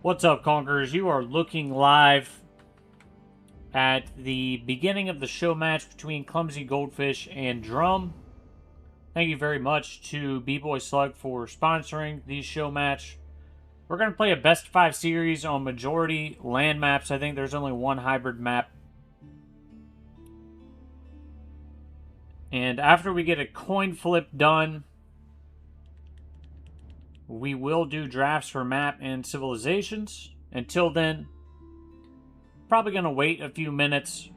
What's up, Conquerors? You are looking live at the beginning of the show match between Clumsygolfish and Drum. Thank you very much to B-Boy Slug for sponsoring the show match. We're going to play a best of 5 series on majority land maps. I think there's only one hybrid map. And after we get a coin flip done, we will do drafts for map and civilizations. Until then, probably going to wait a few minutes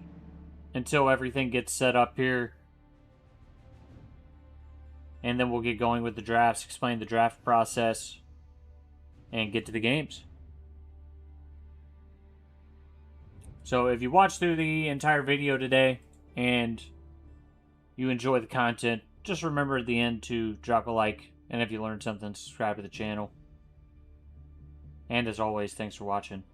until everything gets set up here. And then we'll get going with the drafts, explain the draft process, and get to the games. So if you watch through the entire video today and you enjoy the content, just remember at the end to drop a like. And if you learned something, subscribe to the channel. And as always, thanks for watching.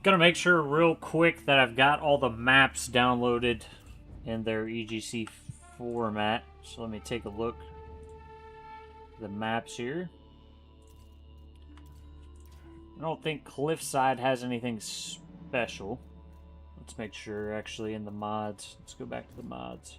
Gonna make sure real quick that I've got all the maps downloaded in their EGC format. So let me take a look at the maps here. I don't think Cliffside has anything special. Let's make sure actually in the mods. Let's go back to the mods.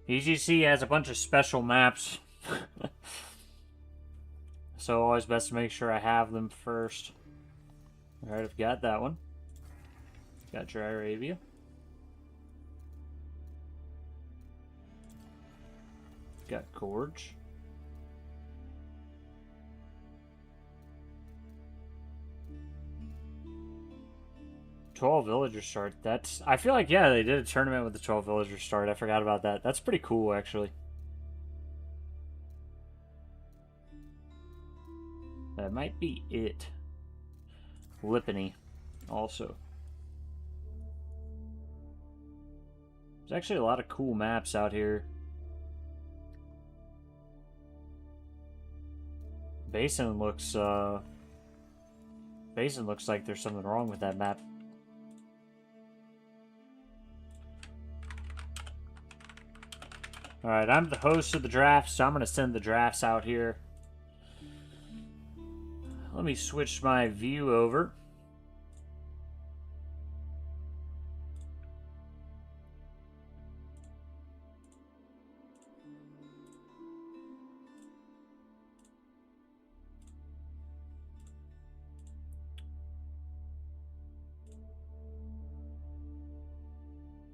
EGC has a bunch of special maps. So always best to make sure I have them first. Alright, I've got that one. Got Dry Arabia. Got Gorge. $12 villager start. That's... I feel like, yeah, they did a tournament with the 12 villager start. I forgot about that. That's pretty cool, actually. That might be it. Lipany, also. There's actually a lot of cool maps out here. Basin looks like there's something wrong with that map. Alright, I'm the host of the drafts, so I'm going to send the drafts out here. Let me switch my view over.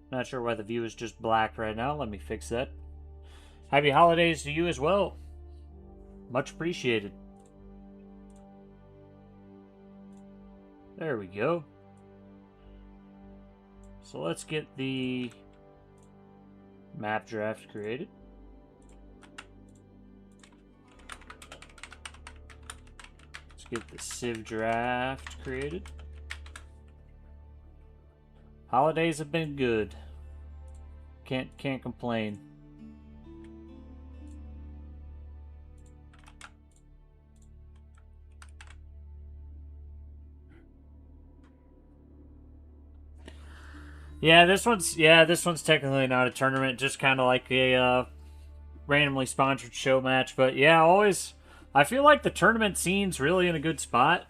Not sure why the view is just black right now. Let me fix that. Happy holidays to you as well. Much appreciated. There we go. So let's get the map draft created. Let's get the civ draft created. Holidays have been good. Can't complain. Yeah, this one's technically not a tournament, just kind of like a randomly sponsored show match. But yeah, I feel like the tournament scene's really in a good spot.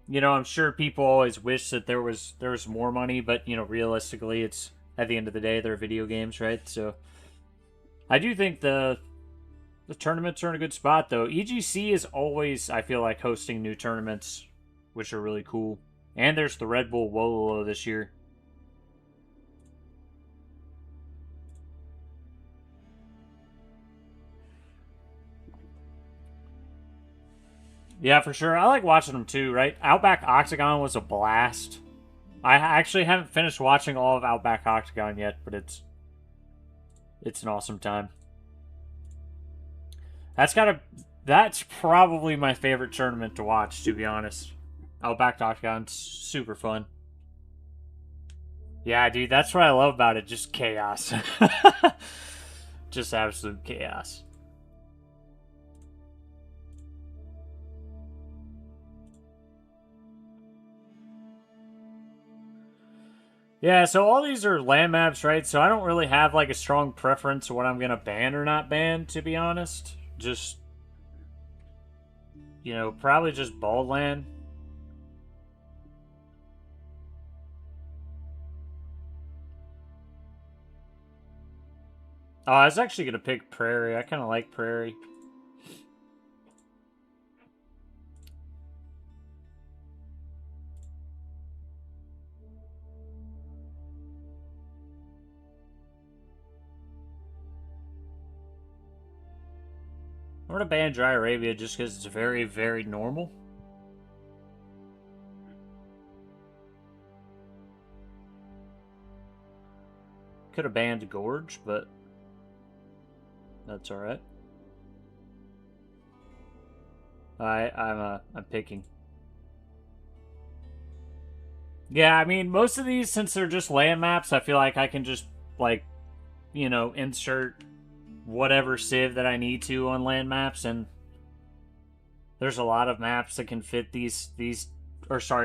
You know, I'm sure people always wish that there was more money, but you know, realistically, it's at the end of the day, they're video games, right? So I do think the tournaments are in a good spot, though. EGC is always, I feel like, hosting new tournaments, which are really cool. And there's the Red Bull Wololo this year. Yeah, for sure. I like watching them too, right? Outback Octagon was a blast. I actually haven't finished watching all of Outback Octagon yet, but it's an awesome time. That's probably my favorite tournament to watch, to be honest. Outback Octagon's super fun. Yeah, dude, that's what I love about it. Just chaos. Just absolute chaos. Yeah, so all these are land maps, right? So I don't really have like a strong preference of what I'm gonna ban or not ban, to be honest. Just, you know, probably just bald land. Oh, I was actually gonna pick prairie. I kind of like prairie. I'm gonna ban Dry Arabia just because it's very, very normal. Could have banned Gorge, but that's all right. I'm picking. Yeah, I mean, most of these, since they're just land maps, I feel like I can just like, you know, insert whatever civ that I need to on land maps, and there's a lot of maps that can fit a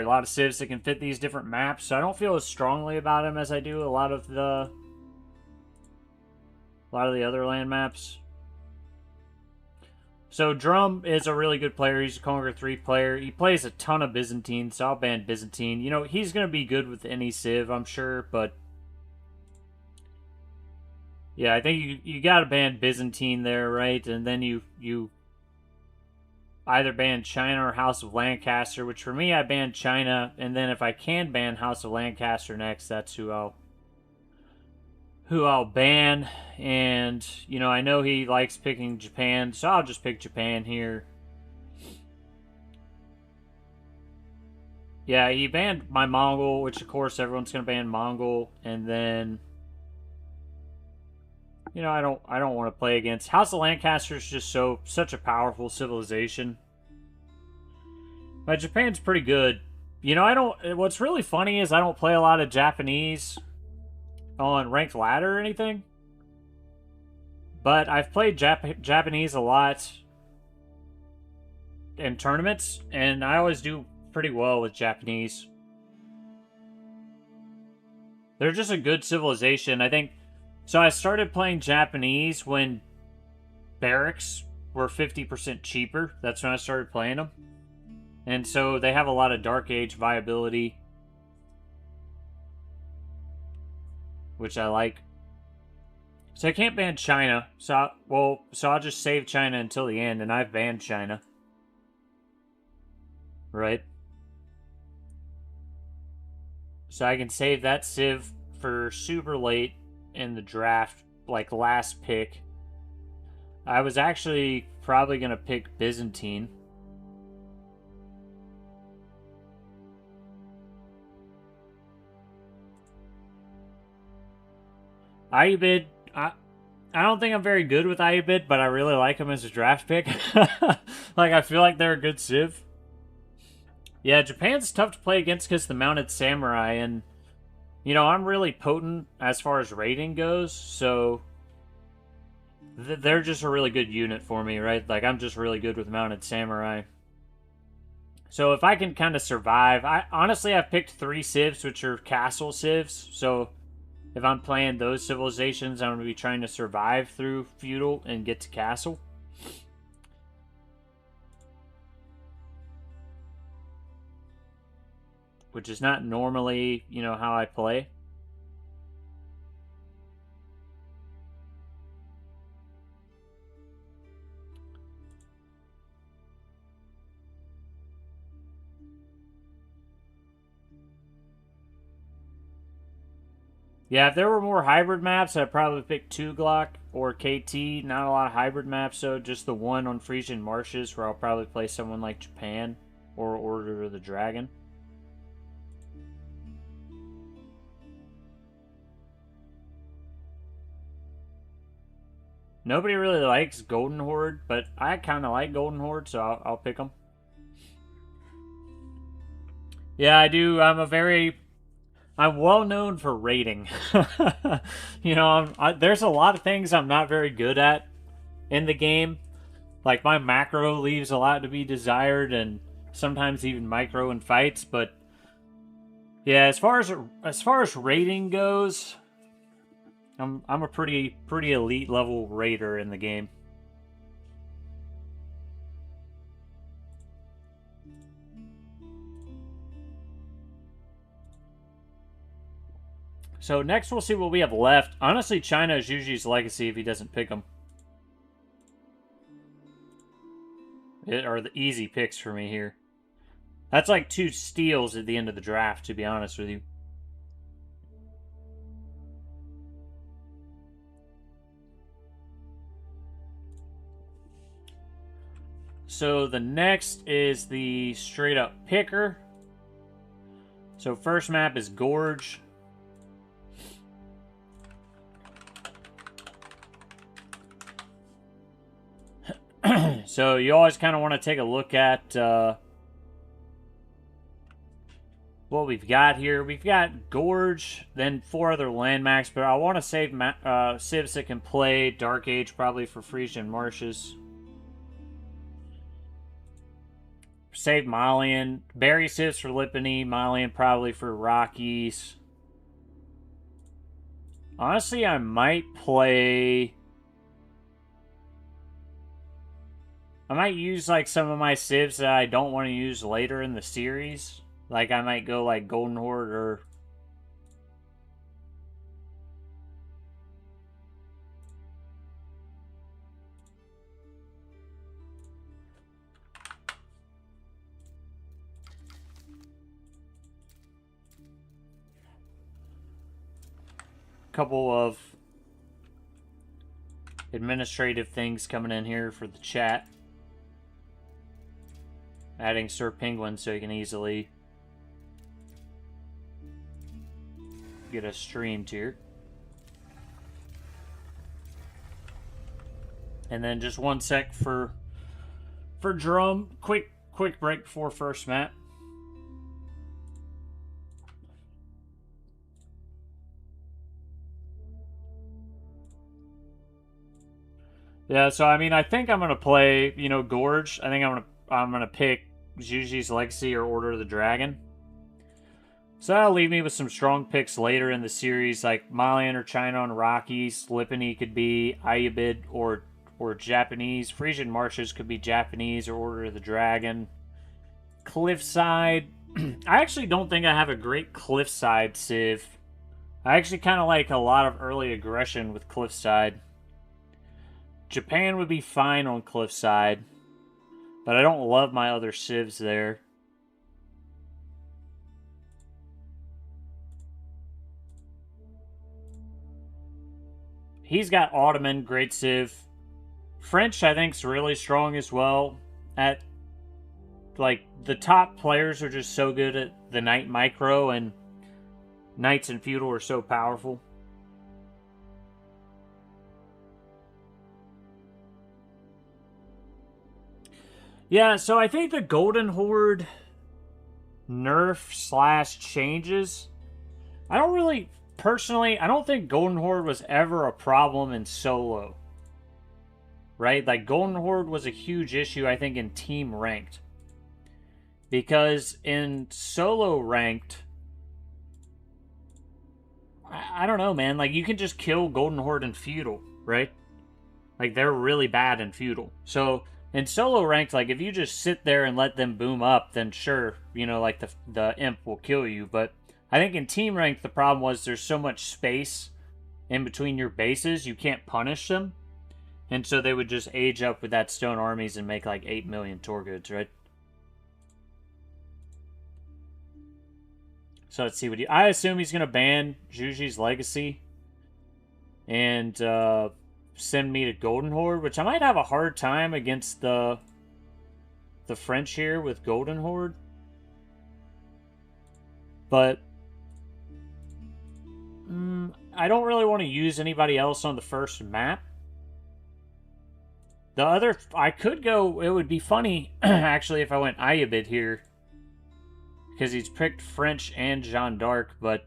lot of civs that can fit these different maps, so I don't feel as strongly about them as I do a lot of the other land maps. So Drum is a really good player. He's a Conquer 3 player. He plays a ton of Byzantine, so I'll ban Byzantine. You know, he's going to be good with any civ, I'm sure, but yeah, I think you got to ban Byzantine there, right? And then you either ban China or House of Lancaster, which for me, I ban China, and then if I can ban House of Lancaster next, that's who I'll ban. And you know, I know he likes picking Japan, so I'll just pick Japan here. Yeah, he banned my Mongol, which of course everyone's gonna ban Mongol, and then you know, I don't want to play against House of Lancaster. Is just such a powerful civilization. But Japan's pretty good. You know, I don't. What's really funny is I don't play a lot of Japanese on ranked ladder or anything. But I've played Japanese a lot in tournaments, and I always do pretty well with Japanese. They're just a good civilization. I think. So I started playing Japanese when barracks were 50% cheaper. That's when I started playing them. And so they have a lot of Dark Age viability, which I like. So I can't ban China. So I'll just save China until the end, and I've banned China. Right? So I can save that civ for super late in the draft, like last pick. I was actually probably going to pick Byzantine. Ayyubid, I don't think I'm very good with Ayyubid, but I really like him as a draft pick. Like, I feel like they're a good civ. Yeah, Japan's tough to play against because the mounted samurai, and, you know, I'm really potent as far as rating goes, so they're just a really good unit for me, right? Like, I'm just really good with mounted samurai. So if I can kind of survive, honestly, I've picked 3 civs, which are castle civs, so if I'm playing those civilizations, I'm going to be trying to survive through feudal and get to castle. Which is not normally, you know, how I play. Yeah, if there were more hybrid maps, I'd probably pick Tughlaq or KT. Not a lot of hybrid maps, so just the one on Frisian Marshes, where I'll probably play someone like Japan or Order of the Dragon. Nobody really likes Golden Horde, but I kind of like Golden Horde, so I'll pick them. Yeah, I do. I'm well known for raiding. You know, there's a lot of things I'm not very good at in the game. Like, my macro leaves a lot to be desired, and sometimes even micro in fights. But yeah, as far as raiding goes, I'm a pretty elite level raider in the game. So next we'll see what we have left. Honestly, China is Yuji's legacy if he doesn't pick them. It are the easy picks for me here. That's like 2 steals at the end of the draft, to be honest with you. So the next is the straight up picker. So first map is Gorge. So you always kind of want to take a look at what we've got here. We've got Gorge, then 4 other landmax, but I want to save civs that can play Dark Age, probably for Frisian Marshes. Save Malian. Berry civs for Lipany. Malian probably for Rockies. Honestly, I might play... I might use, like, some of my civs that I don't want to use later in the series. Like, I might go, like, Golden Horde or... couple of administrative things coming in here for the chat. Adding Sir Penguin so you can easily get a stream tier. And then just 1 sec for drum. Quick break before first map. Yeah, so I mean, I think I'm gonna play, you know, Gorge. I think I'm gonna pick Juji's Legacy or Order of the Dragon. So that'll leave me with some strong picks later in the series, like Malian or China on Rockies. Lipany could be Ayyubid or Japanese. Frisian Marshes could be Japanese or Order of the Dragon. Cliffside. I actually don't think I have a great Cliffside civ. I actually kind of like a lot of early aggression with Cliffside. Japan would be fine on Cliffside, but I don't love my other civs there. He's got Ottoman, great civ. French, I think, is really strong as well. At, like, the top players are just so good at the Knight Micro, and Knights and Feudal are so powerful. Yeah, so I think the Golden Horde nerf slash changes. I don't really, personally, I don't think Golden Horde was ever a problem in solo. Right? Like, Golden Horde was a huge issue, I think, in team ranked. Because in solo ranked, I don't know, man. Like, you can just kill Golden Horde in feudal, right? Like, they're really bad in feudal. So, in solo ranked, like, if you just sit there and let them boom up, then sure, you know, like, the imp will kill you. But I think in team ranked, the problem was there's so much space in between your bases, you can't punish them. And so they would just age up with that stone armies and make, like, 8 million Torgoods, right? So let's see what he... I assume he's going to ban Zhuji's Legacy and send me to Golden Horde, which I might have a hard time against the French here with Golden Horde. But I don't really want to use anybody else on the first map. The other... I could go... It would be funny, actually, if I went Ayyubid here. Because he's picked French and Jeanne d'Arc, but...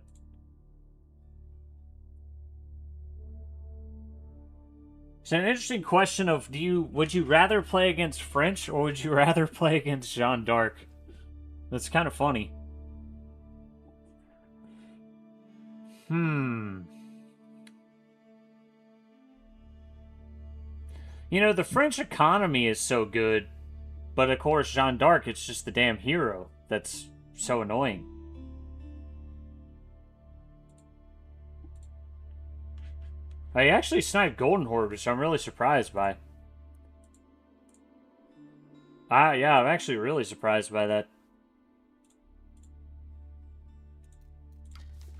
It's an interesting question of, would you rather play against French, or would you rather play against Jeanne d'Arc? That's kind of funny. You know, the French economy is so good, but of course, Jeanne d'Arc, it's just the damn hero that's so annoying. I actually sniped Golden Horde, which I'm really surprised by. Yeah, I'm actually really surprised by that.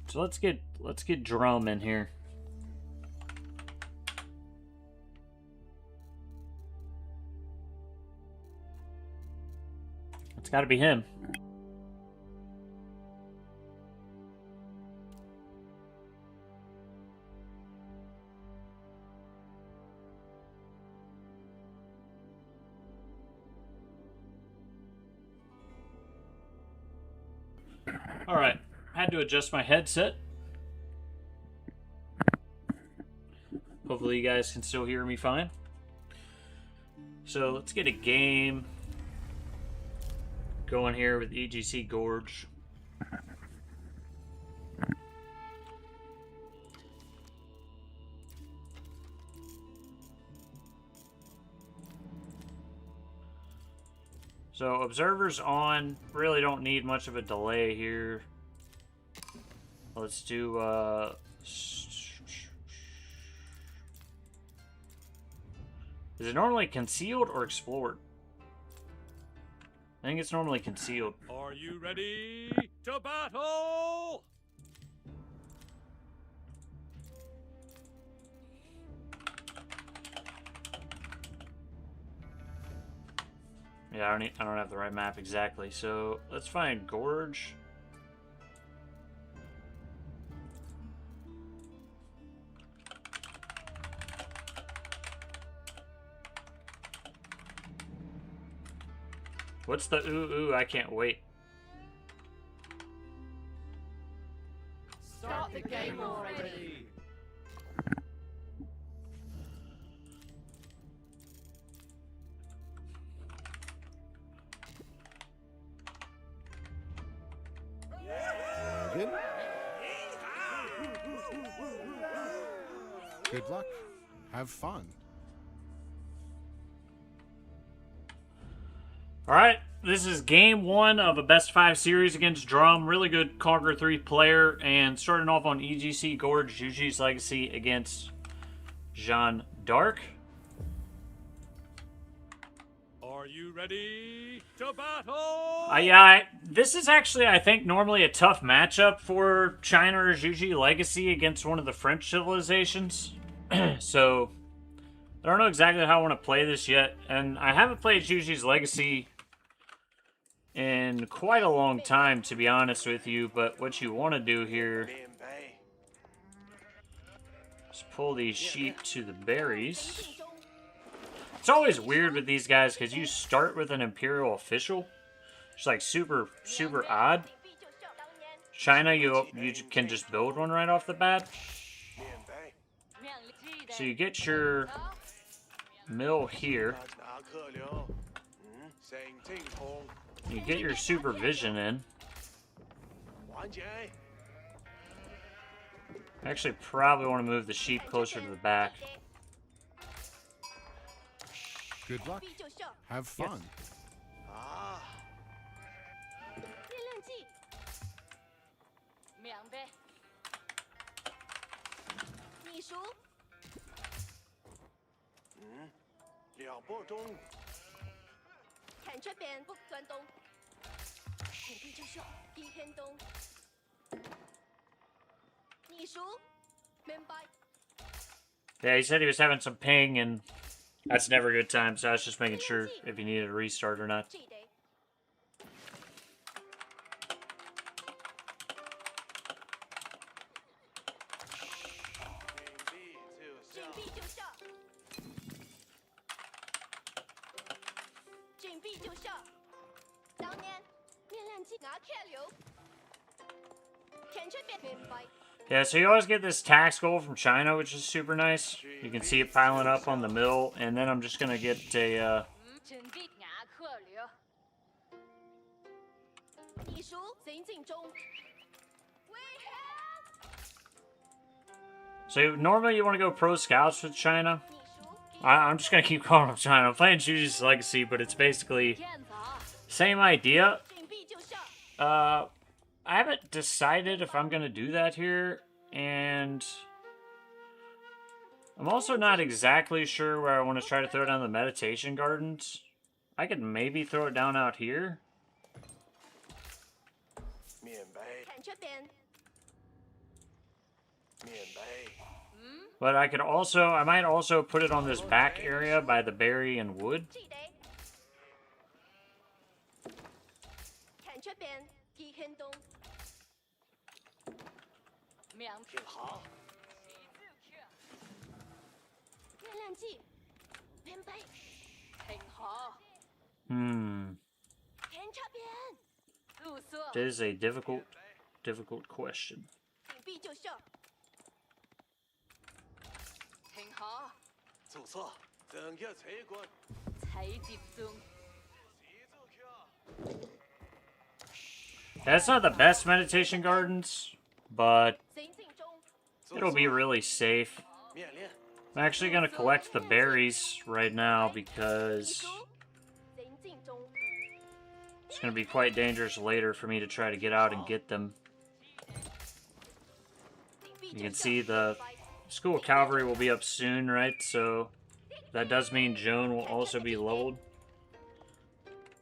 So let's get Drum in here. It's got to be him. Alright, had to adjust my headset. Hopefully you guys can still hear me fine. So let's get a game going here with EGC Gorge. So observers on, really don't need much of a delay here. Let's do is it normally concealed or explored? I think it's normally concealed. Are you ready to battle? Yeah, I don't have the right map exactly. So let's find Gorge. What's the ooh, I can't wait. Start the game already. Good luck. Have fun. Alright, this is game 1 of a best 5 series against Drum. Really good Conquer 3 player, and starting off on EGC Gorge, Zhuji's Legacy against Jeanne d'Arc. Are you ready to battle? Yeah, this is actually, I think, normally a tough matchup for China or Zhuji Legacy against one of the French civilizations. So, I don't know exactly how I want to play this yet, and I haven't played Zhuji's Legacy in quite a long time, to be honest with you, but what you want to do here is pull these sheep to the berries. It's always weird with these guys because you start with an imperial official. It's like super odd. China, you can just build one right off the bat. So you get your mill here. You get your supervision in. I actually probably want to move the sheep closer to the back. Good luck. Have fun. Yeah, he said he was having some ping, and that's never a good time, so I was just making sure if he needed a restart or not. Yeah, so you always get this tax gold from China, which is super nice. You can see it piling up on the mill, and then I'm just going to get a... So normally you want to go pro scouts with China. I'm just going to keep calling them China. I'm playing Juji's Legacy, but it's basically same idea. I haven't decided if I'm going to do that here, and I'm also not exactly sure where I want to try to throw down the meditation gardens. I could maybe throw it down out here. But I could also, I might also put it on this back area by the berry and wood. It is a difficult question. That's not the best meditation gardens, but it'll be really safe. I'm actually going to collect the berries right now because it's going to be quite dangerous later for me to try to get out and get them. You can see the School of Cavalry will be up soon, right? So that does mean Joan will also be leveled.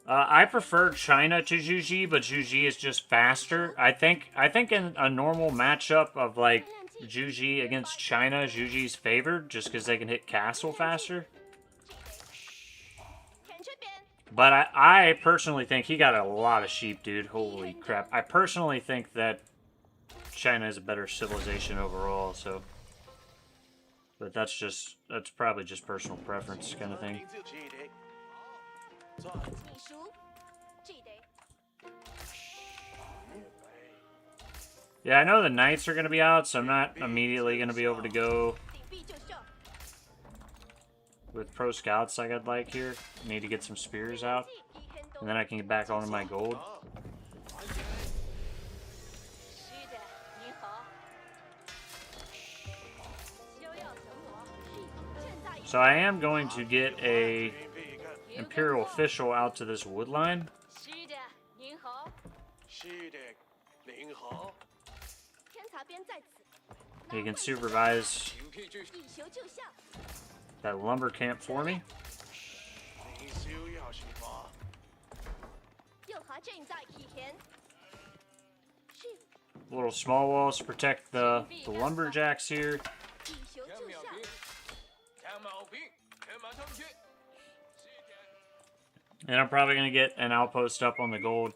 I prefer China to Juji, but Juji is just faster. I think in a normal matchup of like Juji against China, Juji's favored just because they can hit castle faster. But I personally think he got a lot of sheep, dude. Holy crap. I personally think that China is a better civilization overall, so... But that's probably just personal preference kind of thing. Yeah, I know the knights are going to be out, so I'm not immediately going to be able to go with pro scouts like I'd like here. I need to get some spears out, and then I can get back onto my gold. So I am going to get a Imperial official out to this wood line. He can supervise that lumber camp for me. Little small walls to protect the lumberjacks here. And I'm probably going to get an outpost up on the gold.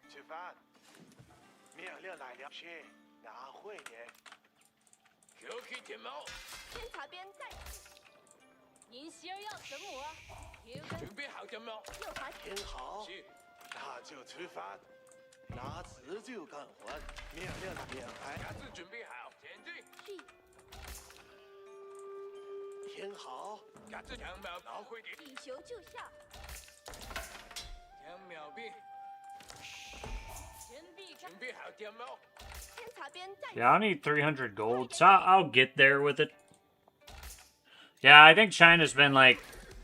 吃饭。命令来了，是拿会的。QK 天猫，天茶边在此。您媳儿要什么？准备好天猫。右滑挺好，是，那就吃饭。拿自就干活，命令免排。鸭子准备好，前进。是。挺好，鸭子2秒拿回的。以球就下。 2秒兵，前臂准备好天猫。天茶边在。Yeah, I need 300 gold, so I'll get there with it. Yeah, I think China's been like,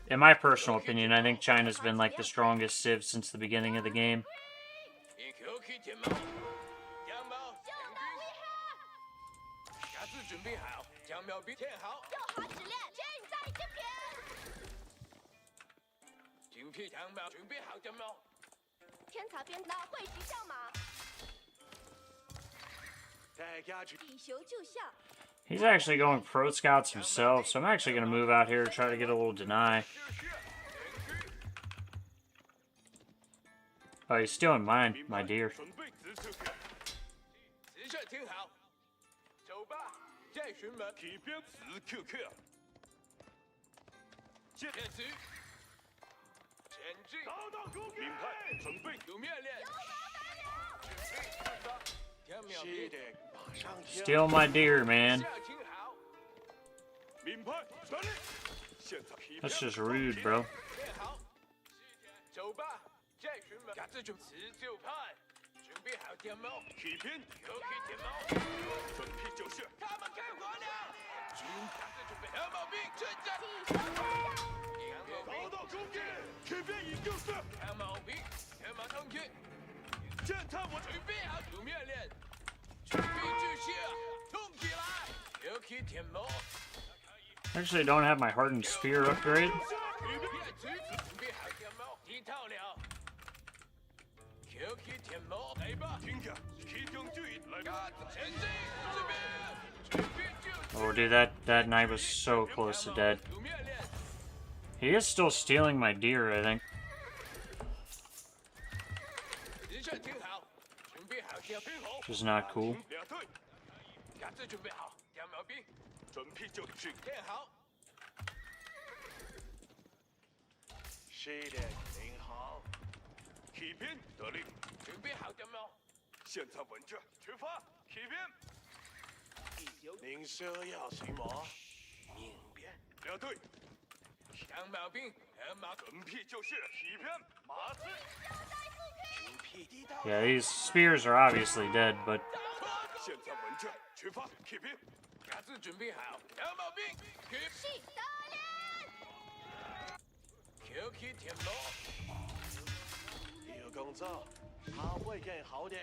in my personal opinion, I think China's been like the strongest civ since the beginning of the game. QK 天猫，2秒前进。鸭子准备好，2秒兵填好。右滑指令，正在这边。精辟2秒，准备好天猫。天茶边拉汇集上马。 带家去。以球就下。 He's actually going pro scouts himself, so I'm actually going to move out here to try to get a little deny. Oh, he's stealing mine, my deer. 准备直射听好，走吧，再询问。体边直 QQ。剑指。前进。明白，准备。有命令。准备出发。2秒是的，马上听。 Steal my deer, man. 下听好。明白，传令。现在体边。 That's just rude, bro. 练好。走吧，再询问。鸭子准辞就派。 准备好天猫，体边，QK 天猫，准备就绪。他们开火了！军鸭子准备2毛兵，正在。找到终点，体边已就是。2毛兵，天马通天。侦探我准备好，有命令，准备就绪，动起来 ！QK 天猫。 Actually, I don't have my hardened spear upgrade. 准备好天猫，一套了。 QK 天猫，来吧！听着，其中注意，来吧！前进，这边，准备就绪。 Oh, dude, that knight was so close to dead. He is still stealing my deer, I think. 人选听好，准备好天好。 Which is not cool. 两队，鸭子准备好，2毛兵，准备就绪，练好。是的，您好。 起兵得令，准备好天猫，现在稳着，出发，起兵。您说要什么？明白。两队，2毛兵，2马准备就绪，起兵，马刺。 Yeah, these spears are obviously dead, but 现在稳着，出发，起兵。鸭子准备好，2毛兵，起。QK 天猫。 有工作，他会更好的。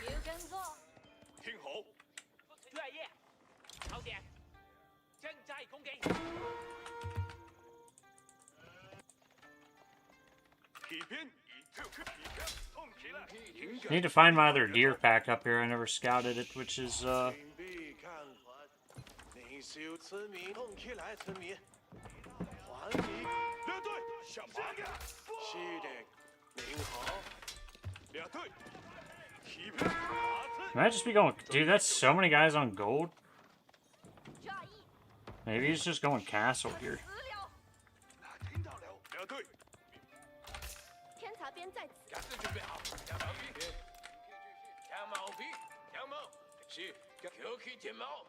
有工作。听好。越野，好点，正在攻击。起兵，以特区起兵，动起来。 I need to find my other deer pack up here. I never scouted it, which is 准备干活，领袖村民，动起来，村民，还你。两队，上马。是的。 您好，两队，起兵，马刺。 Might just be going. Dude, that's so many guys on gold. Maybe he's just going castle here. 听到了，两队。天茶边在此。鸭子准备好，2毛兵。2毛兵，2毛，是 QK 天猫。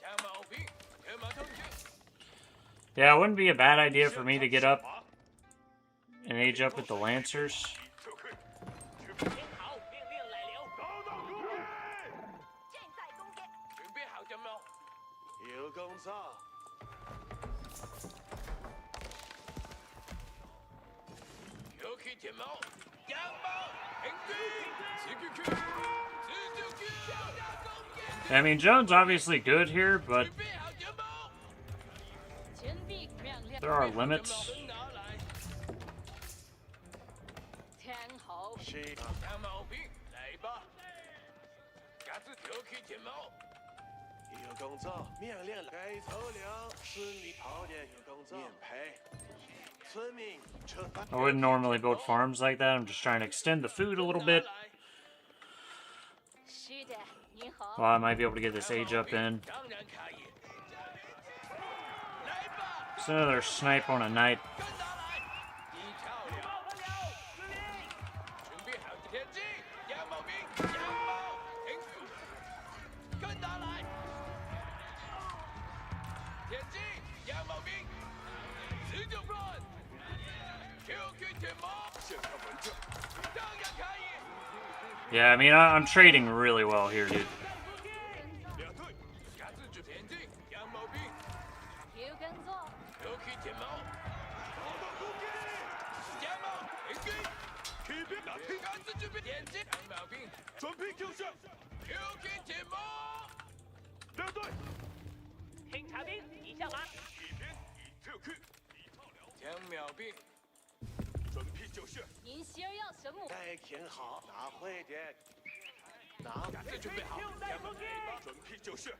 2毛兵，天马通天。 Yeah, it wouldn't be a bad idea for me to get up and age up with the Lancers. 听好，命令来了，找到攻击。正在攻击。准备好天猫。有工作。 QK 天猫，2毛，平均，CQQ，I mean, Jones obviously good here, but there are limits. 天好。是。 2毛兵，来吧。鸭子 QK 天猫。 有工作，命令该走了，村里跑点有工作，免赔。I wouldn't normally build farms like that. I'm just trying to extend the food a little bit. 师的，您好。 Well, I might be able to get this age up in. 当然可以。 It's another snipe on a knight. 跟他来，你漂亮！准备好田径，羊毛兵，羊毛，停住！跟他来，田径，羊毛兵，急救 run， QQ 铁毛，现场稳正，当然可以。 Yeah, I mean, I'm trading really well here, dude. 两队，夹子举田径，羊毛兵， 有跟踪。 QQ 铁毛，羊毛，平均，骑兵打听，夹子举田径，羊毛兵，准备就绪。QQ 铁毛，两队，听察兵，已下马。骑兵已撤去，羊毛兵，准备就绪。 您希儿要什么？ 再挺好，拿会的，拿夹子准备好，羊毛兵，准备就绪。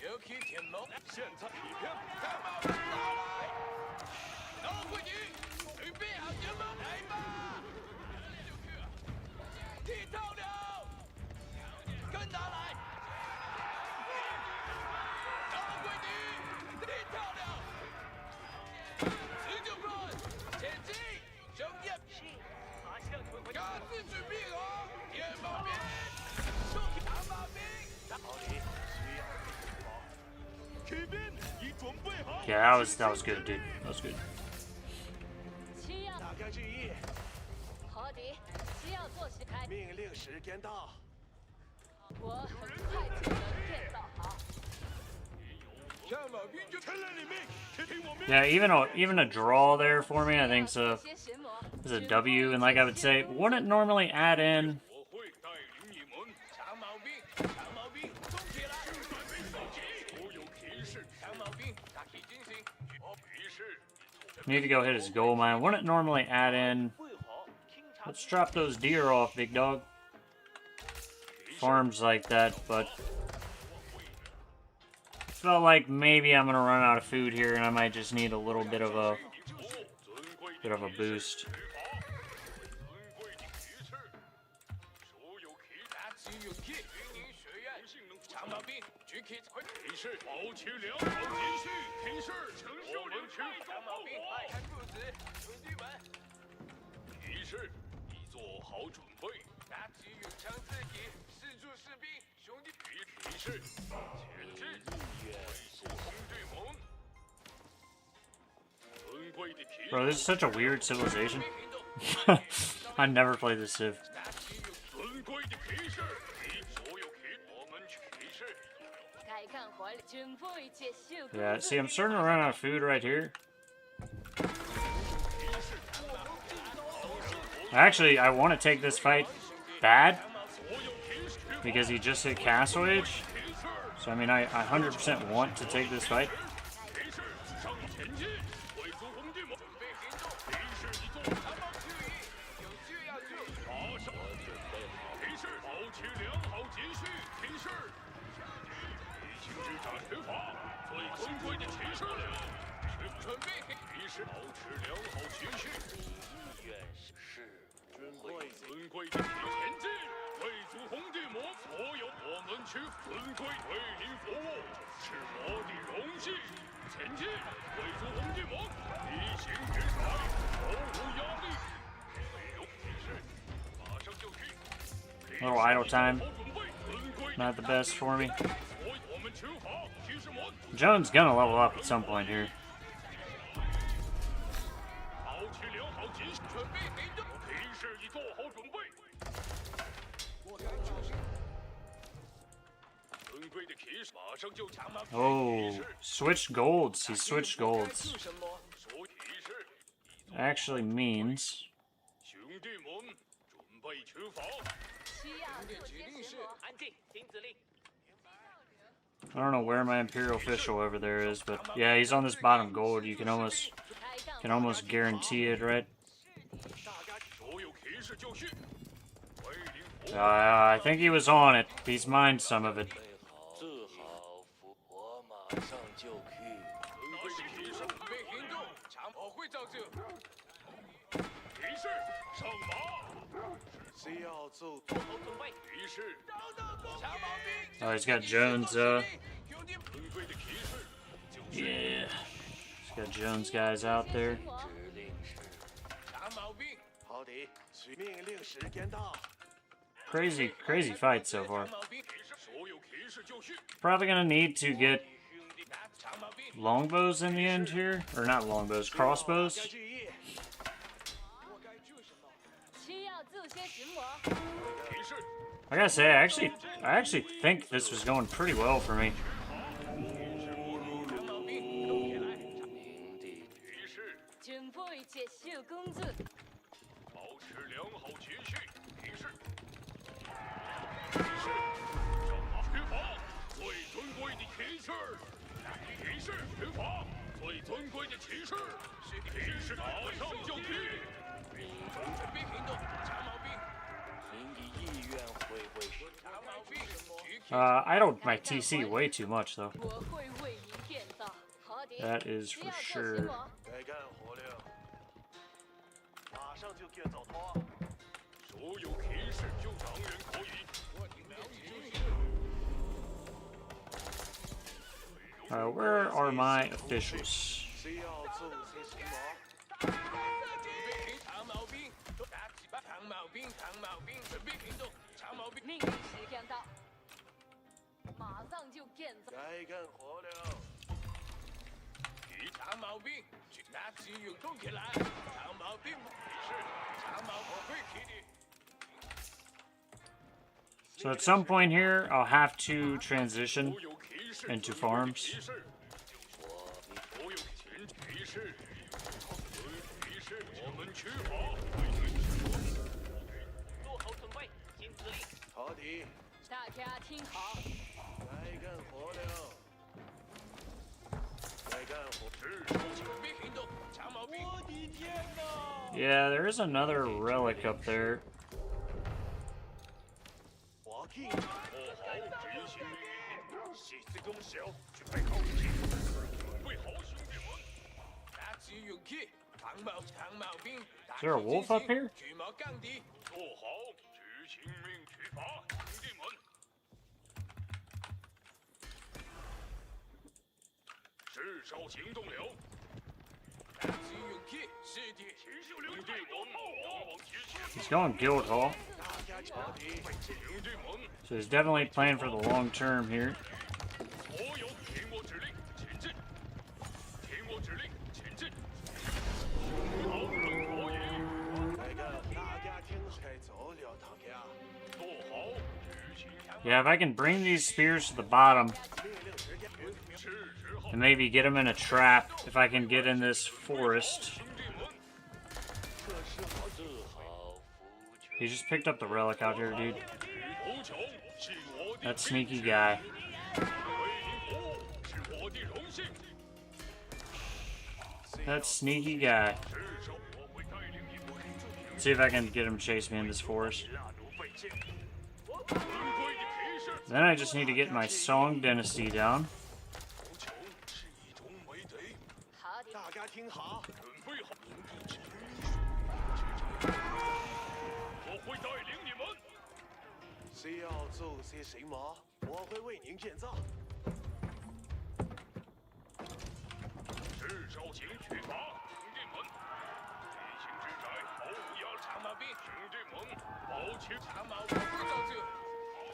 QQ 铁毛，现在比拼，羊毛兵拿来，老会计，准备好羊毛来吧。踢到了，跟他来。老会计，踢到了，急救 run， 前进，兄弟，马上吞回。夹子准备好，羊毛兵，羊毛兵，好的。 Yeah, that was good, dude. That was good. 需要。大家注意，好的，需要做时开。命令时间到。我很快就能见到好。 Yeah, even a draw there for me, I think so. Is a W, and like I would say, wouldn't normally add in. Need to go hit his gold mine. Wouldn't normally add in. Let's drop those deer off, big dog. Farms like that, but felt like maybe I'm gonna run out of food here, and I might just need a little bit of a boost. Bro, this is such a weird civilization. I never played this civ. Yeah, see, I'm starting to run out of food right here. Actually, I want to take this fight bad because he just hit Castle Age. So, I mean, I 100% want to take this fight. A little idle time. Not the best for me. Jones gonna level up at some point here. Oh, switched golds. He switched golds. Actually means I don't know where my Imperial official over there is, but yeah, he's on this bottom gold. You can almost guarantee it, right? I think he was on it. He's mined some of it. 提示上马。谁要走？后准备。提示长矛兵。 Oh, he's got Jones, 兄弟，尊贵的提示就是。 yeah. He's got Jones guys out there. 指令是长矛兵。好的，命令时间到。 Crazy fight so far. 长矛兵提示所有骑士就绪。 Probably gonna need to get 兄弟，长矛兵。 longbows in the end here. Or not longbows, crossbows. 大家注意，我该做什么？需要这些巡逻。提示 I gotta say, I actually think this was going pretty well for me. 长矛兵动起来。提示 准备接受工作。保持良好情绪。提示提示上马出发，最尊贵的骑士。提示出发，最尊贵的骑士。提示马上就绪。准备行动，长矛兵。您的意愿会不会是？长矛兵。 I don't my TC way too much though. 我会为您建造。好的。 That is 需 for 要做巡 sure. 逻。该干活了，马上就get走脱。所有骑士就当然可以。我听了解。 Where are my officials? 谁要做些什么？长矛兵，长矛兵，长矛兵，准备行动，长矛兵。命令时间到。马上就建造。该干活了。长矛兵，拿起有动起来。长矛兵，是长矛会起的。 So at some point here, I'll have to transition 所有骑士 into farms. 骑士，所有群骑士，骑士，我们出发。落后准备，新指令。好的，大家听好。该干活了。该干活。是手准备行动，长矛兵。我的天哪！ Yeah, there is another relic up there. 我听。做好执行命令，细思功小，准备好武器，准备好兄弟们。拿起勇气，长矛兵。 Is there a wolf up here? 举矛杠敌，做好执行命出发，兄弟们。至少行动了。拿起勇气，是的，兄弟们，往往前行。 He's going guild hall. 大家好的，兄弟们， So he's definitely playing for the long term here. 所有听我指令，前进！听我指令，前进！好人可以，该干，大家听好，该走了，大家。做好执行。 Yeah, if I can bring these spears to the bottom 命令时间。是时候， and maybe get them in a trap if I can get in this forest. 兄弟们，这时候自豪。 He just picked up the relic out here, dude. 无穷是我的 That sneaky guy. 为您服务是我的荣幸。 That sneaky guy. 至少我会带领你们。 See if I can get him to chase me in this forest. 大奴费劲。尊贵的骑士， Then I just need to get my Song Dynasty down. 无穷是一种美德。好的。大家听好，准备好，我会带领你们。 谁要做些什么，我会为您建造。至少行出发，兄弟们！地形之窄，毫无压力。长矛兵，兄弟们，保持长矛，我会照着。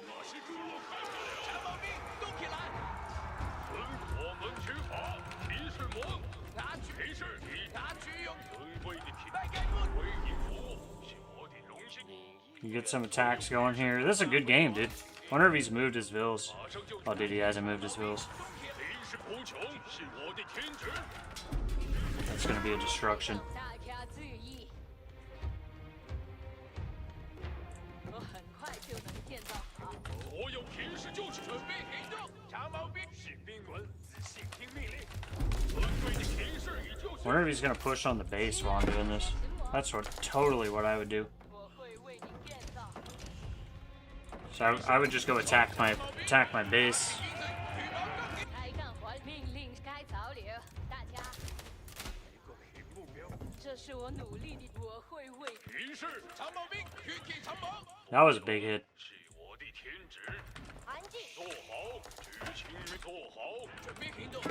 那是猪肉开火了！长矛兵，动起来！我们出发，骑士们，拿去骑士，拿去用尊贵的皮带盖过，为您服务是我的荣幸。 You get some attacks going here. This is a good game, dude. Wonder if he's moved his vills. 马上就 Oh, dude, he hasn't moved his vills. 骑士无穷是我的天职。 That's gonna be a destruction. 大家注意。我很快就能建造好。所有骑士就是准备行动，长矛兵、士兵们仔细听命令。尊贵的骑士已就绪。 Wonder if he's gonna push on the base while I'm doing this. That's totally what I would do. 我会为您建造。 So I would just go attack my base. 开干活，命令该潮流。大家。这是我努力的，我会为。于是长矛兵去替长矛， That was a big hit. 是我的天职。安静。做好，执勤做好，准备行动，为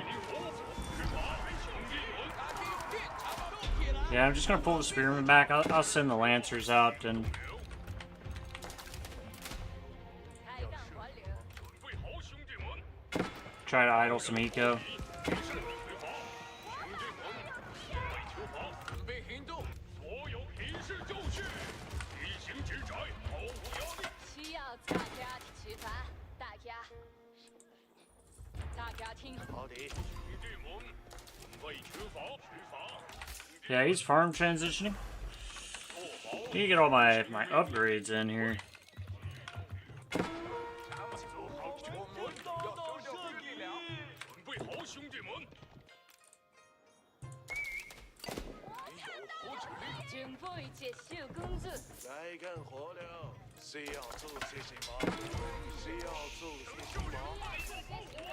你服务，去吧，兄弟们！大兵用力，长矛动起来！ Yeah, I'm just gonna pull the spearmen back. I'll send the lancers out and 开干还流。 准备好，兄弟们！ try to idle some eco. 于是去吧，兄弟们！为求跑，准备行动，所有皮实就绪，一行直窄，毫无压力。 需要大家的吃饭，大家听。好的，兄弟们，为求跑，去吧。 Yeah, he's farm transitioning. Need to get all my upgrades in here. 准备好，兄弟们！ 准备结束工作。 来干活了。谁要做些什么？谁要做些什么？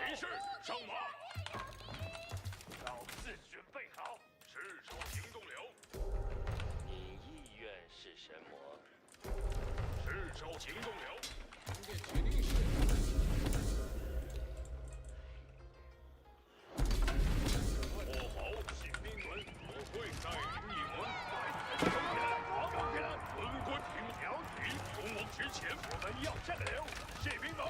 骑士上马！老子准备好，是时候行动了。你意愿是什么？是时候行动了。做好，新兵们，我会带领你们。动起来！文官平条体，勇往直前，我们要占领。士兵们，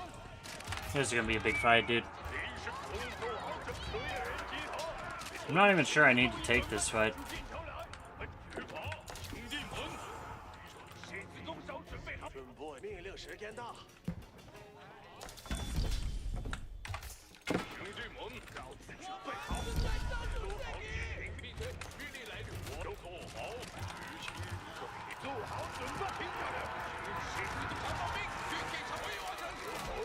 This is gonna be a big fight, dude. 你是空手而着推人机头。 I'm not even sure I need to take this fight. 去吧，兄弟们！狮子弓手准备好。准备命令时间到。兄弟们，老子准备好。做好士兵闭嘴，命令来临，我都做好。执行如水，做好准备停下来。狮子弓长矛兵，军体常规完成。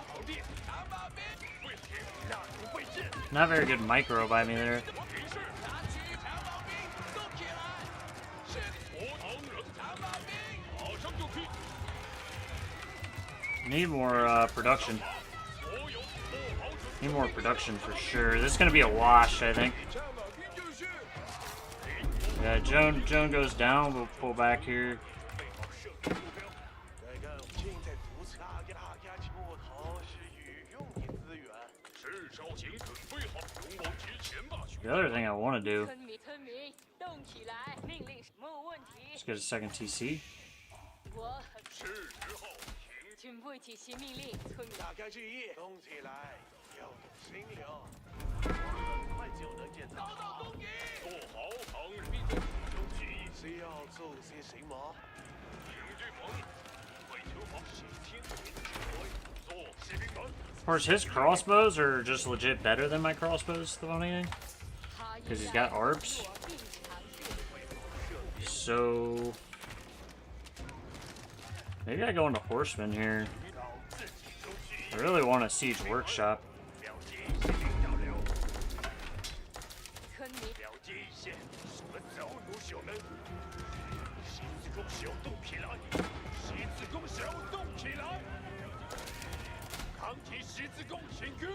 好地，长矛兵，为天下不费劲。 Not very good micro by me there. 于是拿起长矛兵，动起来。是我唐人长矛兵，马上就去。 Need more production. 所有做好准备。 Need more production for sure. This is gonna be a wash, I think. 长矛兵就是。 Yeah, Joan goes down. We'll pull back here. 来干，现在扶持大家请我陶是御用的资源。是少卿准备好，勇往直前吧，兄弟。 The other thing I want to do 村民，动起来！命令没有问题。 is get a second TC. 我很是时候停。准备体系命令，村民。大家注意，动起来，要有心流。我很快就能见到。做好唐人闭嘴，有旨意。谁要做些什么？兄弟们，为求好，请听您指挥。做士兵们， Of course, his crossbows are just legit better than my crossbows, the funny thing. Because he's got ARPs. So maybe I go into horseman here. 找自己都旨意。 I really want a siege workshop. 了解士兵交流。村民，了解一些，什么走路手们？狮子弓手动起来！狮子弓手动起来！扛起狮子弓行军！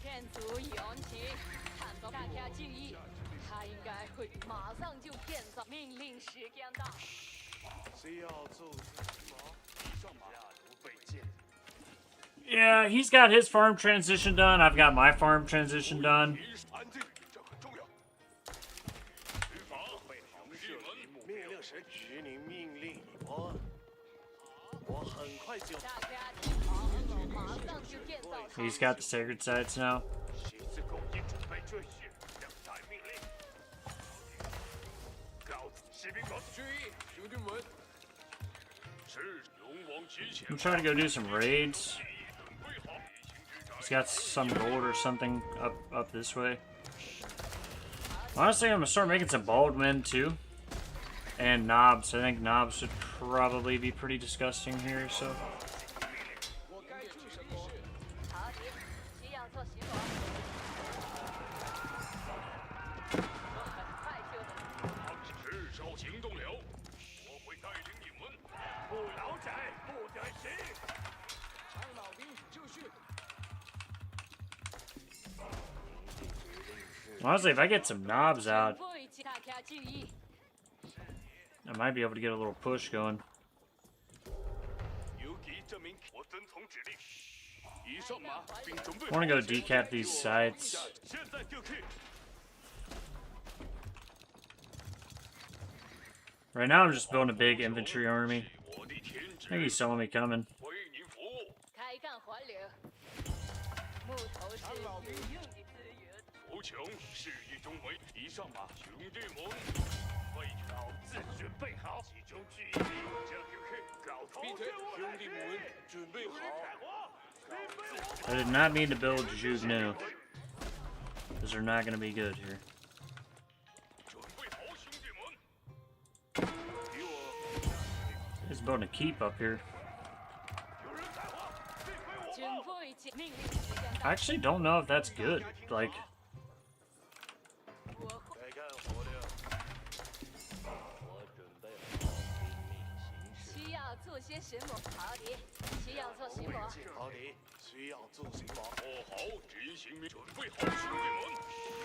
劝阻勇气，看到大家注意，他应该会马上就变造。命令时间到。谁要做些什么？上马不费劲。 Yeah, he's got his farm transition done. I've got my farm transition done. 安静，这很重要。预防，备好士们。命令时指令命令我。我很快就。大家听好，马上就建造。 He's got the sacred sites now. 狮子弓已准备就绪，等待命令。告诉士兵们注意，兄弟们。是勇往直前。 I'm trying to go do some raids. He's got some gold or something up this way. Honestly, I'm gonna start making some bald men too. And knobs. I think knobs would probably be pretty disgusting here, so. 我该做什么？好的，需要做巡逻。我很快就能。是时候行动了，我会带领你们。不老宅，不得行。长老兵就绪。 Honestly, if I get some knobs out, I might be able to get a little push going. 有给证明我遵从指令。已上马，并准备 I want to go decap these sites. 现在就去。 Right now, I'm just building a big infantry army. 我的天 I think he saw me coming. 为您服务。开干还流。木头是云用的资源。图穷是一种美。已上马，兄弟们，备好，自准备好，集中注意力，这就去搞头。兄弟们，准备好。 I did not mean to build Jugnu. Those are not going to be good here. 准备好，兄弟们。给我。 He's building a keep up here. 有人在话，这回我。 准备起命令即将 I actually don't know if that's good. Like, 我会 来干活的。我准备好拼命行事。需要做些什么？好的，需要做什么？好的，需要做什么？做好执行命，准备好，兄弟们。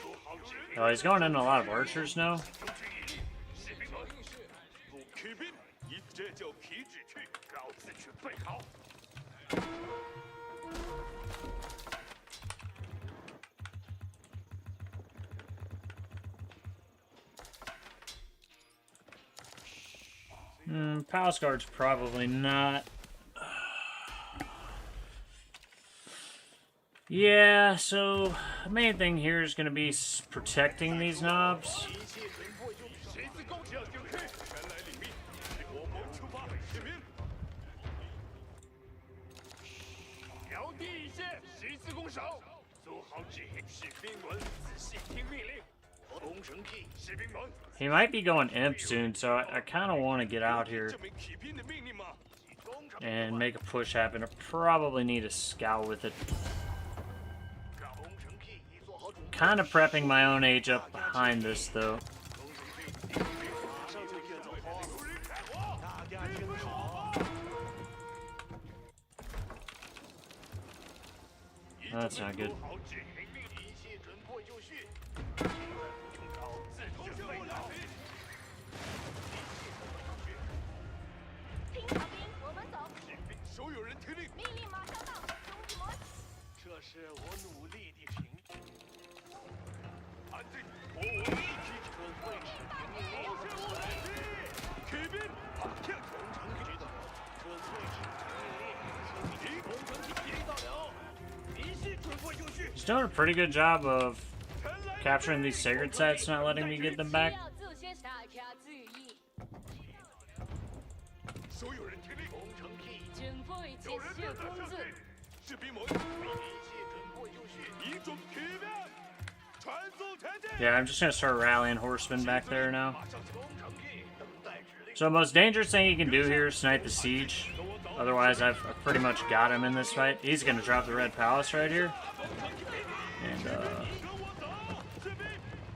做好指令。 oh, he's going into a lot of archers now. 集中注意力，士兵们，不骑兵，这叫皮指去，告辞准备好。 Palace Guard's probably not. Yeah, so the main thing here is going to be protecting these knobs. 一切准备就绪，谁自攻这就去，前来领命，我们出发，士兵。调低一些，十字弓手，做好指令，士兵们仔细听命令。攻城计，士兵们。 He might be going imp soon, so I kind of want to get out here 这名骑兵的命令吗？ and make a push happen. I probably need a scout with it. 攻城计已做好准备。 Kind of prepping my own age up behind this, though. 马上就变走风，大家听好。 That's not good. 好指令命，一切准备就绪。现在不用搞，自准备好。 听小兵，我们走。士兵，所有人听令。命令马上到，兄弟们。这是我努力的凭据。安定，和我一起准备。骑兵，马上攻城计的，准备执行命令。攻城计已到了，一切准备就绪。 He's doing a pretty good job of capturing these sacred sites, not letting me get them back. 需要做些大家注意。所有人听令。攻城计，准备结有人束正在上工作。阵。士兵们，一切准备就绪，一准骑兵，传送前进。 Yeah, I'm just going to start rallying horsemen back there now. 马上攻城计，等待指令。 So the most dangerous thing he can do here is snipe the siege. Otherwise, I've pretty much got him in this fight. He's going to drop the red palace right here. And,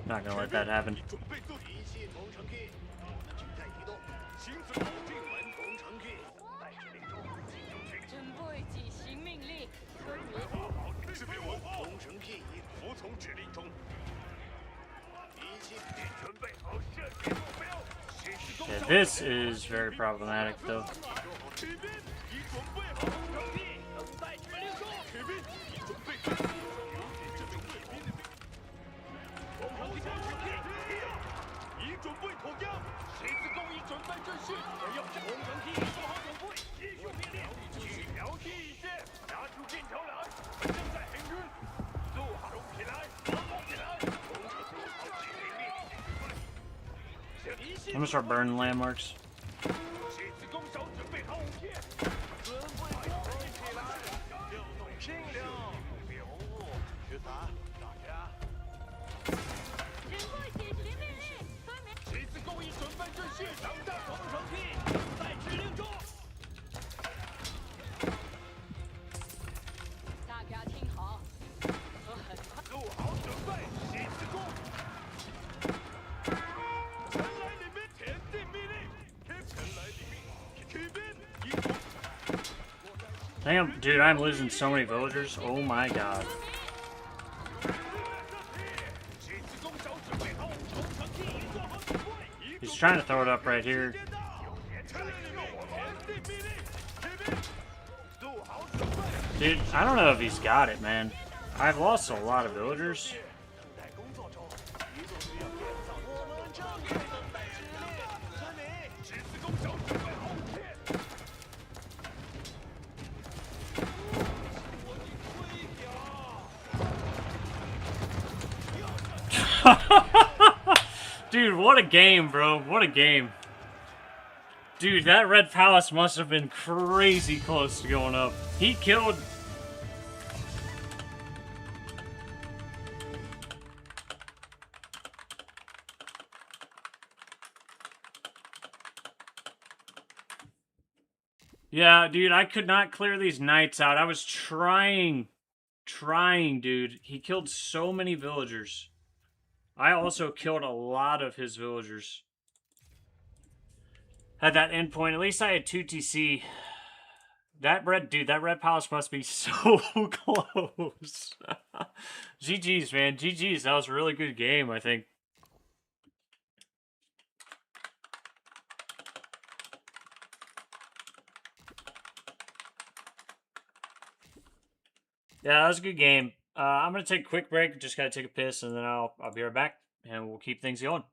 not going to let that happen. 准备做一切攻城计，我们正在移动。行刺保定门攻城计，在指令中，集中去。准备执行命令。村民，好，士兵们，攻城计已服从指令中。一切准备好射击目标。 Yeah, this is very problematic, though. 骑兵已准备好，整地，等待指令中。骑兵已准备好，了解这名卫兵的命。攻城计已准备妥当，十字弓已准备阵势，我要攻城计已做好准备，继续命令，去调低一些，拿出箭头来，我正在行军，做好起来，发动起来，攻城做好指令命。 I'm gonna start burning landmarks. 十字弓手准备好武器，准备攻起来，调动兵力，别无误，是啥？大家。准备执行命令。村民，十字弓已准备阵势，等待攻城计，在指令中。大家听好，我很快。做好准备，十字弓。前来领兵，前进命令，前来领兵，骑兵已准。 Damn, dude, I'm losing so many villagers. Oh my god. 十字弓手准备好，攻城计已做好准备。He's trying to throw it up right here. Dude, I don't know if he's got it, man. I've lost a lot of villagers. Dude, what a game, bro. What a game. Dude, that red palace must have been crazy close to going up. He killed... Yeah, dude, I could not clear these knights out. I was trying, dude. He killed so many villagers. I also killed a lot of his villagers. At that endpoint, at least I had 2 TC. That red palace must be so close. GG's, man. GG's. That was a really good game, I think. Yeah, that was a good game. I'm gonna take a quick break. Just gotta take a piss, and then I'll be right back, and we'll keep things going.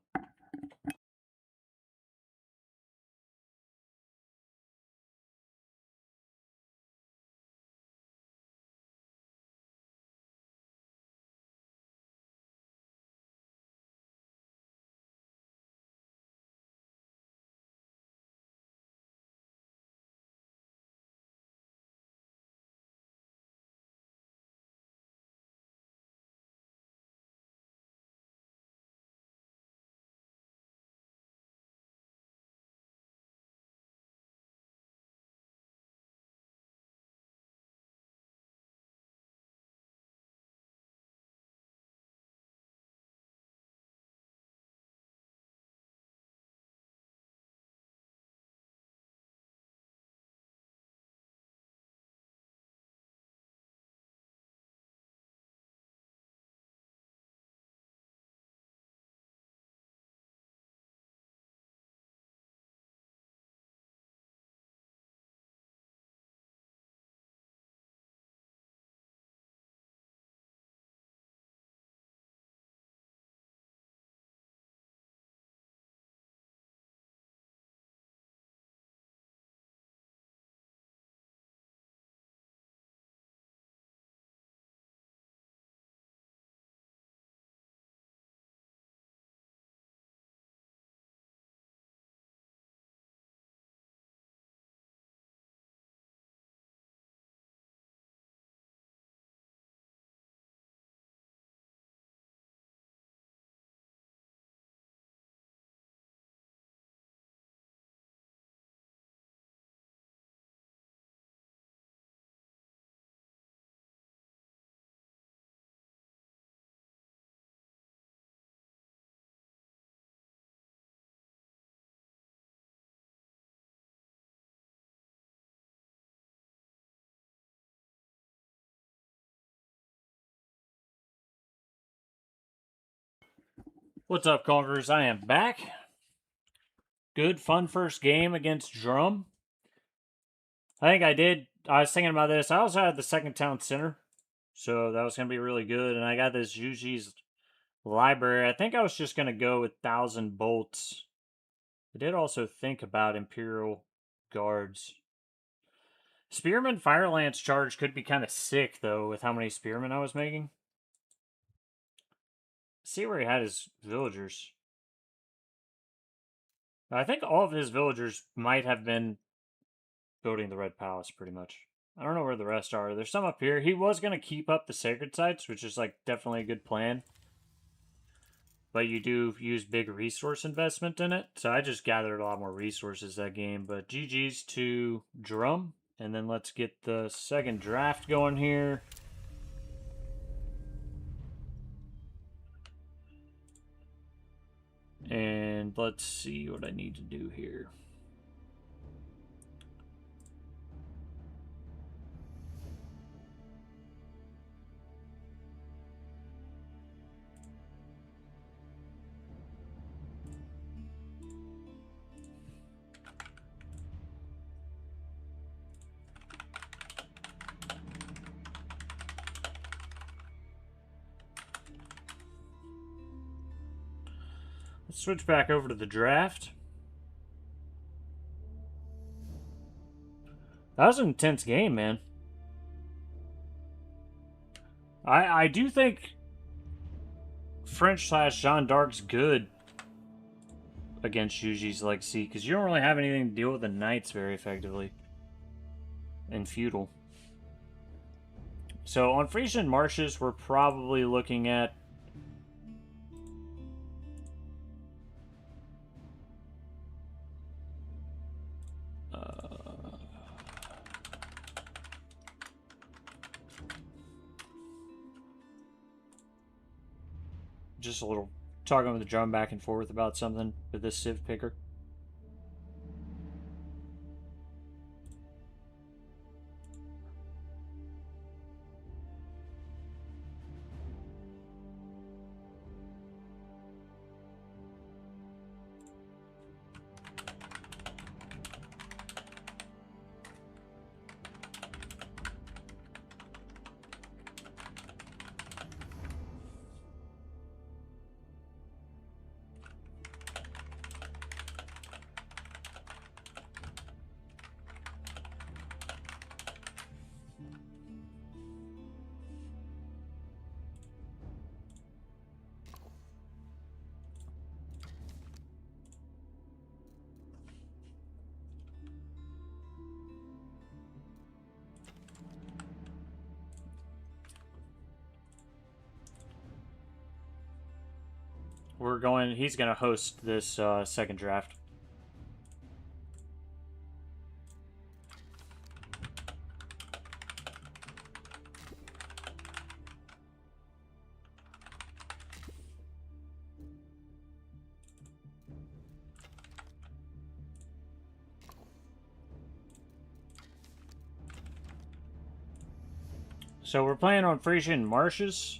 What's up, Conquerors? I am back. Good, fun first game against Drum. I was thinking about this. I also had the second town center, so that was going to be really good. And I got this Yuji's library. I think I was just going to go with 1,000 bolts. I did also think about Imperial Guards. Spearman Fire Lance charge could be kind of sick, though, with how many Spearmen I was making. See where he had his villagers. I think all of his villagers might have been building the Red Palace, pretty much. I don't know where the rest are. There's some up here. He was going to keep up the sacred sites, which is, like, definitely a good plan. But you do use big resource investment in it. So I just gathered a lot more resources that game. But GG's to Drum. And then let's get the second draft going here. And let's see what I need to do here. Let's switch back over to the draft. That was an intense game, man. I do think French / Jeanne d'Arc's good against Yuji's Legacy, because you don't really have anything to deal with the knights very effectively in feudal. So on Frisian Marshes, we're probably looking at just a little talking with the drum back and forth about something with this civ picker. He's going to host this second draft. So we're playing on Frisian Marshes.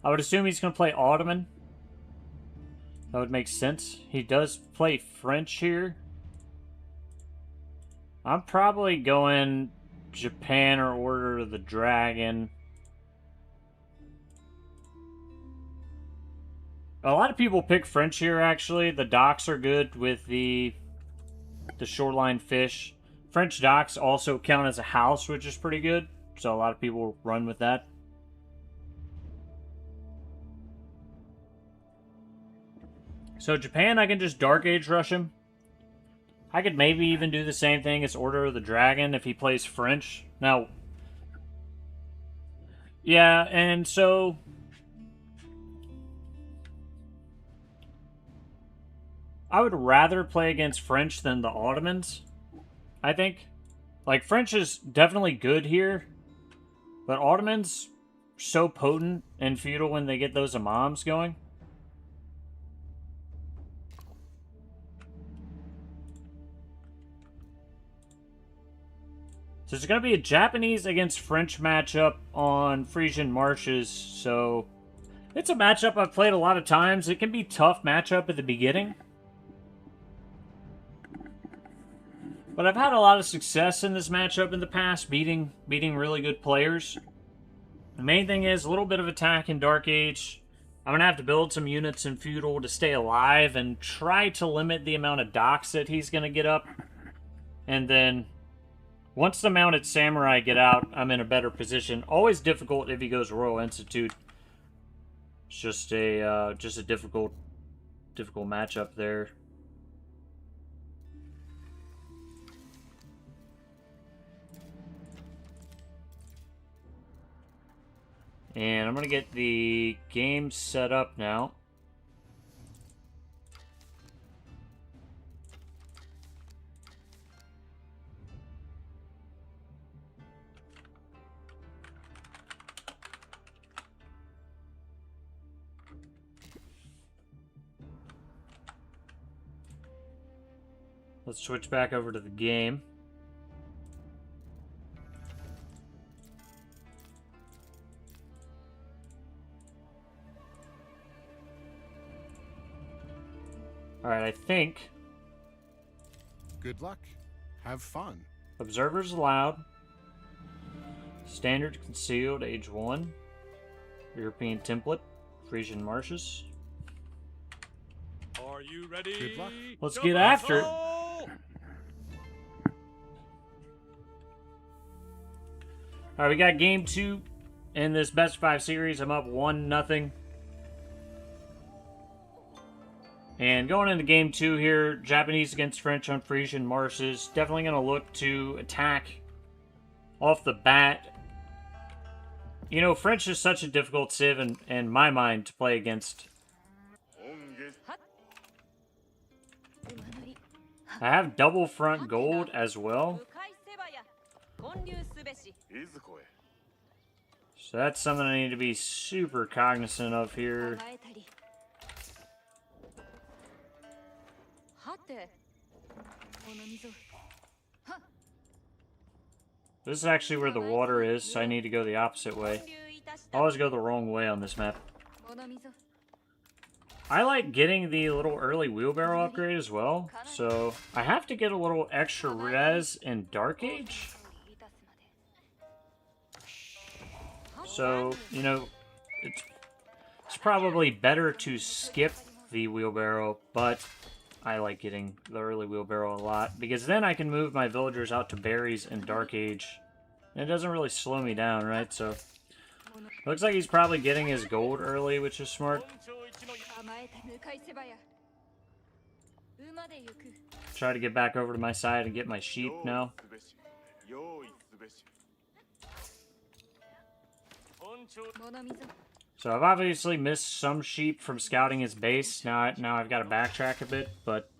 I would assume he's going to play Ottoman. That would make sense. He does play French here. I'm probably going Japan or Order of the Dragon. A lot of people pick French here, actually. The docks are good with the shoreline fish. French docks also count as a house, which is pretty good. So a lot of people run with that. So Japan, I can just Dark Age rush him. I could maybe even do the same thing as Order of the Dragon if he plays French. Now, yeah, and so I would rather play against French than the Ottomans, I think. Like, French is definitely good here, but Ottomans so potent and feudal when they get those imams going. So it's going to be a Japanese against French matchup on Frisian Marshes. So it's a matchup I've played a lot of times. It can be a tough matchup at the beginning, but I've had a lot of success in this matchup in the past, beating really good players. The main thing is a little bit of attack in Dark Age. I'm going to have to build some units in Feudal to stay alive and try to limit the amount of docks that he's going to get up. And then once the Mounted Samurai get out, I'm in a better position. Always difficult if he goes Royal Institute. It's just a difficult matchup there. And I'm going to get the game set up now. Let's switch back over to the game. Alright, I think Good luck. Have fun. Observers allowed. Standard concealed, age 1. European template, Frisian Marshes. Are you ready? Good luck. Let's get after it. Go! Alright, we got game 2 in this best 5 series. I'm up 1-0. And going into game 2 here, Japanese against French on Frisian marshes. Definitely going to look to attack off the bat. You know, French is such a difficult civ in my mind to play against. I have double front gold as well. So that's something I need to be super cognizant of here. This is actually where the water is, so I need to go the opposite way. I always go the wrong way on this map. I like getting the little early wheelbarrow upgrade as well, so I have to get a little extra res in Dark Age. So, you know, it's probably better to skip the wheelbarrow, but I like getting the early wheelbarrow a lot, because then I can move my villagers out to berries in Dark Age. And it doesn't really slow me down, right? So, looks like he's probably getting his gold early, which is smart. Try to get back over to my side and get my sheep now. So I've obviously missed some sheep from scouting his base. Now I've got to backtrack a bit, but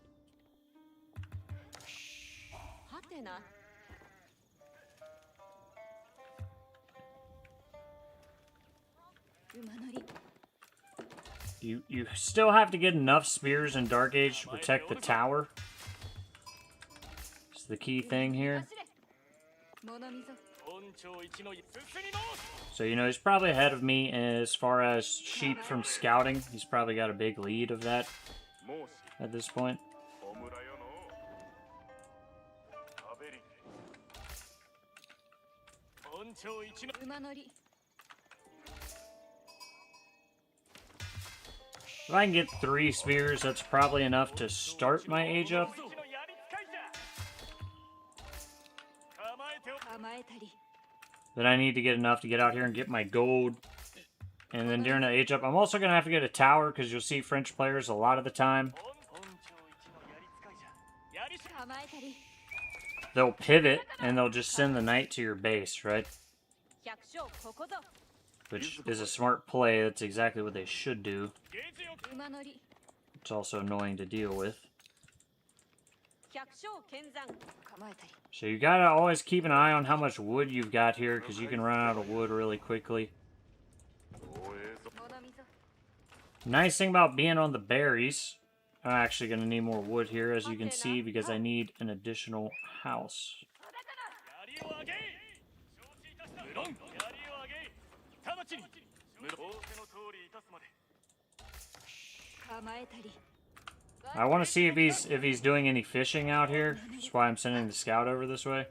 you still have to get enough spears in Dark Age to protect the tower. It's the key thing here. So, you know, he's probably ahead of me as far as sheep from scouting. He's probably got a big lead of that at this point. If I can get 3 spears, that's probably enough to start my age up. Then I need to get enough to get out here and get my gold. And then during the age up, I'm also going to have to get a tower, because you'll see French players a lot of the time. They'll pivot, and they'll just send the knight to your base, right? Which is a smart play. That's exactly what they should do. It's also annoying to deal with. So you gotta always keep an eye on how much wood you've got here, because you can run out of wood really quickly. Nice thing about being on the berries, I'm actually gonna need more wood here, as you can see, because I need an additional house. I want to see if he's doing any fishing out here. That's why I'm sending the scout over this way.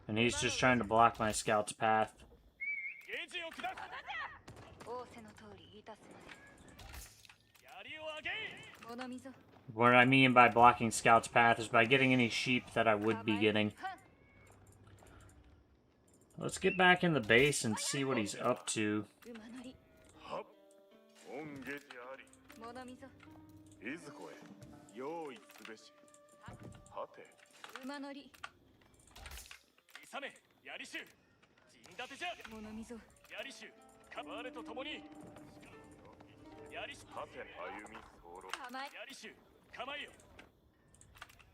And he's just trying to block my scout's path. What I mean by blocking scout's path is by getting any sheep that I would be getting. Let's get back in the base and see what he's up to.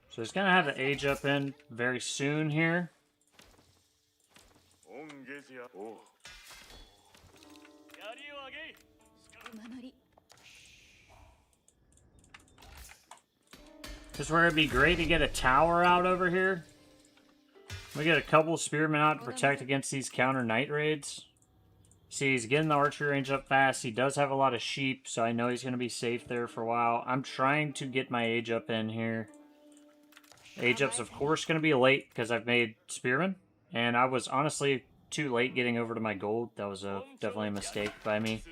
So he's gonna have the age up in very soon here. This is where it'd be great to get a tower out over here. We get a couple spearmen out to protect against these counter knight raids. See, he's getting the archery range up fast. He does have a lot of sheep, so I know he's going to be safe there for a while. I'm trying to get my age up in here. Age up's, of course, going to be late because I've made spearmen. And I was honestly too late getting over to my gold. That was definitely a mistake by me.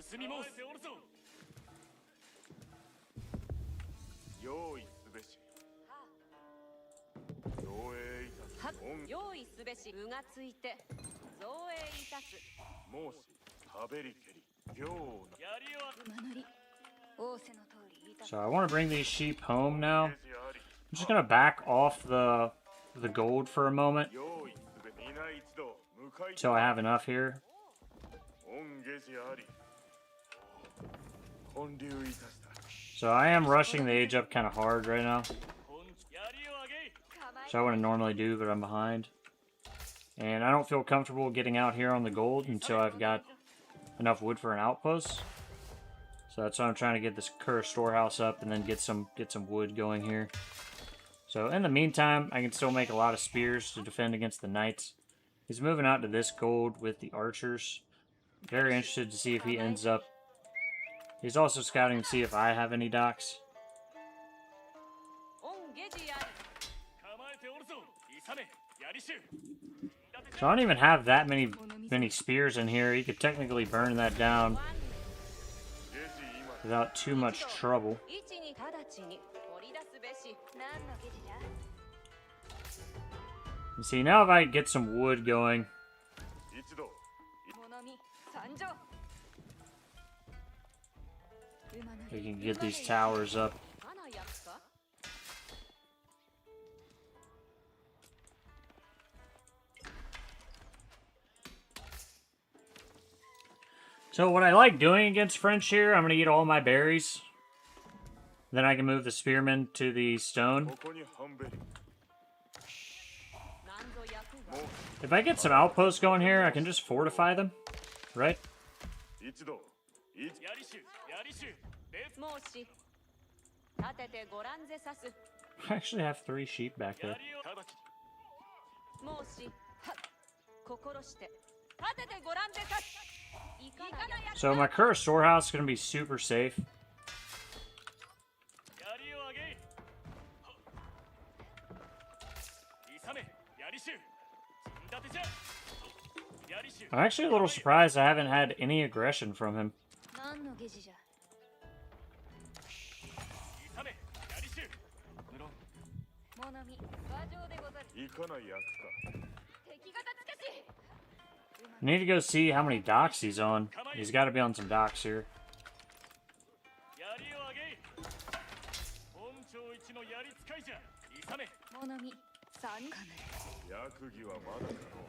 用意すべし具がついて造営いたす申し食べりけり行なやりは馬乗り仰せの通りいたす So I want to bring these sheep home now. I'm just gonna back off the gold for a moment 用意すべ皆一同向かい until I have enough here. 恩下しあり建立いたした So I am rushing the age up kind of hard right now. やりをあげ So I wouldn't normally do, but I'm behind. And I don't feel comfortable getting out here on the gold until I've got enough wood for an outpost. So that's why I'm trying to get this cursed storehouse up and then get some wood going here. So in the meantime, I can still make a lot of spears to defend against the knights. He's moving out to this gold with the archers. Very interested to see if he ends up. He's also scouting to see if I have any docks. 恩下地あり構えておるぞ勇めやりしゅ So I don't even have that many spears in here. He could technically burn that down without too much trouble. 位置に直ちに掘り出すべし何の下地だ You see, now if I get some wood going, 一同物見参上 we can get these towers up. 花焼くか So what I like doing against French here, I'm going to eat all my berries. Then I can move the spearmen to the stone. ここに半べり 何ぞ焼くが If I get some outposts going here, I can just fortify them, right? 一同一やりしゅやりしゅ別申し立ててご覧ぜさす I actually have 3 sheep back や there. りを直ち申しはっ心して立ててご覧ぜさすいかなや So my cursed storehouse is going to be super safe. やりをあげ勇めやりしゅ陣立てじゃやりしゅ I'm actually a little surprised I haven't had any aggression from him. 何の下地じゃ勇めやりしゅ無論物見馬上でござる行かない役か敵方つけし I need to go see how many docks he's on. He's got to be on some docks here. やりをあげ本庁一のやり使いじゃ勇め物見三か役儀はまだかろ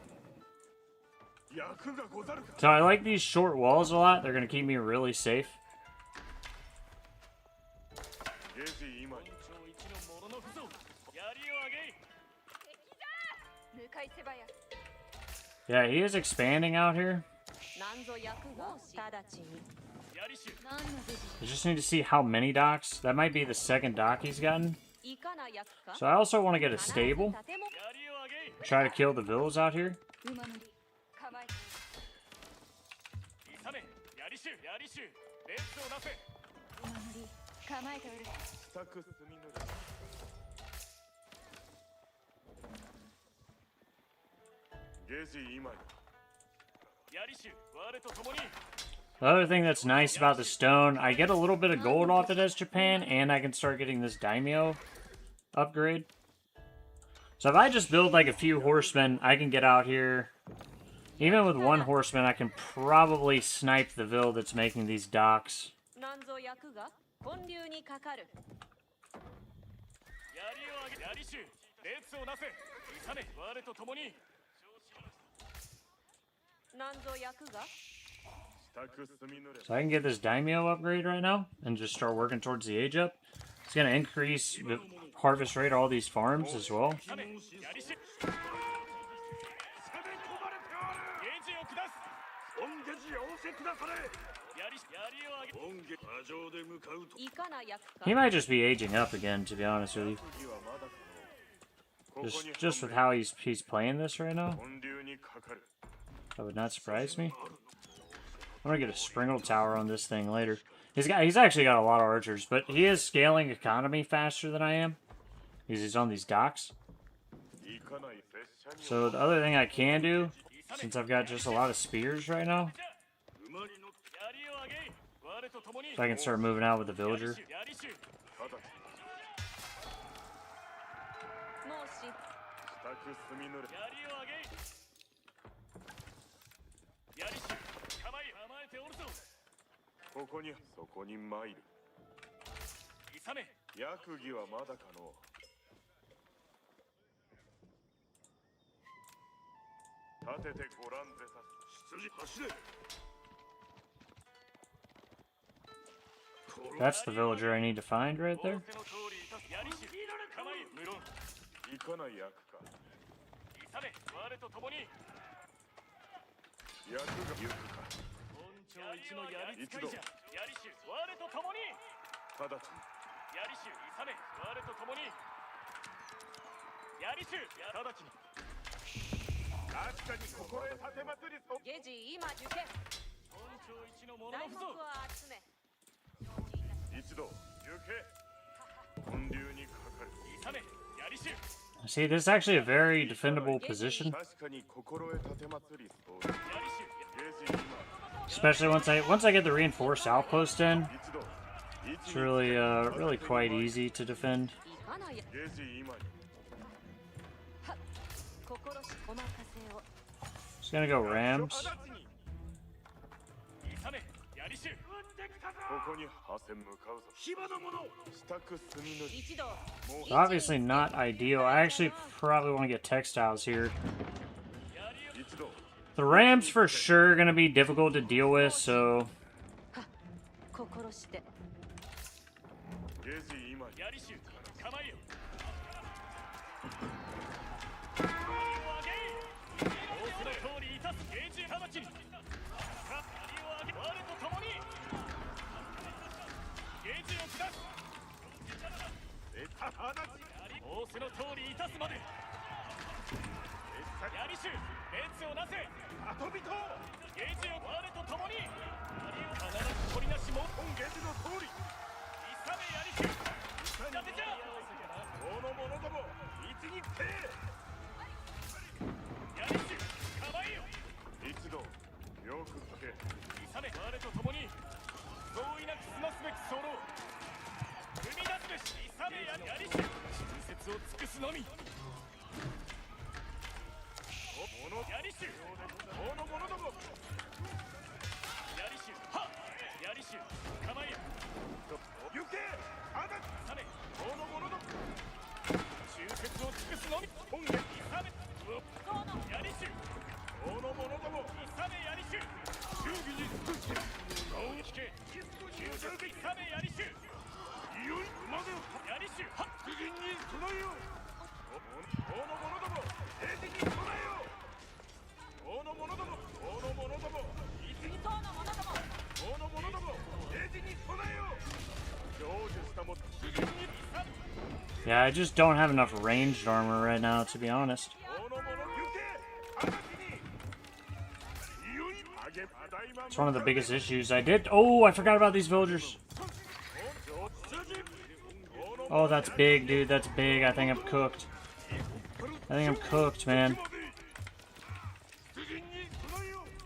う役がござるか So I like these short walls a lot. They're going to keep me really safe. 下地今本に庁一のものの不相やりをあげ向かいせばや Yeah, he is expanding out here. 何ぞ焼くが直ちにやりしゅ何の下地 I just need to see how many docks. That might be the second dock he's gotten. いかな焼くか So I also want to get a stable. 建物 やりをあげ Try to kill the villas out here. 馬乗り構えて勇めやりしゅやりしゅ列をなせ馬乗り構えておる支度済みぬれ 下地今にやりしゅ我と共に The other thing that's nice about the stone, I get a little bit of gold off it as Japan, and I can start getting this daimyo upgrade. So if I just build like a few horsemen, I can get out here. Even with one horseman, I can probably snipe the vill that's making these docks. 何ぞ焼くが建立にかかるやりをあげやりしゅ列をなせ勇め我と共に何ぞ焼くが So I can get this daimyo upgrade right now and just start working towards the age up. It's going to increase the harvest rate of all these farms as well. 勇めやりしゅ攻め込まれておるゲージを下す恩ゲジ仰せくだされやりをあげ恩ゲ馬上で向かうといかな焼くか He might just be aging up again, to be honest with you. Just with how he's playing this right now. That would not surprise me. I'm gonna get a Springle Tower on this thing later. He's actually got a lot of archers, but he is scaling economy faster than I am. Because he's on these docks. So the other thing I can do, since I've got just a lot of spears right now, 馬に乗ってやりをあげ我と共に if I can start moving out with the villager. やりしゅ申しくすみぬれ槍を上げ槍師構えておるぞここにそこに参る勇め役儀はまだかの立ててご覧ぜさす羊走れ That's the villager I need to find right there. 行かない役か勇め我と共に役が行くか本庁一の槍使いじゃ槍衆我と共に直ちに槍衆勇め我と共に槍衆直ちに確かに心へ立てまつりそゲジ今受験本庁一の者材の木は集め一度行け本流にかかる勇め槍衆 See, this is actually a very defendable position. 確かに心へ立てまつりそう槍衆ゲージ Especially once I get the reinforced outpost in, it's really quite easy to defend. 行かないゲージ今心しお任せを Just gonna go Rams. 勇め槍衆ここに破線向かうぞ芝の者支度すみぬり一度 So obviously not ideal. I actually probably want to get textiles here. 一度 The Rams for sure gonna be difficult to deal with, so 心してゲージ今槍衆構えよ仰せの通りいたすゲージ直ちに槍を上げ我と共にゲージを下す仰せの通りいたすまで槍衆列をなせ遊びとゲージを我と共に槍を必ず取りなしも本ゲージの通り勇め槍衆立てじゃこの者ども一にて槍衆構えよ一度よく聞け勇め我と共に相違なく済ますべき候踏み出すべし勇め槍衆忠節を尽くすのみ槍衆この者ども槍衆はっ槍衆構えよ行けあだ勇めこの者ども忠節を尽くすのみ本元勇め槍衆この者ども勇め槍衆忠義に尽くして顔を引け忠節勇め槍衆いよいまで槍衆はっ敵に備えよこの者ども兵士に備えよこの者どもこの者どもいつにこの者どもこの者ども兵士に備えよ成就したも次に yeah, I just don't have enough ranged armor right now, to be honest. この者行け直ちにいよいあげただいま It's one of the biggest issues. I did. Oh, I forgot about these villagers. Oh, that's big, dude. That's big. I think I'm cooked. I think I'm cooked, man.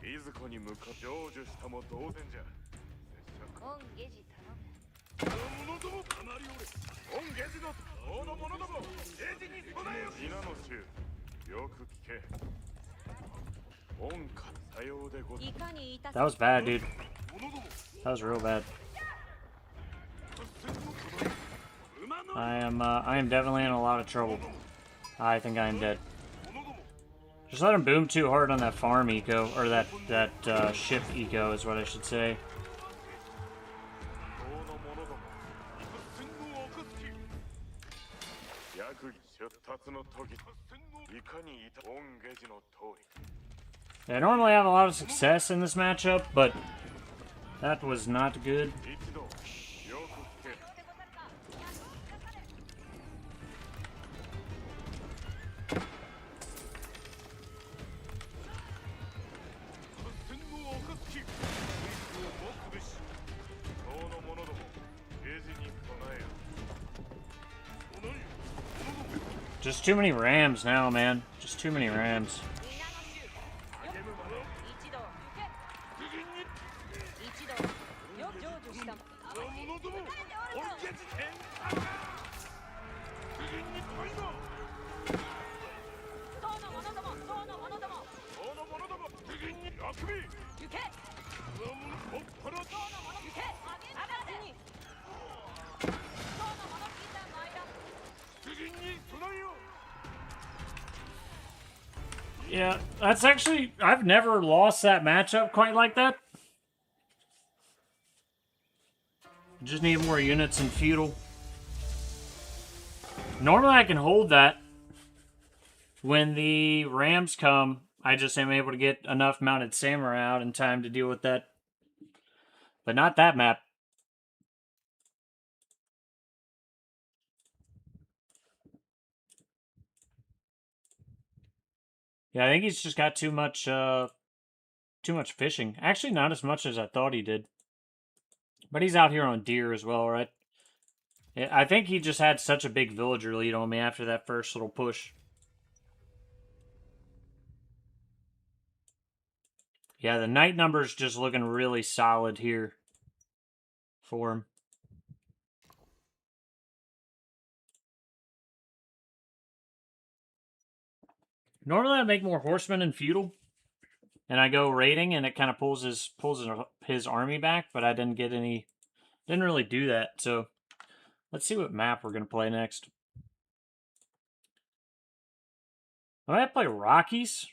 いずこに向か成就したも同然じゃ本ゲジ頼む者ども離りおれ本ゲジのこの者どもゲジに備えよ皆の衆よく聞け本家さようでございかにいた That was bad, dude. That was real bad. I am definitely in a lot of trouble. I think I am dead. Just let him boom too hard on that farm eco, or that ship eco is what I should say. 役出立の時いかにいた本ゲジの通り Yeah, I normally have a lot of success in this matchup, but that was not good. 一度よく聞け戦後を犯す気を持つべし今日の者どもゲージに備えよ Just too many rams now, man. Just too many rams. 一度一度よ成就した者ども本ゲジ天下次に来いぞ Yeah, that's actually... I've never lost that matchup quite like that. Just need more units in feudal. Normally I can hold that. When the Rams come, I just am able to get enough mounted samurai out in time to deal with that. But not that map. Yeah, I think he's just got too much fishing. Actually, not as much as I thought he did. But he's out here on deer as well, right? I think he just had such a big villager lead on me after that first little push. Yeah, the knight number's just looking really solid here for him. Normally I make more horsemen in feudal, and I go raiding, and it kind of pulls his army back. But I didn't really do that. So let's see what map we're gonna play next. I might play Rockies.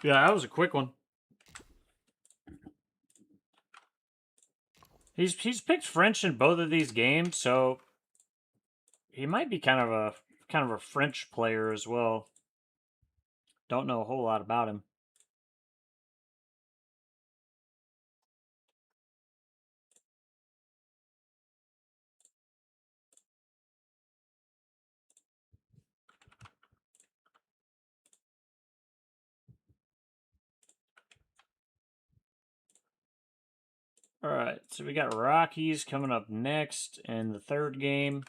Yeah, that was a quick one. He's picked French in both of these games, so he might be kind of a French player as well. Don't know a whole lot about him. All right, so we got Rockies coming up next in the third game.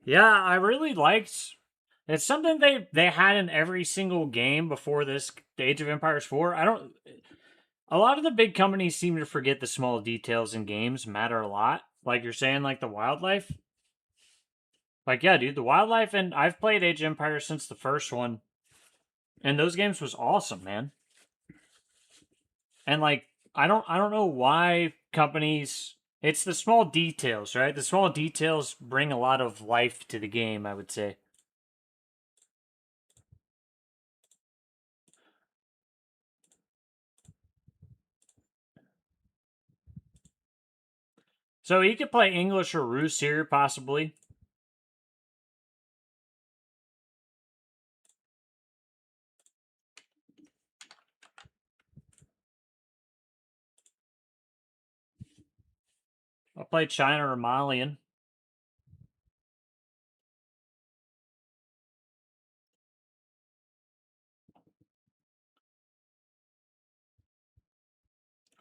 Yeah, I really liked. It's something they had in every single game before this Age of Empires 4. A lot of the big companies seem to forget the small details in games matter a lot. Like you're saying, like the wildlife. Like, yeah, dude, the wildlife, and I've played Age of Empires since the first one. And those games was awesome, man. And like, I don't know why companies, it's the small details, right? The small details bring a lot of life to the game, I would say. So he could play English or Rus here, possibly. I'll play China or Malian.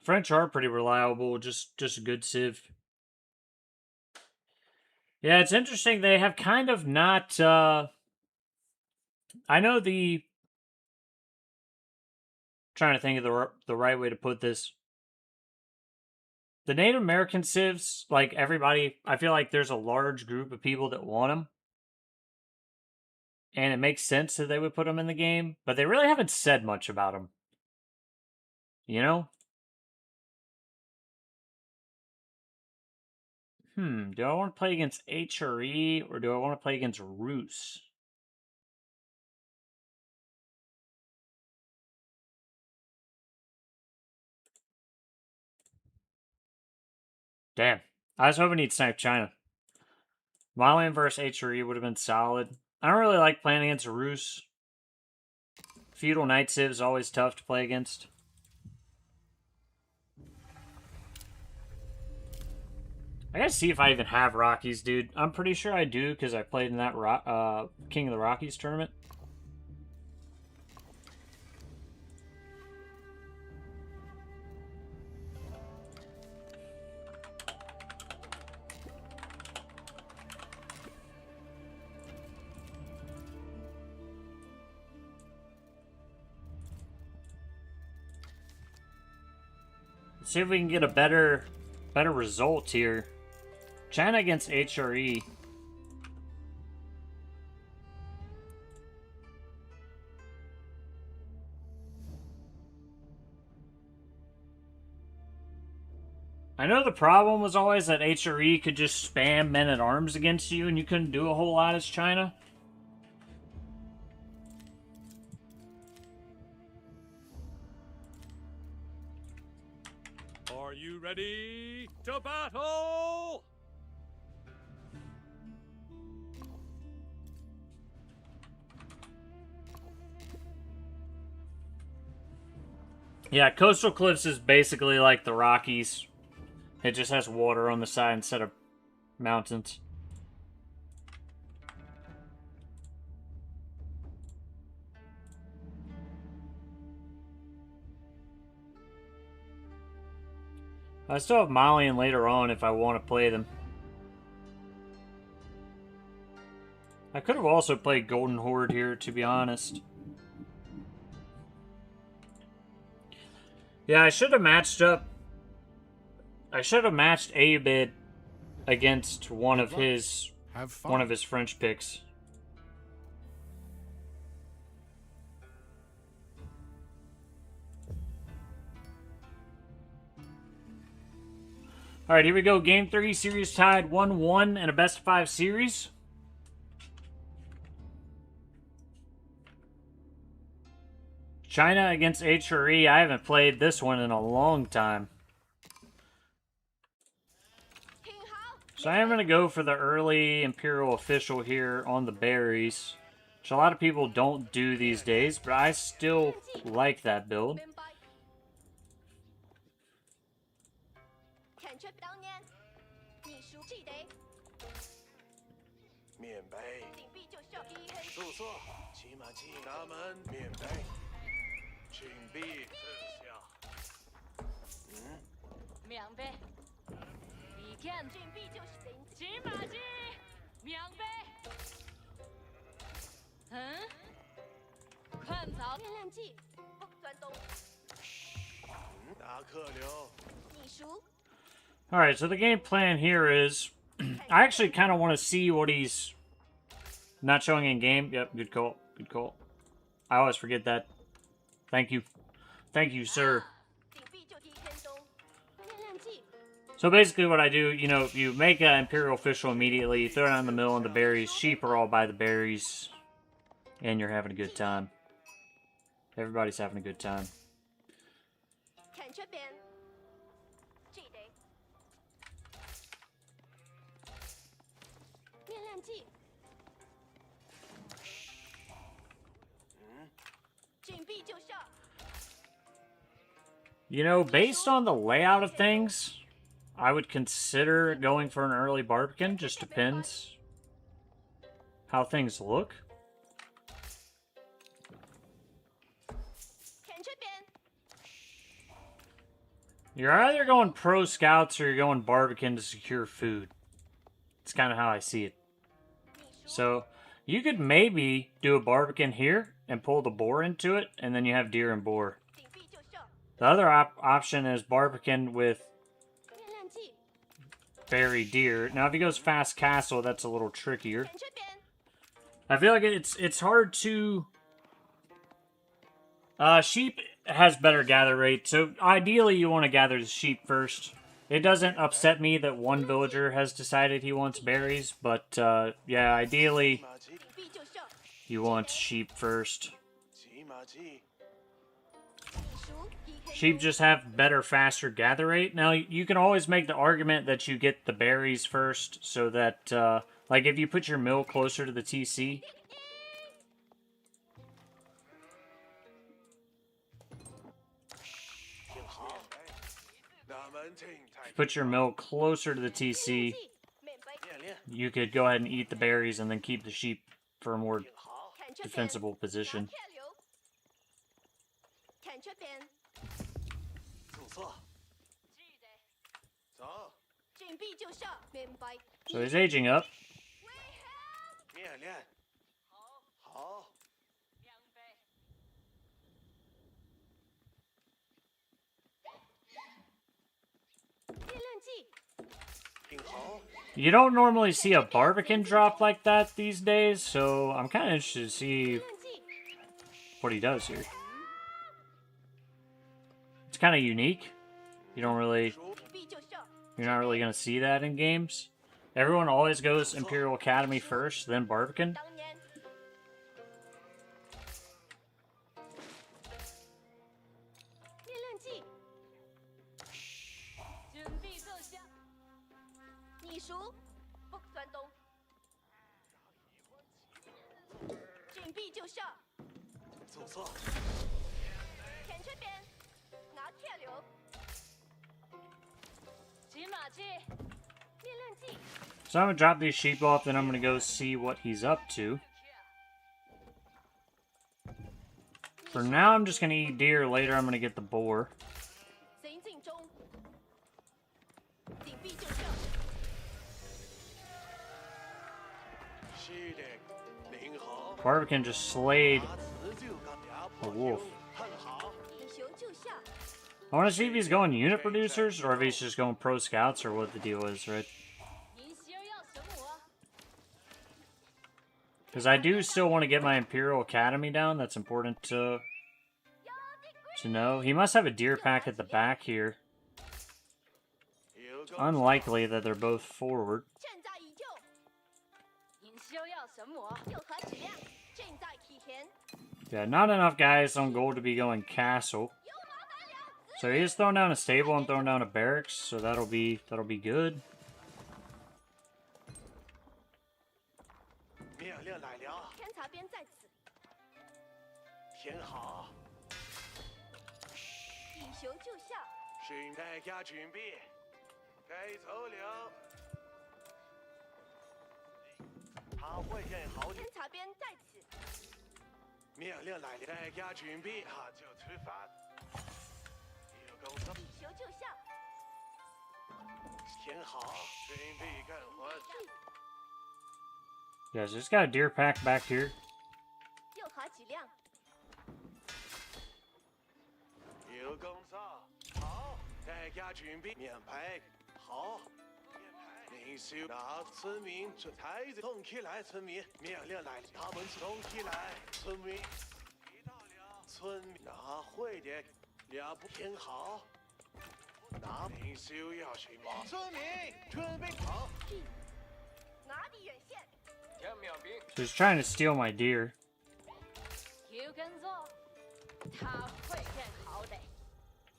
French are pretty reliable, just a good civ. Yeah, it's interesting. They have kind of not. I know the. Trying to think of the right way to put this. The Native American civs, like everybody, I feel like there's a large group of people that want them. And it makes sense that they would put them in the game, but they really haven't said much about them. You know? Do I want to play against HRE or do I want to play against Rus? Damn. I was hoping he'd snipe China. Malian versus HRE would have been solid. I don't really like playing against Rus. Feudal Knight Civ is always tough to play against. I gotta see if I even have Rockies, dude. I'm pretty sure I do because I played in that King of the Rockies tournament. Let's see if we can get a better result here. China against HRE. I know the problem was always that HRE could just spam men-at-arms against you and you couldn't do a whole lot as China. Are you ready to battle? Yeah, Coastal Cliffs is basically like the Rockies. It just has water on the side instead of mountains. I still have Malian later on if I want to play them. I could have also played Golden Horde here, to be honest. Yeah, I should have matched up. I should have matched Ayyubid against one of his French picks. All right, here we go. Game 3, series tied 1-1 in a best-of-5 series. China against HRE. I haven't played this one in a long time. So I am going to go for the early Imperial Official here on the berries, which a lot of people don't do these days, but I still like that build. Alright, so the game plan here is... I actually kind of want to see what he's not showing in game. Yep, good call. Good call. I always forget that. Thank you. Thank you, sir. So basically what I do, you know, you make an Imperial Official immediately, you throw it on the mill and the berries. Sheep are all by the berries. And you're having a good time. Everybody's having a good time. You know, based on the layout of things, I would consider going for an early Barbican. Just depends how things look. You're either going pro scouts or you're going Barbican to secure food. It's kind of how I see it. So, you could maybe do a Barbican here and pull the boar into it, and then you have deer and boar. The other option is Barbican with berry deer. Now, if he goes fast castle, that's a little trickier. I feel like it's hard to... sheep has better gather rate, so ideally you want to gather the sheep first. It doesn't upset me that one villager has decided he wants berries, but yeah, ideally you want sheep first. Sheep just have better, faster gather rate. Now, you can always make the argument that you get the berries first, so that, like, if you put your mill closer to the TC... If you put your mill closer to the TC, 面练 you could go ahead and eat the berries and then keep the sheep for a more 看这边， defensible 拿 position. 铁流。看这边， 注册 记得， 走 准备就上，明白。 So he's aging up. 为何？ 面练 好， 好 两倍。 力量计， 挺好 You don't normally see a Barbican drop like that these days, so I'm kind of interested to see 力量计， what he does here. It's kind of unique. You don't really, 输 准备就上。 you're not really gonna see that in games. Everyone always goes Imperial Academy first, then Barbican. 当年， 力量计， 准备奏效。你熟，不算动。准备就上， 注册 看这边，拿铁流。骑马计，力量计。 So I'm gonna drop these sheep off, then I'm gonna go see what he's up to. For now, I'm just gonna eat deer. Later, I'm gonna get the boar. 行进中，紧闭就上。 是的您好 Barbican just slayed 拿词就干俩 a wolf. 很好 以熊就下， I want to see if he's going unit producers or if he's just going pro scouts or what the deal is, right? 您需要什么？ Because I do still want to get my Imperial Academy down. That's important to know. He must have a deer pack at the back here. 有个 Unlikely that they're both forward. 正在营救。您需要什么？有何质量？正在体现。 Yeah, not enough guys on gold to be going castle. 有麻烦了。 So he is throwing down a stable and throwing down a barracks, so that'll be good. 命令来了 勘察边在此， 挺好 以熊就下。 请大家准备该走了他会认好的 勘察边在此， 命令来了大家准备好就出发有公司 以熊就下。 挺好准备干活 Yeah, so he's got a deer pack back here. 有何质量？ 有工作好大家准备面牌好领袖拿村民这台子动起来村民命令来了他们动起来村民到了村民拿会的了不挺好拿领袖要什么村民准备好 哪里远线？ 天命兵 So he's trying to steal my deer. 有跟踪，他会认好的。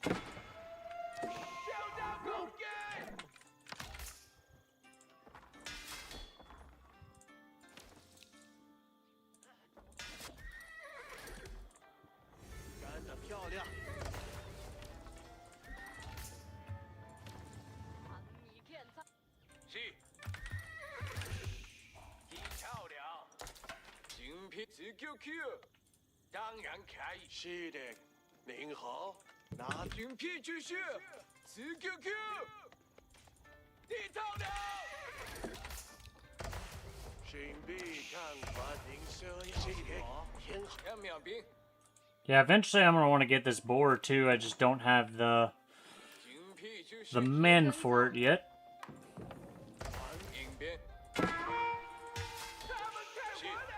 交战攻击 干得漂亮 帮你建造。 是你漂亮精品自救 Q 当然可以是的您好拿精品继续自救 Q 你漂亮 准备看管领袖要什么挺好 天命兵 Yeah, eventually I'm gonna want to get this boar too. I just don't have the 精品继续 the men for it yet. 民兵他们开火了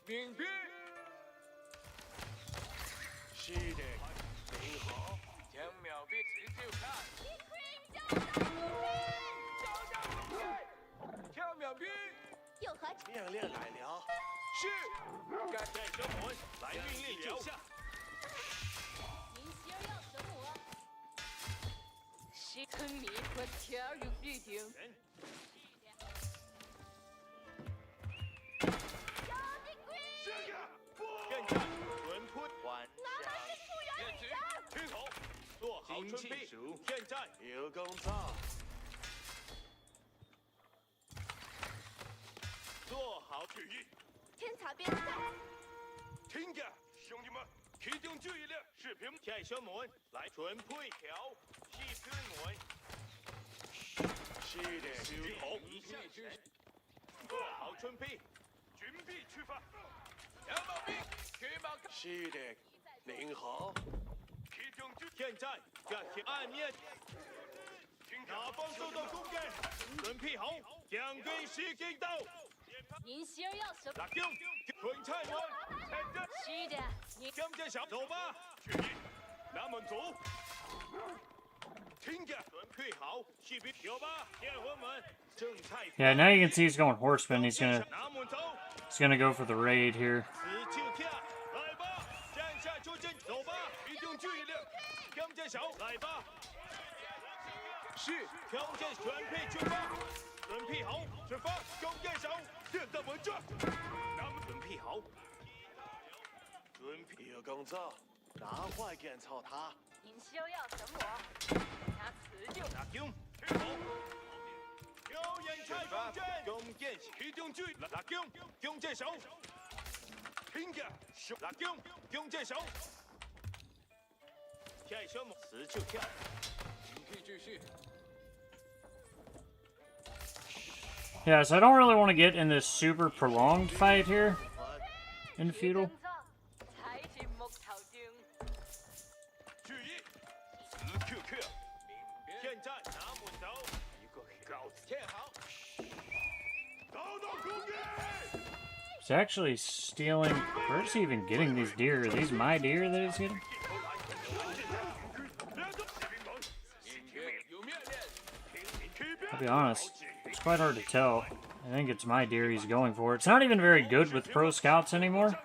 民兵 是的您好 天命兵自救看 交战攻击天命兵 有何？ 命令来了 是该带着我来命令了 您需要什么？是村民和条有预定。认战屯屯晚哪里出验人知听从做好准备，现在有工作，做好注意，天茶边在，听着，兄弟们，启动注意力，士兵开小门，来准备条，士兵们，是的，收好，以下是做好准备，准备出发，小毛兵，去马，是的，您好。 现在加强暗面，哪方受到攻击，准备好，将军士兵到。您希儿要什么？拿兵，准菜门，前阵。是的，你将军小走吧，注意，那么走。听着，准备好，士兵有吧，铁魂们，正菜。Yeah, now you can see he's going horseman. He's 那么走。 gonna go for the raid here. 死就跳，来吧，站下出阵，走吧，集中注意力。 将军手，来吧！是，将军准备出发，准备好，出发！将军手，现在稳站，那么准备好，准备有工作，拿坏检查他。您希儿要什么？拿辞就拿枪，去好。有人才攻击，弓箭启动注意，拿枪，将军手，听着，拿枪，将军手。 跳小猛，死就跳。你可以继续。 Yeah, so I don't really want to get in this super prolonged fight here in feudal. 踩进木头中。注意，死 QQ。现在拿木头，一个稿子贴好。遭到攻击。 He's actually stealing. Where's he even getting these deer? Are these my deer that he's getting? I'll be honest, it's quite hard to tell. I think it's my deer he's going for. It's not even very good with pro scouts anymore.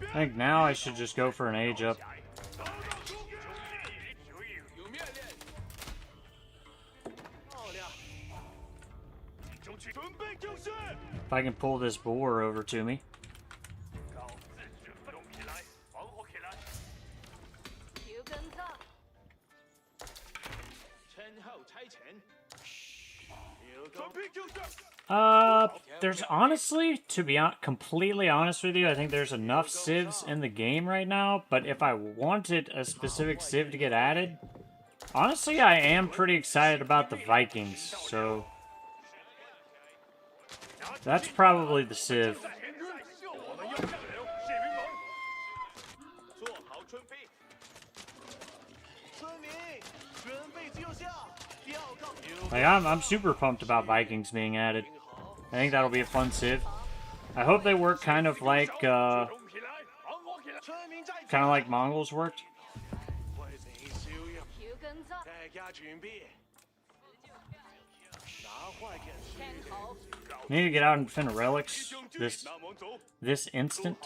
I think now I should just go for an age up. If I can pull this boar over to me. There's honestly, to be completely honest with you, I think there's enough civs in the game right now, but if I wanted a specific civ to get added, honestly, I am pretty excited about the Vikings, so that's probably the civ. Like, I'm super pumped about Vikings being added. I think that'll be a fun civ. I hope they work kind of like Mongols worked. Need to get out and defend relics this instant.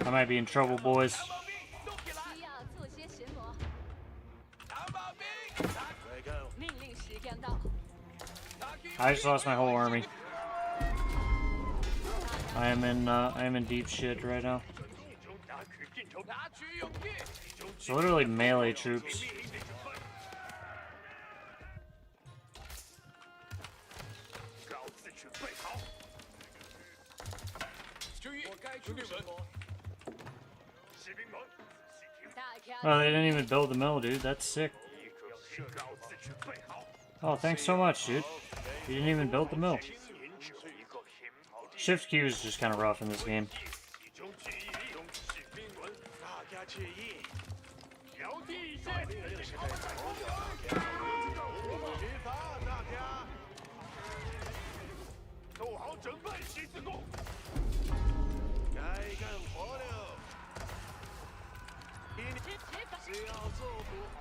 I might be in trouble, boys. I just lost my whole army. I am in deep shit right now. It's literally melee troops. Oh, they didn't even build the mill, dude. That's sick. Oh, thanks so much, dude. You didn't even build the mill. Shift Q is just kind of rough in this game. 大家注意，举法，大家。做好准备，十字弓。该干活了。只要做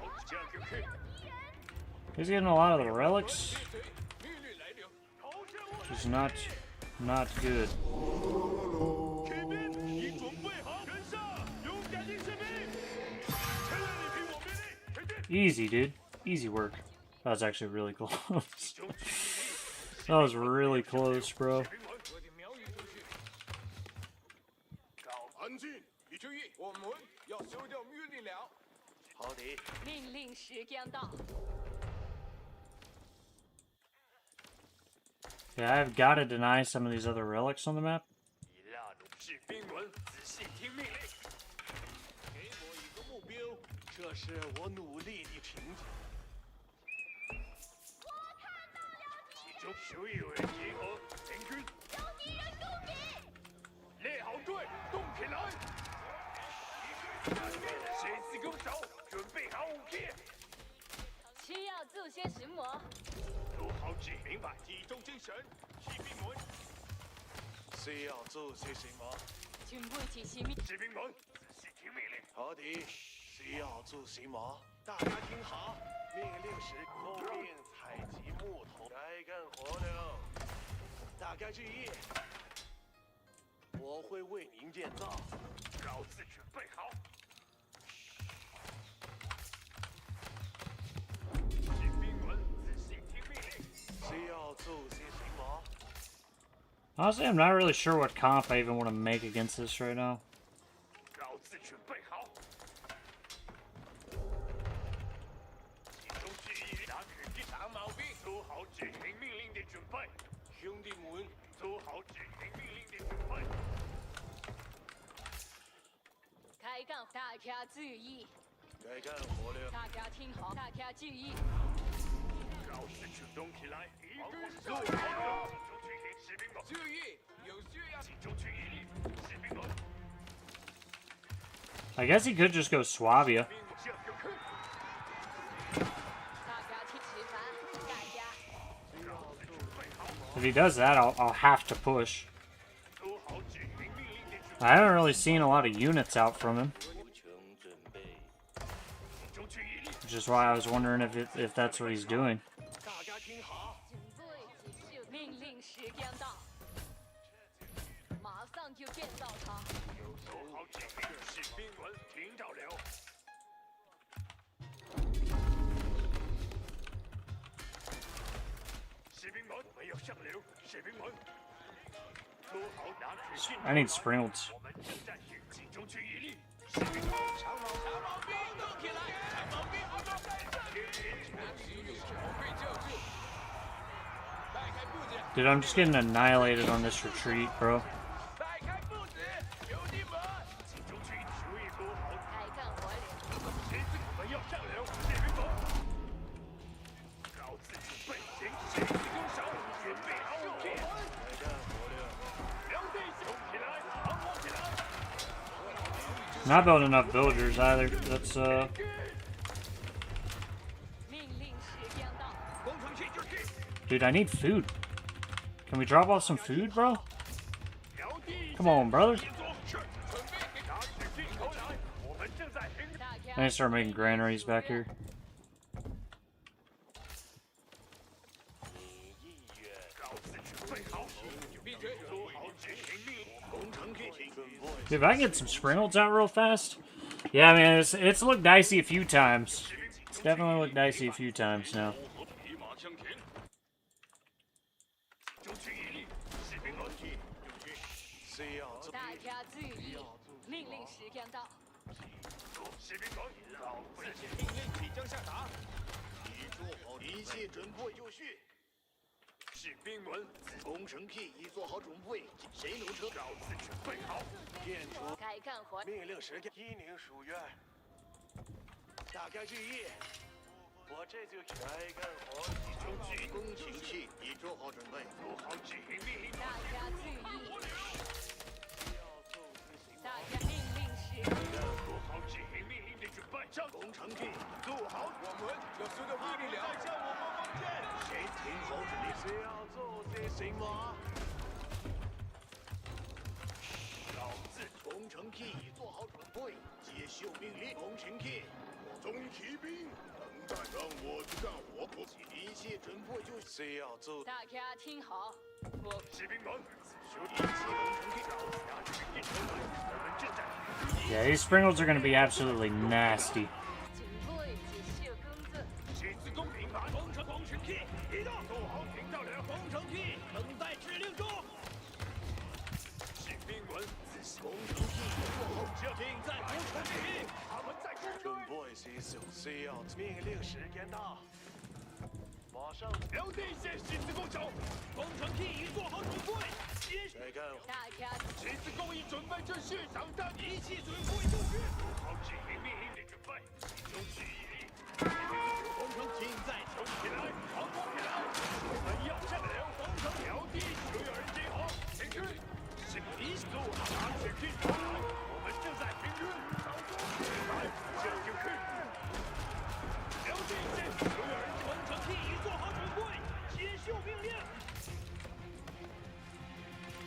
好，这样就可以。 He's getting a lot of the relics. Which is not good. Easy, dude. Easy work. That was actually really close. That was really close, bro. 安静，你注意，我们要收掉命令了。好的。命令时将到。 Yeah, I've got to deny some of these other relics on the map. 士兵们，仔细听命令。给我一个目标，这是我努力的成绩。我看到了敌人，其中所有人集合，联军，有敌人攻击。列好队，动起来！十字弓手，准备好武器。需要做些什么？ 做好指明白，集中精神，士兵们。需要做些什么？准备起行命。士兵们，仔细听命令。好的，需要做什么？大家听好，命令时奉命采集木头，该干活了。大家注意，我会为您建造。告辞准备好。 Honestly, I'm not really sure what comp I even want to make against this right now. I guess he could just go Swabia. If he does that, I'll have to push. I haven't really seen a lot of units out from him. Which is why I was wondering if that's what he's doing. I need Springleds. Dude, I'm just getting annihilated on this retreat, bro. Not building enough villagers either. That's Dude, I need food. Can we drop off some food, bro? Come on, brother. I need to start making granaries back here. Dude, if I can get some Springleds out real fast. Yeah, man, it's looked dicey a few times. It's definitely looked dicey a few times now. 我这就来干活。中举弓形器已做好准备，做好执行命令。大家注意，大家命令时，做好执行命令的准备。上工程器做好，我们要收到命令了。向我们望见。谁听候指令？谁要做些什么？老子工程器已做好准备，接受命令。工程器，中骑兵，等待让我去干活。一切准备就绪。谁要做？大家听好，我士兵们，一切工程器，下指令传来，我们正在。Yeah, these sprinkles are going to be absolutely nasty. 准备接受工作。十字弓明白，工程器移动，做好听到了。工程器等待指令中。士兵们，工程器做好，正在服从命令，他们在攻准备些什么？谁要命令时间到？马上留地线十字弓手，工程器已做好准备，接来干。大家十字弓已准备就绪，等待一切准备就绪。做好执行命令的准备，集中注意力。工程请在冲起来，航空起来，我们要占领工程条地，所有人集合，行军。是一做好安全进程，我们正在行军。来，这就去。留地线，所有人工程器已做好准备，接受命令。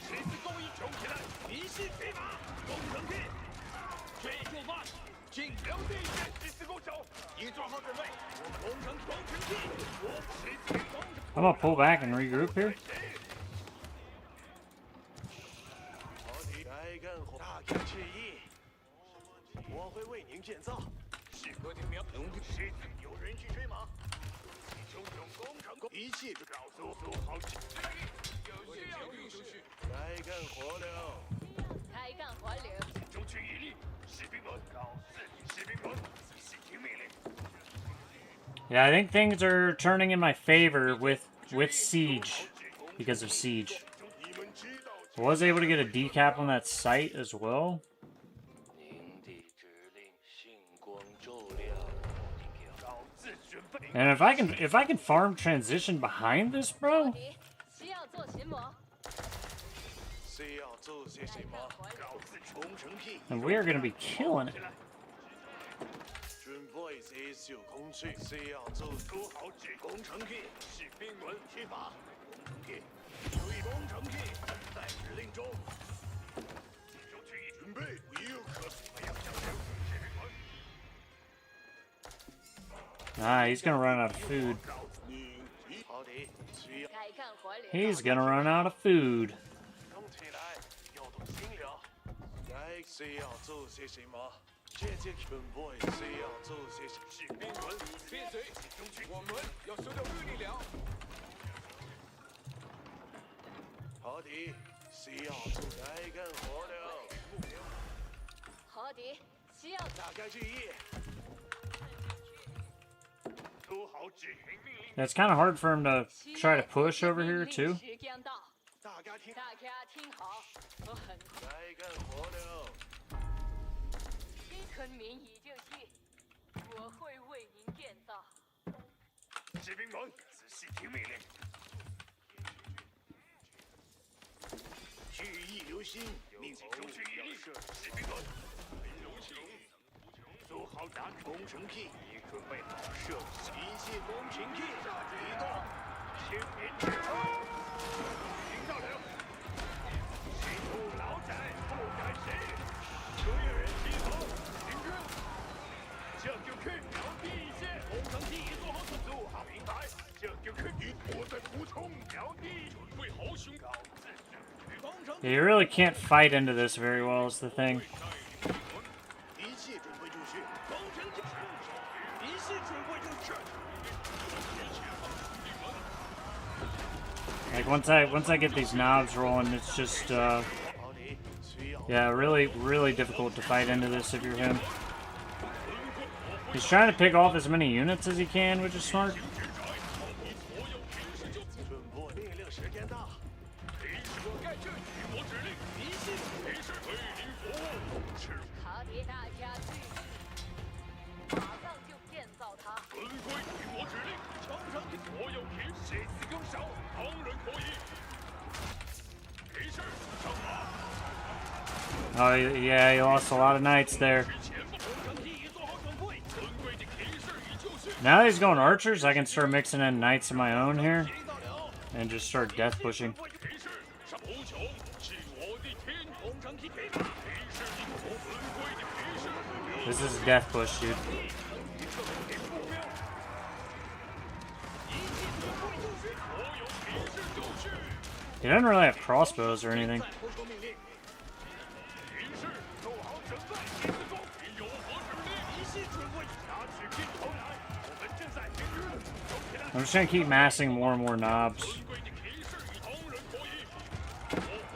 十字弓已冲起来，一系飞马，工程器，这就办。请留地线，十字弓手已做好准备。我们工程器，我十字弓手。I'm gonna pull back and regroup here. 来干活，大家注意，我会为您建造。是和平苗农的狮子，有人去追马。集中用工程一切就告诉我做好。有需要运出去。来干活了。开干活了。集中注意力，士兵们，告示士兵们，仔细听命令。 Yeah, I think things are turning in my favor with siege because of siege. I was able to get a decap on that site as well. 您的指令，星光照亮。告示准备。 And if I can farm transition behind this, bro, 你需要做什么？谁要做些什么？告示工程器。 then we are gonna be killing it. 准备接受工具，谁要做？做好指工程器，士兵们去吧。工程器，注意工程器，在指令中。集中注意，准备，不要可不要小声，士兵们。 Ah, he's gonna run out of food. 好的，需要开干活了。 He's gonna run out of food. 动起来，要动心了。来，谁要做些什么？姐姐准备，谁要做些什么？士兵们，闭嘴！集中去，我们要收到命令了。好的，谁要做来干活了？好的，需要大家注意，做好执行命令。 It's kind of hard for him to try to push over here too. 时间到，大家听，大家听好，我很快。来干活了。村民已就绪，我会为您建造。士兵们，仔细听命令。注意留心，命集中注意力，士兵们，留心。做好打工程器，已准备好射击一切工程器，移动，请您指挥。听到了。谁出老宅，不敢谁。所有人集合，行军。这就去瞄地线，工程器已做好准备，做好平台。这就去，我在俯冲瞄地，准备好胸稿。工程 Yeah, you really can't fight into this very well is the thing. 一切准备就绪，工程器一切准备就绪。 Like once I get these knobs rolling, it's just yeah, really difficult to fight into this if you're him. He's trying to pick off as many units as he can, which is smart. 准备，命令时间到。我盖这，听我指令，一系没事为您服务。是。好的，大家注意，马上就建造它。遵归听我指令，墙上的所有骑士谁死更少，当然可以。骑士上马。 Oh, yeah, he lost a lot of knights there. Now that he's going archers, I can start mixing in knights of my own here. And just start death pushing. This is a death push, dude. He doesn't really have crossbows or anything. I'm just gonna keep massing more and more knobs.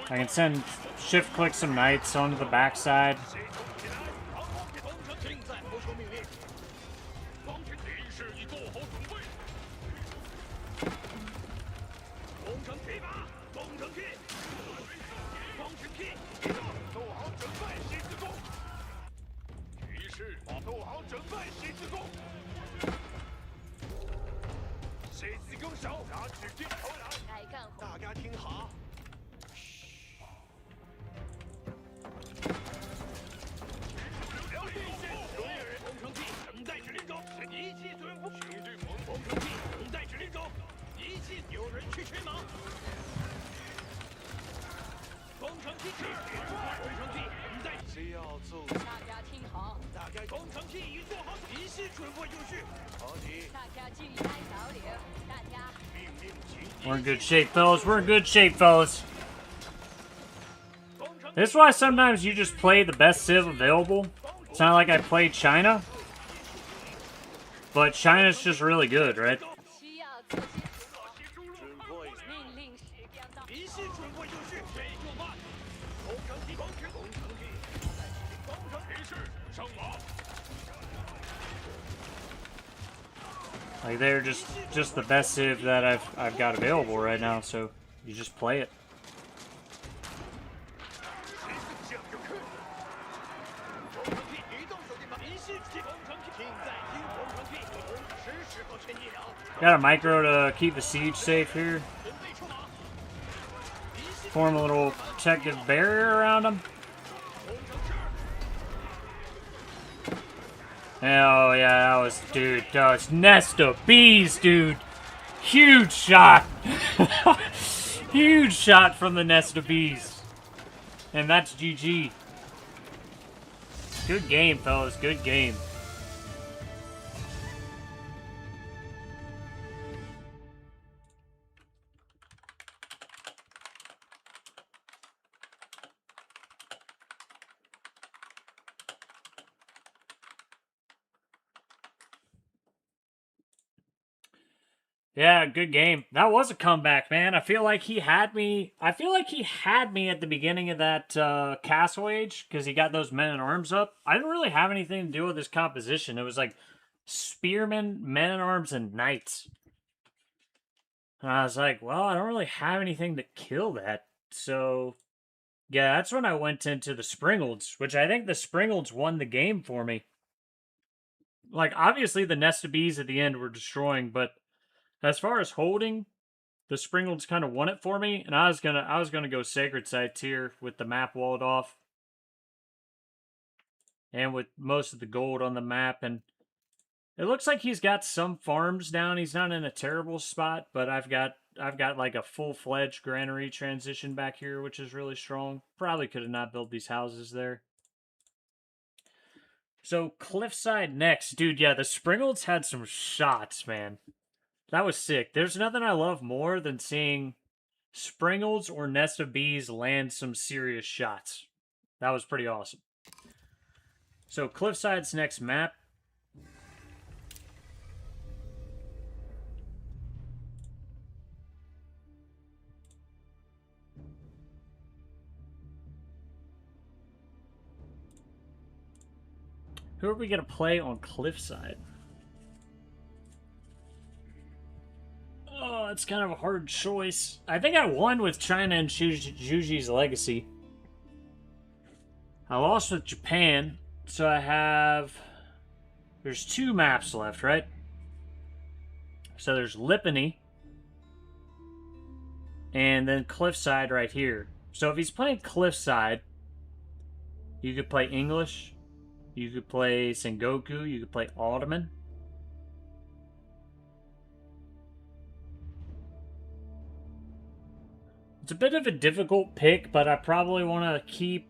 I can send shift click some knights onto the backside. We're in good shape, fellas. We're in good shape, fellas. This is why sometimes you just play the best civ available. It's not like I play China. But China's just really good, right? Like they're just the best civ that I've got available right now, so you just play it. Got a micro to keep the siege safe here. Form a little protective barrier around them. Oh yeah, that was, dude, that was nest of bees, dude. Huge shot. Huge shot from the nest of bees. And that's GG. Good game, fellas, good game. Yeah, good game. That was a comeback, man. I feel like he had me. I feel like he had me at the beginning of that Castle Age because he got those men at arms up. I didn't really have anything to do with his composition. It was like spearmen, men at arms, and knights. And I was like, well, I don't really have anything to kill that. So, yeah, that's when I went into the Springolds, which I think the Springolds won the game for me. Like, obviously, the nest of bees at the end were destroying, but as far as holding, the Springolds kind of won it for me, and I was gonna go Sacred Sites here with the map walled off, and with most of the gold on the map. And it looks like he's got some farms down. He's not in a terrible spot, but I've got like a full-fledged granary transition back here, which is really strong. Probably could have not built these houses there. So Cliffside next, dude. Yeah, the Springolds had some shots, man. That was sick. There's nothing I love more than seeing Springolds or Nest of Bees land some serious shots. That was pretty awesome. So, Cliffside's next map. Who are we going to play on Cliffside? Oh, it's kind of a hard choice. I think I won with China and Juji's Legacy. I lost with Japan, so I have... There's 2 maps left, right? So there's Lipany. And then Cliffside right here. So if he's playing Cliffside, you could play English. You could play Sengoku. You could play Ottoman. It's a bit of a difficult pick, but I probably want to keep...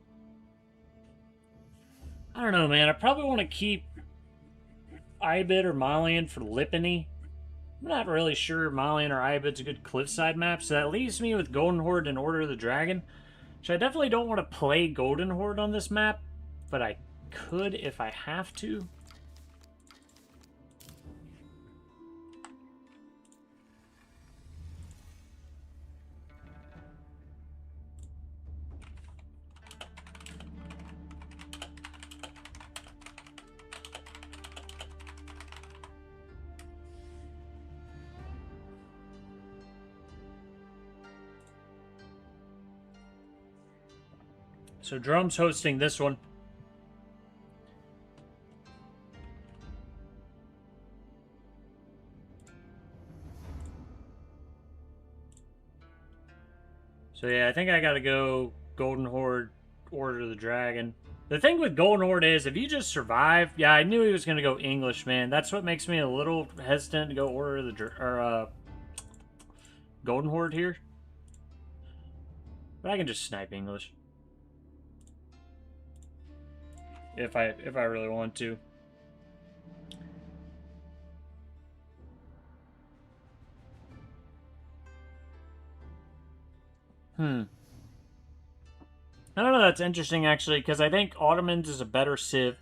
I don't know, man. I probably want to keep Ayyubid or Malian for Lipany. I'm not really sure Malian or Ayyubid's a good cliffside map, so that leaves me with Golden Horde and Order of the Dragon. So I definitely don't want to play Golden Horde on this map, but I could if I have to. So Drum's hosting this one. So yeah, I think I gotta go Golden Horde, Order of the Dragon. The thing with Golden Horde is, if you just survive... Yeah, I knew he was gonna go English, man. That's what makes me a little hesitant to go Order of the... Golden Horde here. But I can just snipe English. If I really want to. I don't know, that's interesting actually, because I think Ottomans is a better civ.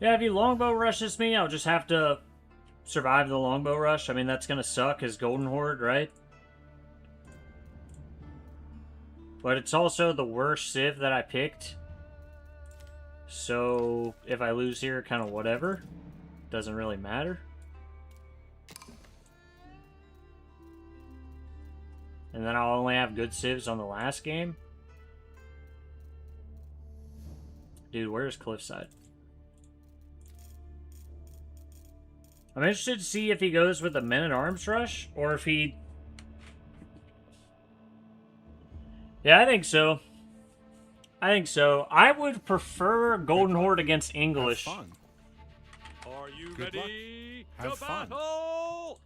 Yeah, if he longbow rushes me, I'll just have to survive the longbow rush. I mean, that's gonna suck as Golden Horde, right? But it's also the worst civ that I picked. So, if I lose here, kind of whatever. Doesn't really matter. And then I'll only have good civs on the last game. Dude, where's Cliffside? I'm interested to see if he goes with a men-at-arms rush, or if he... Yeah, I think so. I think so. I would prefer Golden Horde against English. Have fun. Are you Good ready luck. Have to fun. battle?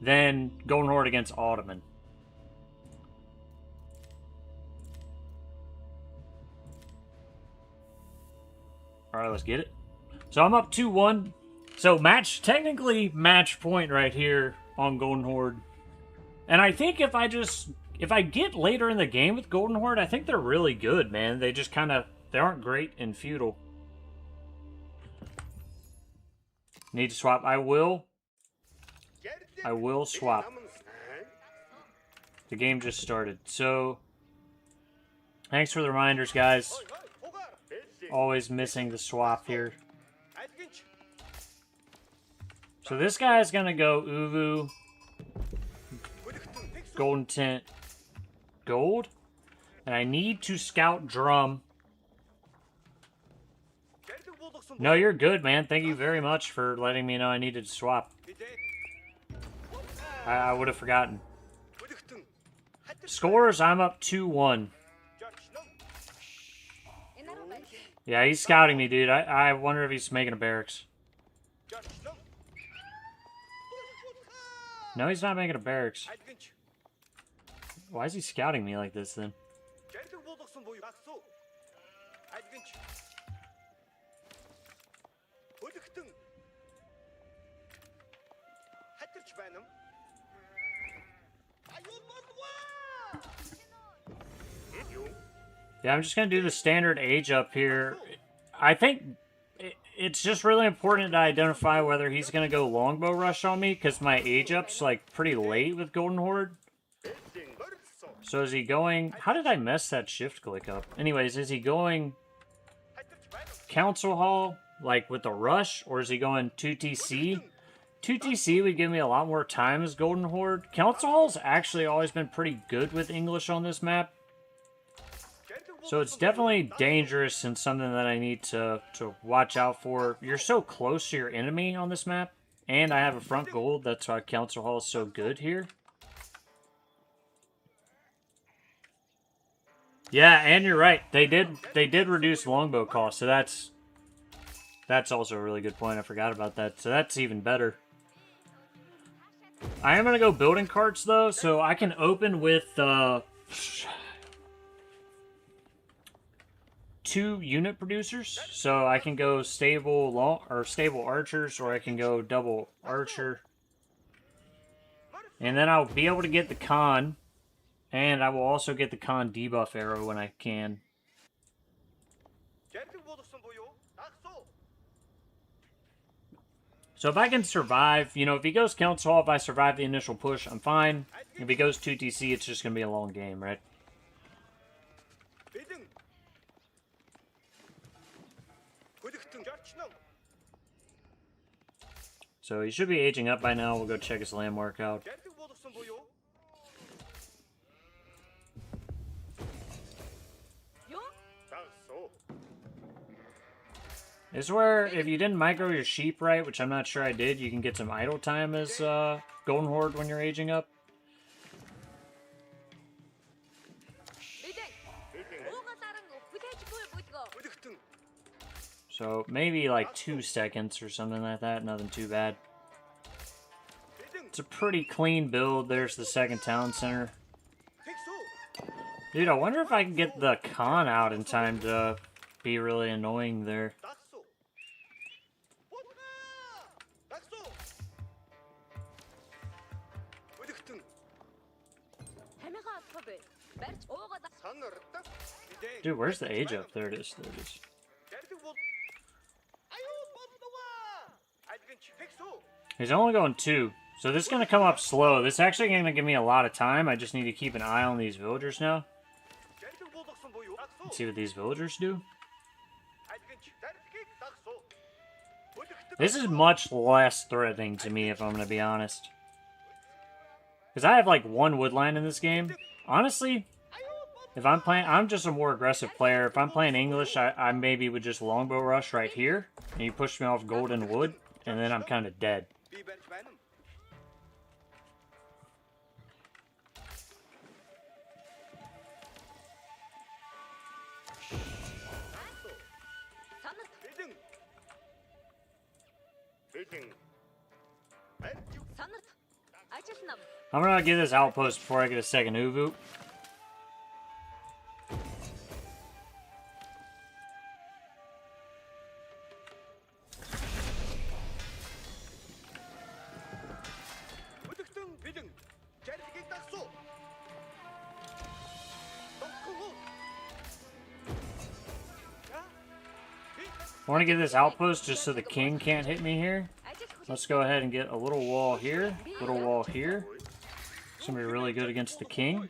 Than Golden Horde against Ottoman. Alright, let's get it. So I'm up 2-1. So technically match point right here on Golden Horde. And I think if I get later in the game with Golden Horde, I think they're really good, man. They just they aren't great in feudal. Need to swap. I will swap. The game just started. So, thanks for the reminders, guys. Always missing the swap here. So this guy's gonna go Uvu, Golden Tent, Gold, and I need to scout Drum. No, you're good, man. Thank you very much for letting me know I needed to swap. I would have forgotten. Scores, I'm up 2-1. Yeah, he's scouting me, dude. I wonder if he's making a barracks. No, he's not making a barracks. Why is he scouting me like this, then? Yeah, I'm just going to do the standard age up here. I think it's just really important to identify whether he's going to go longbow rush on me, because my age up's like pretty late with Golden Horde. So is he going... How did I mess that shift click up? Anyways, is he going Council Hall, like with the rush, or is he going 2TC? 2TC would give me a lot more time as Golden Horde. Council Hall's actually always been pretty good with English on this map. So it's definitely dangerous and something that I need to watch out for. You're so close to your enemy on this map. And I have a front gold, that's why Council Hall is so good here. Yeah, and you're right. They did reduce longbow cost, so that's also a really good point. I forgot about that. So that's even better. I am gonna go building carts though, so I can open with 2 unit producers. So I can go stable archers, or I can go double archer. And then I'll be able to get the con. And I will also get the con debuff arrow when I can. So if I can survive, you know, if he goes Council Hall, if I survive the initial push, I'm fine. If he goes 2TC, it's just going to be a long game, right? So he should be aging up by now. We'll go check his landmark out. This is where, if you didn't micro your sheep right, which I'm not sure I did, you can get some idle time as Golden Horde when you're aging up. So maybe like 2 seconds or something like that, nothing too bad. It's a pretty clean build. There's the second town center. Dude, I wonder if I can get the con out in time to be really annoying there. Dude, where's the age up? There it is. There it is. He's only going 2. So this is going to come up slow. This is actually going to give me a lot of time. I just need to keep an eye on these villagers now. Let's see what these villagers do. This is much less threatening to me, if I'm going to be honest. Because I have like 1 woodline in this game. Honestly, if I'm playing, I'm just a more aggressive player. If I'm playing English, I maybe would just longbow rush right here. And you push me off gold and wood. And then I'm kind of dead. I'm gonna get this outpost before I get a second Uvu. I want to get this outpost just so the king can't hit me here. Let's go ahead and get a little wall here, little wall here. It's going to be really good against the king.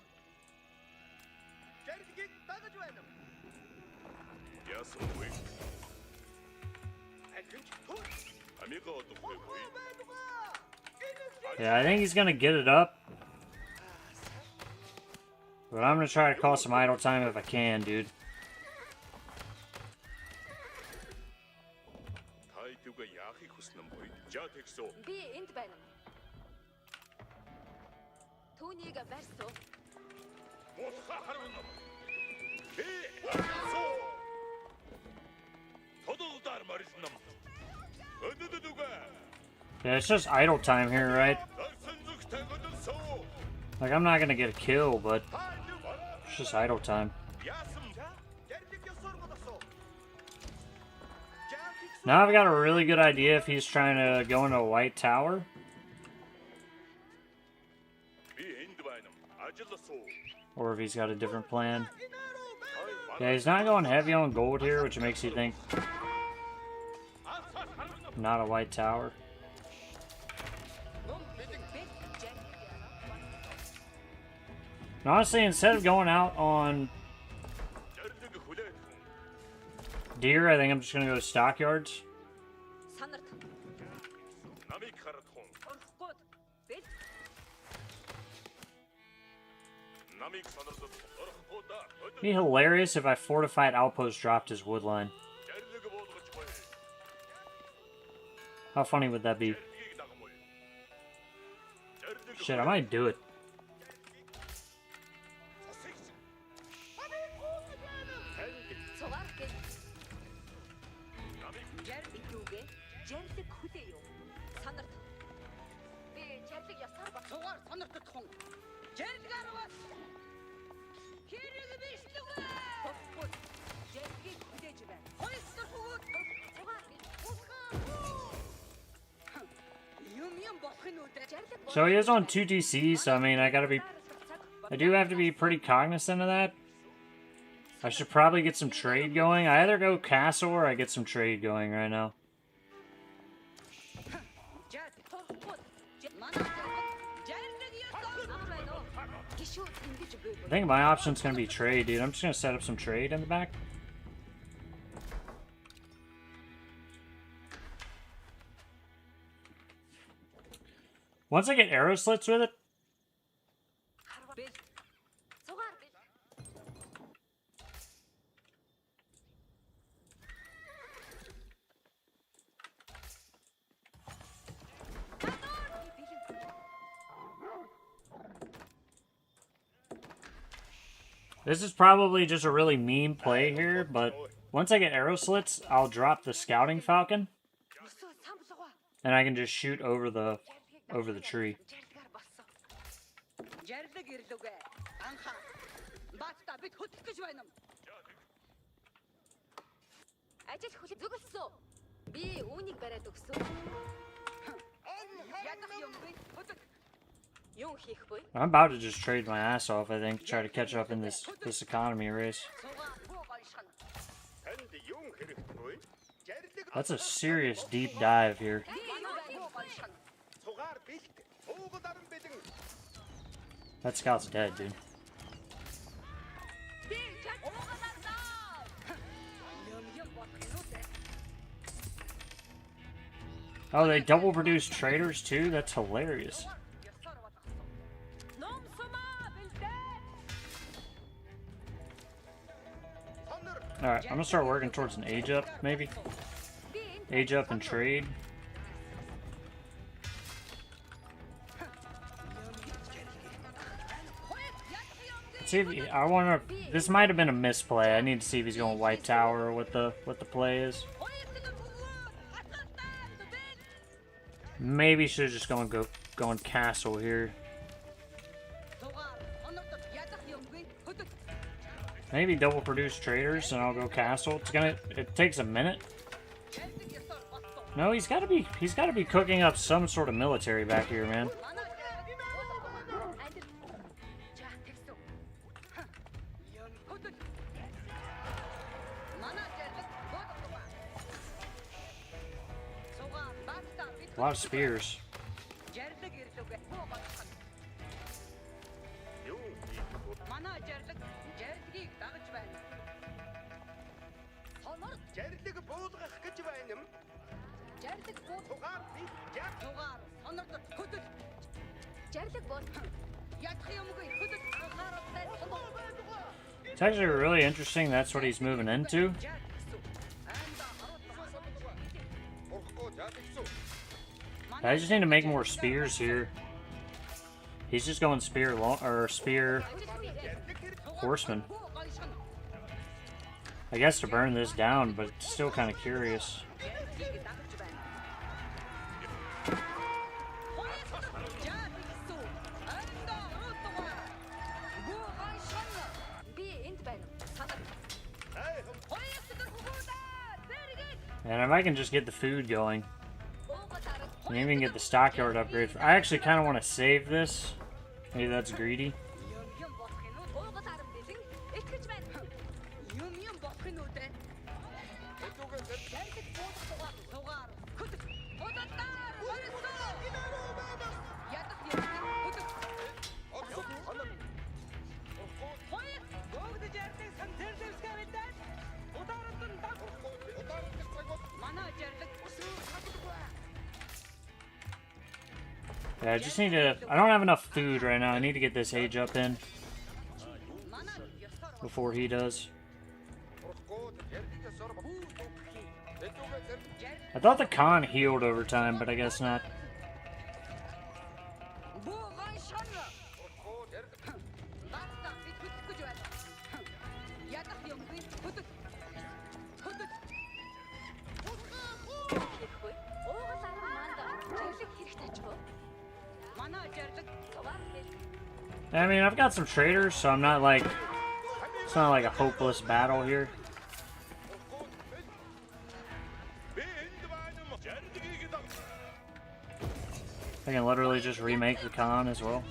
Yeah, I think he's going to get it up. But I'm going to try to call some idle time if I can, dude. Yeah, it's just idle time here, right? Like, I'm not gonna get a kill, but it's just idle time. Now I've got a really good idea if he's trying to go into a white tower. Or if he's got a different plan. Yeah, he's not going heavy on gold here, which makes you think not a white tower. And honestly, instead of going out on deer, I think I'm just going to go to stockyards. It'd be hilarious if I fortified outpost dropped his wood line. How funny would that be? Shit, I might do it. So he is on 2 DC, so I mean, I do have to be pretty cognizant of that. I should probably get some trade going. I either go castle or I get some trade going right now. I think my option's gonna be trade, dude. I'm just gonna set up some trade in the back. Once I get arrow slits with it. This is probably just a really mean play here, but once I get arrow slits, I'll drop the scouting falcon. And I can just shoot over the tree. I'm about to just trade my ass off, I think, to try to catch up in this economy race. That's a serious deep dive here. That scout's dead, dude. Oh, they double produce traders too? That's hilarious. Alright, I'm gonna start working towards an age up, maybe. Age up and trade. See if he, I wanna. This might have been a misplay. I need to see if he's going white tower or what the play is. Maybe should have just going castle here. Maybe double produce traders and I'll go castle. It takes a minute. No, he's gotta be cooking up some sort of military back here, man. A lot of spears. It's actually really interesting that's what he's moving into. I just need to make more spears here. He's just going spear horseman. I guess to burn this down, but still kind of curious. And if I can just get the food going, and even get the stockyard upgrade. I actually kind of want to save this. Maybe that's greedy. Yeah, I just need to... I don't have enough food right now. I need to get this age up in before he does. I thought the Khan healed over time, but I guess not. I mean, I've got some traders, so I'm not like... It's not like a hopeless battle here. I can literally just remake the Khan as well.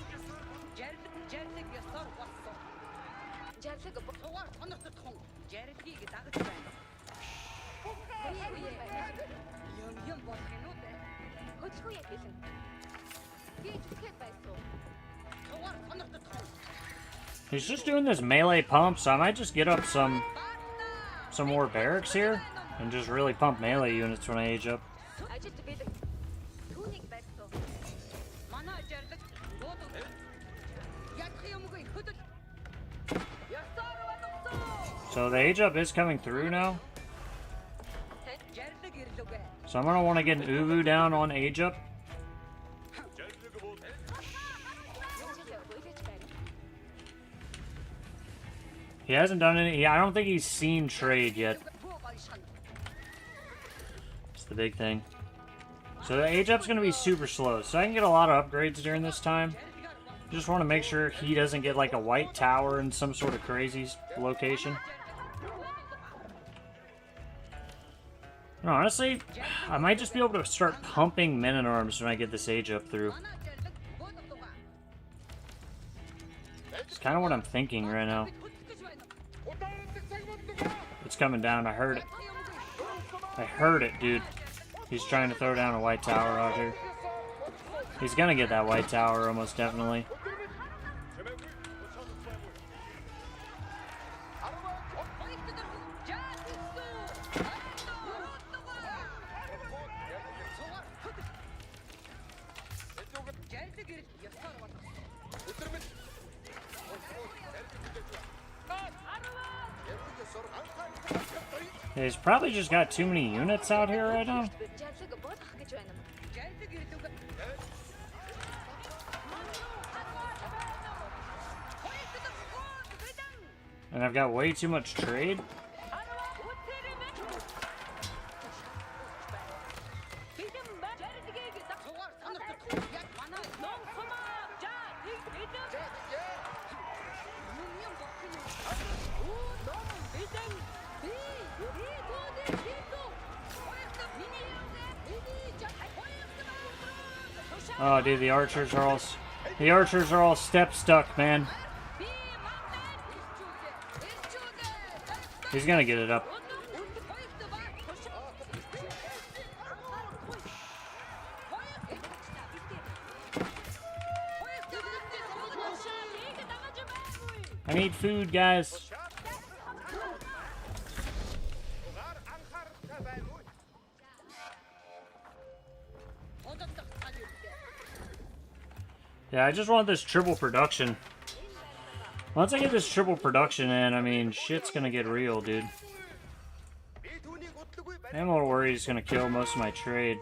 He's just doing this melee pump, so I might just get up some more barracks here and just really pump melee units when I age up. So the age up is coming through now. So I'm gonna want to get an Uvu down on age up. He hasn't done any. I don't think he's seen trade yet. It's the big thing. So the age up's gonna be super slow. So I can get a lot of upgrades during this time. Just want to make sure he doesn't get like a white tower in some sort of crazy location. No, honestly, I might just be able to start pumping men-at-arms when I get this age up through. It's kind of what I'm thinking right now. It's coming down. I heard it. I heard it, dude. He's trying to throw down a white tower out here. He's gonna get that white tower, almost definitely. He's probably just got too many units out here right now. And I've got way too much trade. Oh, dude, the archers are all step stuck, man. He's gonna get it up. I need food, guys. Yeah, I just want this triple production. Once I get this triple production in, I mean, shit's gonna get real, dude. I'm a little worried he's gonna kill most of my trade.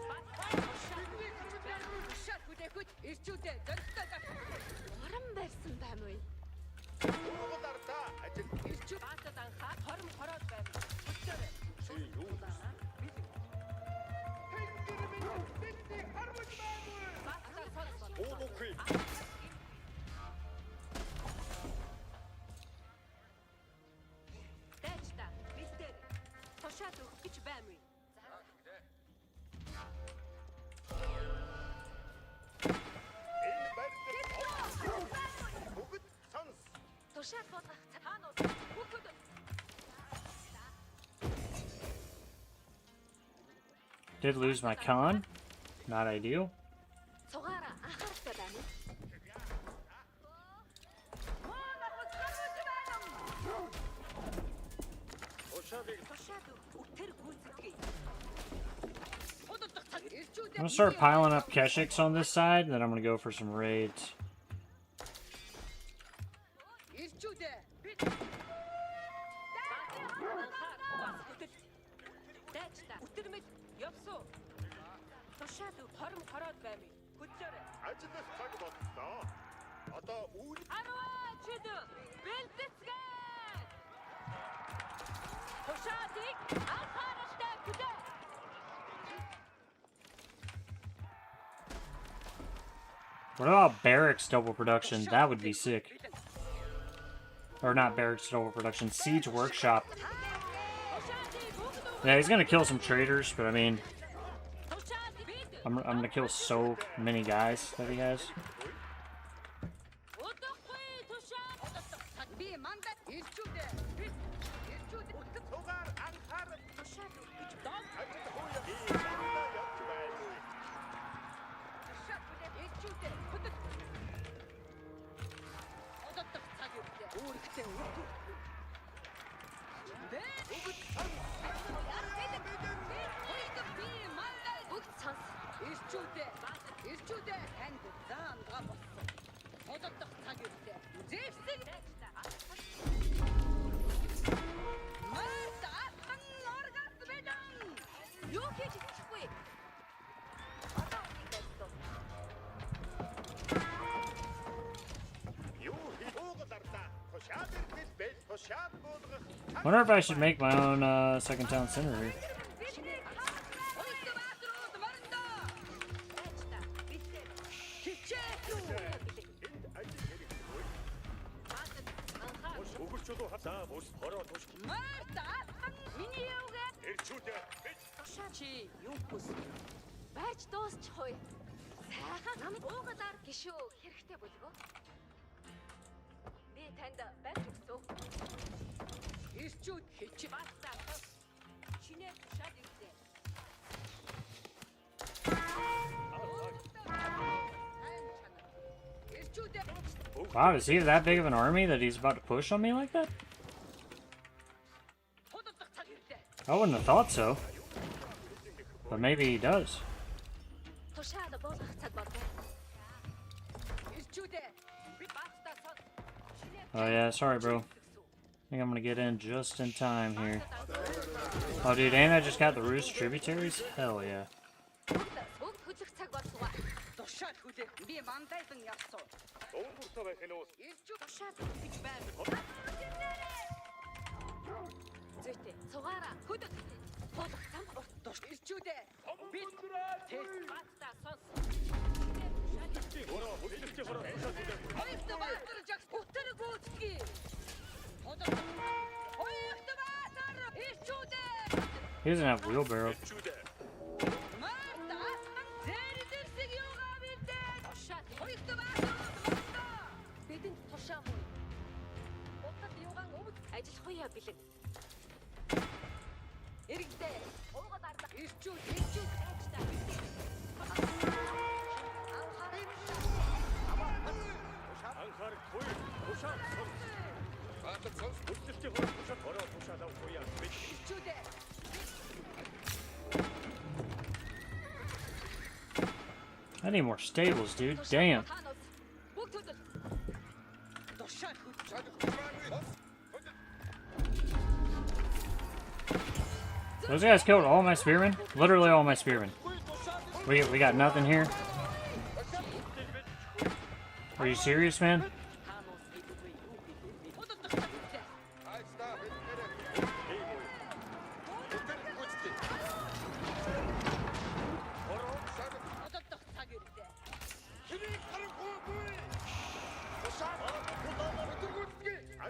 Did lose my Khan. Not ideal. I'm gonna start piling up Keshiks on this side, and then I'm gonna go for some raids. What about barracks double production? That would be sick. Or not barracks double production, siege workshop. Yeah, he's gonna kill some traders, but I mean, I'm gonna kill so many guys that he has. Wonder if I should make my own second town center here. Wow, is he that big of an army that he's about to push on me like that? I wouldn't have thought so. But maybe he does. Oh yeah, sorry bro. I think I'm gonna get in just in time here. Oh dude, and I just got the Roost tributaries? Hell yeah. He doesn't have wheelbarrow. I need more stables, dude. Damn. Those guys killed all my spearmen? Literally all my spearmen. We got nothing here? Are you serious, man?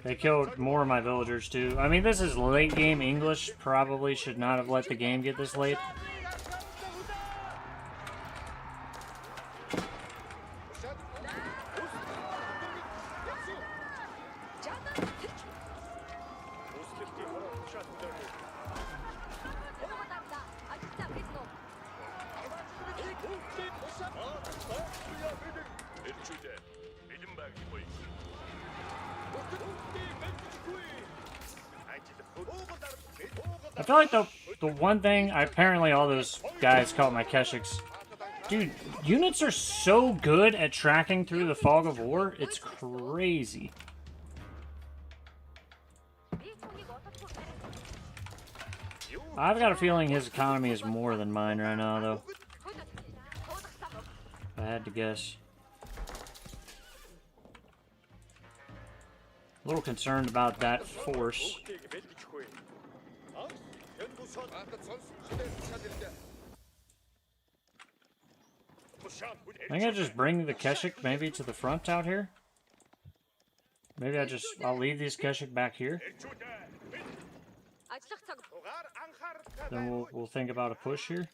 They killed more of my villagers too. I mean, this is late game English. Probably should not have let the game get this late. I feel like The one thing, apparently all those guys call it my Keshiks. Dude, units are so good at tracking through the fog of war, it's crazy. I've got a feeling his economy is more than mine right now, though. If I had to guess. A little concerned about that force. I think I just bring the Keshik maybe to the front out here. Maybe I'll leave these Keshik back here. Then we'll think about a push here.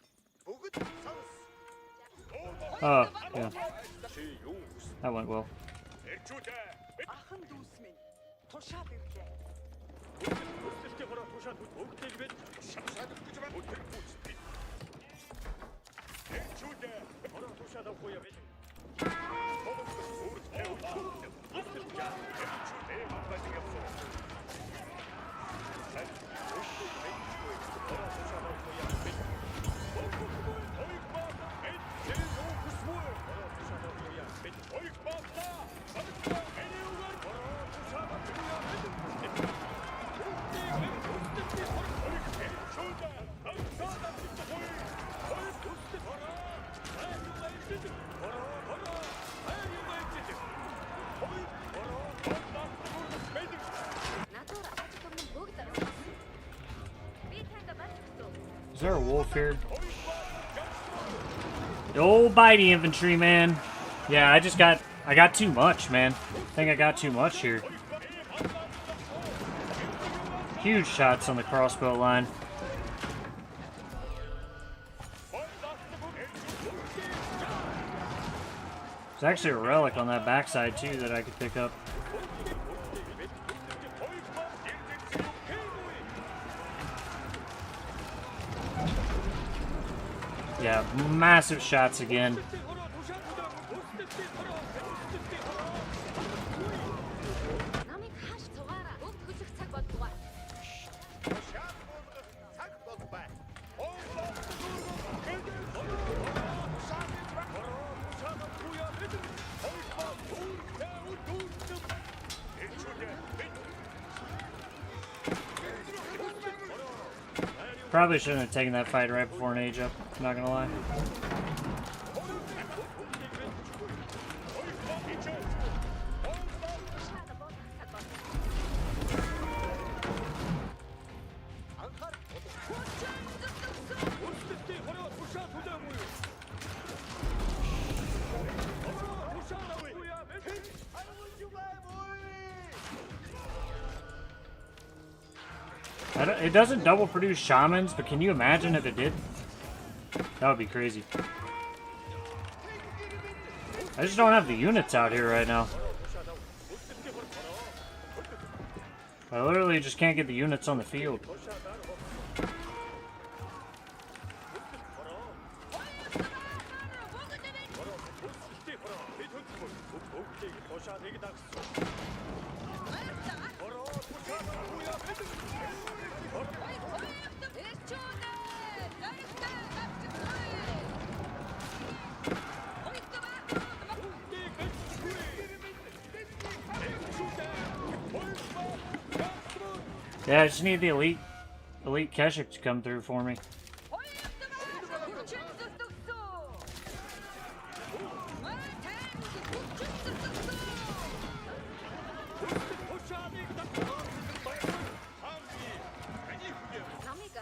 Oh, yeah. That went well. Is there a wolf here? The old bitey infantry, man. Yeah, I got too much, man. I think I got too much here. Huge shots on the crossbow line. There's actually a relic on that backside too that I could pick up. Yeah, massive shots again. Probably shouldn't have taken that fight right before an age up, not gonna lie. It doesn't double produce shamans, but can you imagine if it did? That would be crazy. I just don't have the units out here right now. I literally just can't get the units on the field. Yeah, I just need the elite Keshik to come through for me.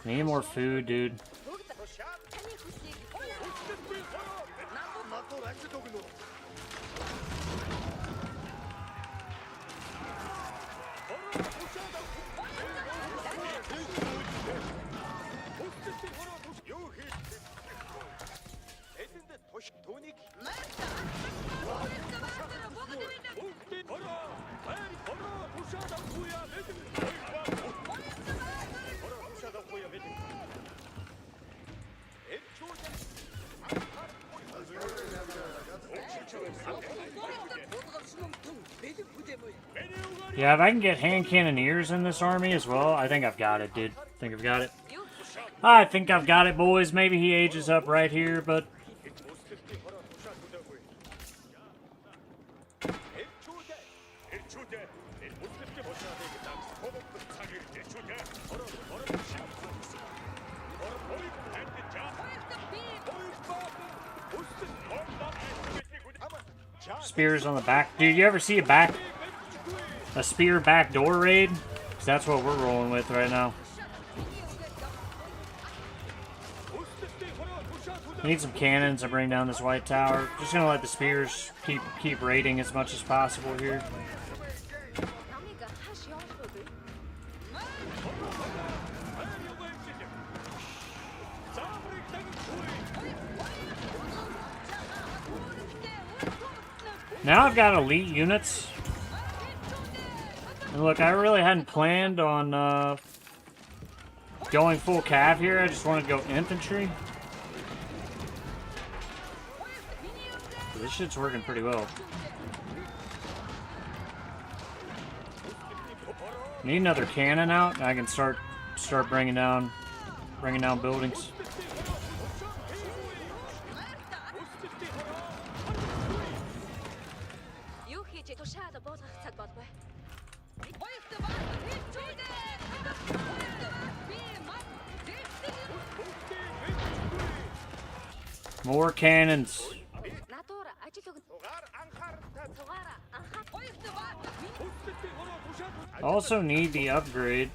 Need more food, dude. Yeah, if I can get hand cannoneers in this army as well, I think I've got it, dude. I think I've got it. I think I've got it, boys. Maybe he ages up right here, but spears on the back. Dude, you ever see a spear backdoor raid? 'Cause that's what we're rolling with right now. I need some cannons to bring down this white tower. Just gonna let the spears keep raiding as much as possible here. Now I've got elite units. And look, I really hadn't planned on going full cav here. I just wanted to go infantry. This shit's working pretty well. Need another cannon out, and I can start bringing down buildings. More cannons. Also need the upgrade.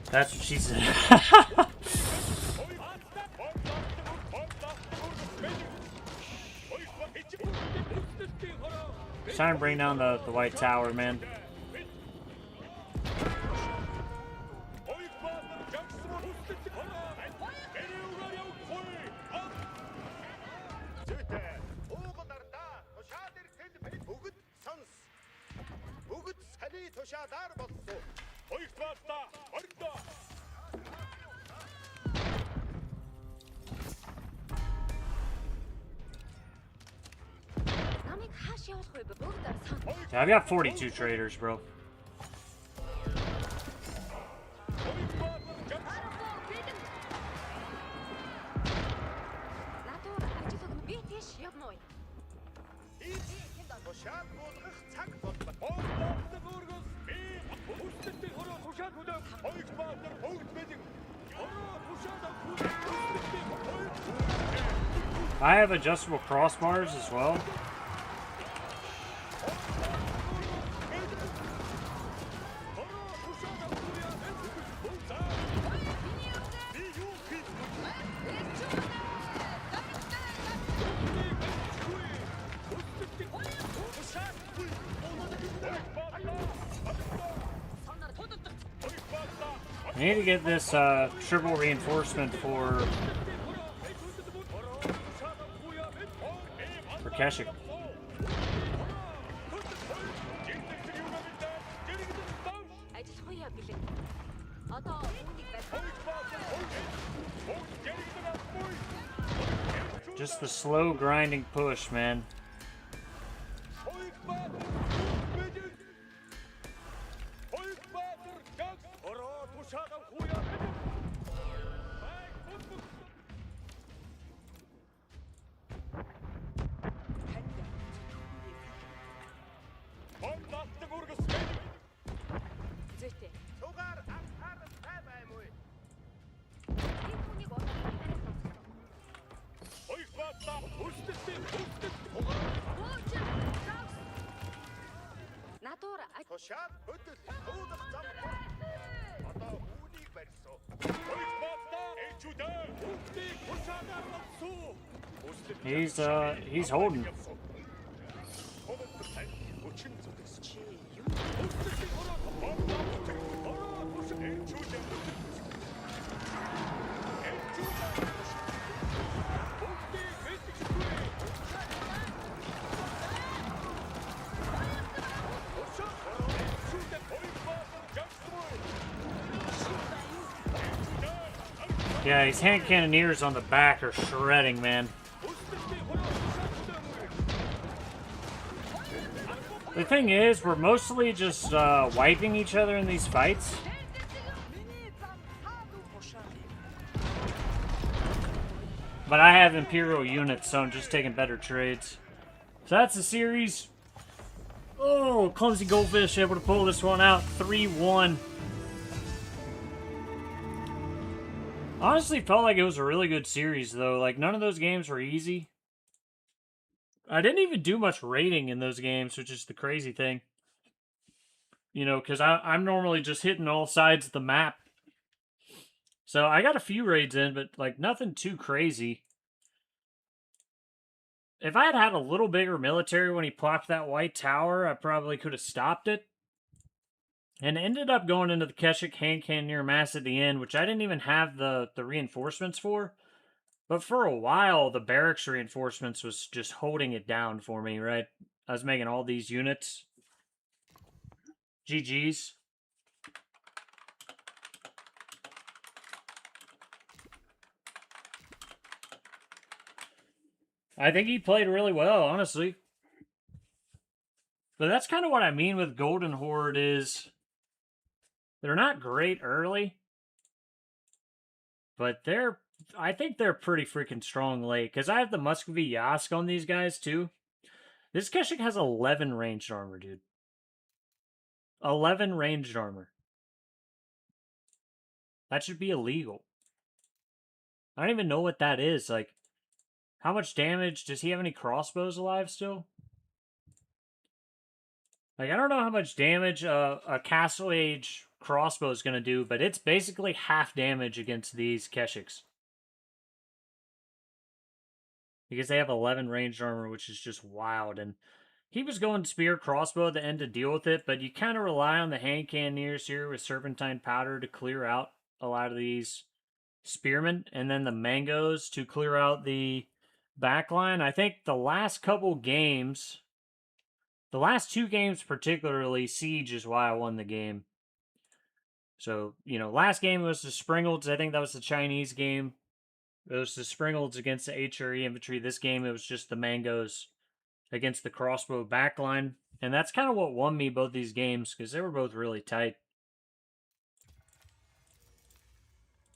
That's what she said. Trying to bring down the white tower, man. Yeah, I've got 42 traders, bro. I have adjustable crossbars as well. I need to get this triple reinforcement for Keshik. Just the slow grinding push, man. He's holding. Yeah, these hand cannoneers on the back are shredding, man. The thing is, we're mostly just wiping each other in these fights. But I have Imperial units, so I'm just taking better trades. So that's the series. Oh, Clumsygolfish able to pull this one out. 3-1. Honestly, felt like it was a really good series, though. Like, none of those games were easy. I didn't even do much raiding in those games, which is the crazy thing. You know, because I'm normally just hitting all sides of the map. So I got a few raids in, but, like, nothing too crazy. If I had had a little bigger military when he plopped that white tower, I probably could have stopped it. And ended up going into the Keshik hand cannoneer mass at the end, which I didn't even have the reinforcements for. But for a while, the barracks reinforcements was just holding it down for me, right? I was making all these units. GG's. I think he played really well, honestly. But that's kind of what I mean with Golden Horde is they're not great early, but I think they're pretty freaking strong late. Because I have the Muscovy Yask on these guys, too. This Keshik has 11 ranged armor, dude. 11 ranged armor. That should be illegal. I don't even know what that is. Like, how much damage? Does he have any crossbows alive still? Like, I don't know how much damage a Castle Age crossbow is going to do, but it's basically half damage against these Keshiks. Because they have 11 ranged armor, which is just wild. And he was going spear crossbow at the end to deal with it, but you kind of rely on the hand cannoneers here with serpentine powder to clear out a lot of these spearmen, and then the mangoes to clear out the backline. I think the last couple games, the last two games particularly, Siege is why I won the game. So, you know, last game was the Springolds. I think that was the Chinese game. It was the Springolds against the HRE infantry. This game, it was just the mangoes against the crossbow backline. And that's kind of what won me both these games, because they were both really tight.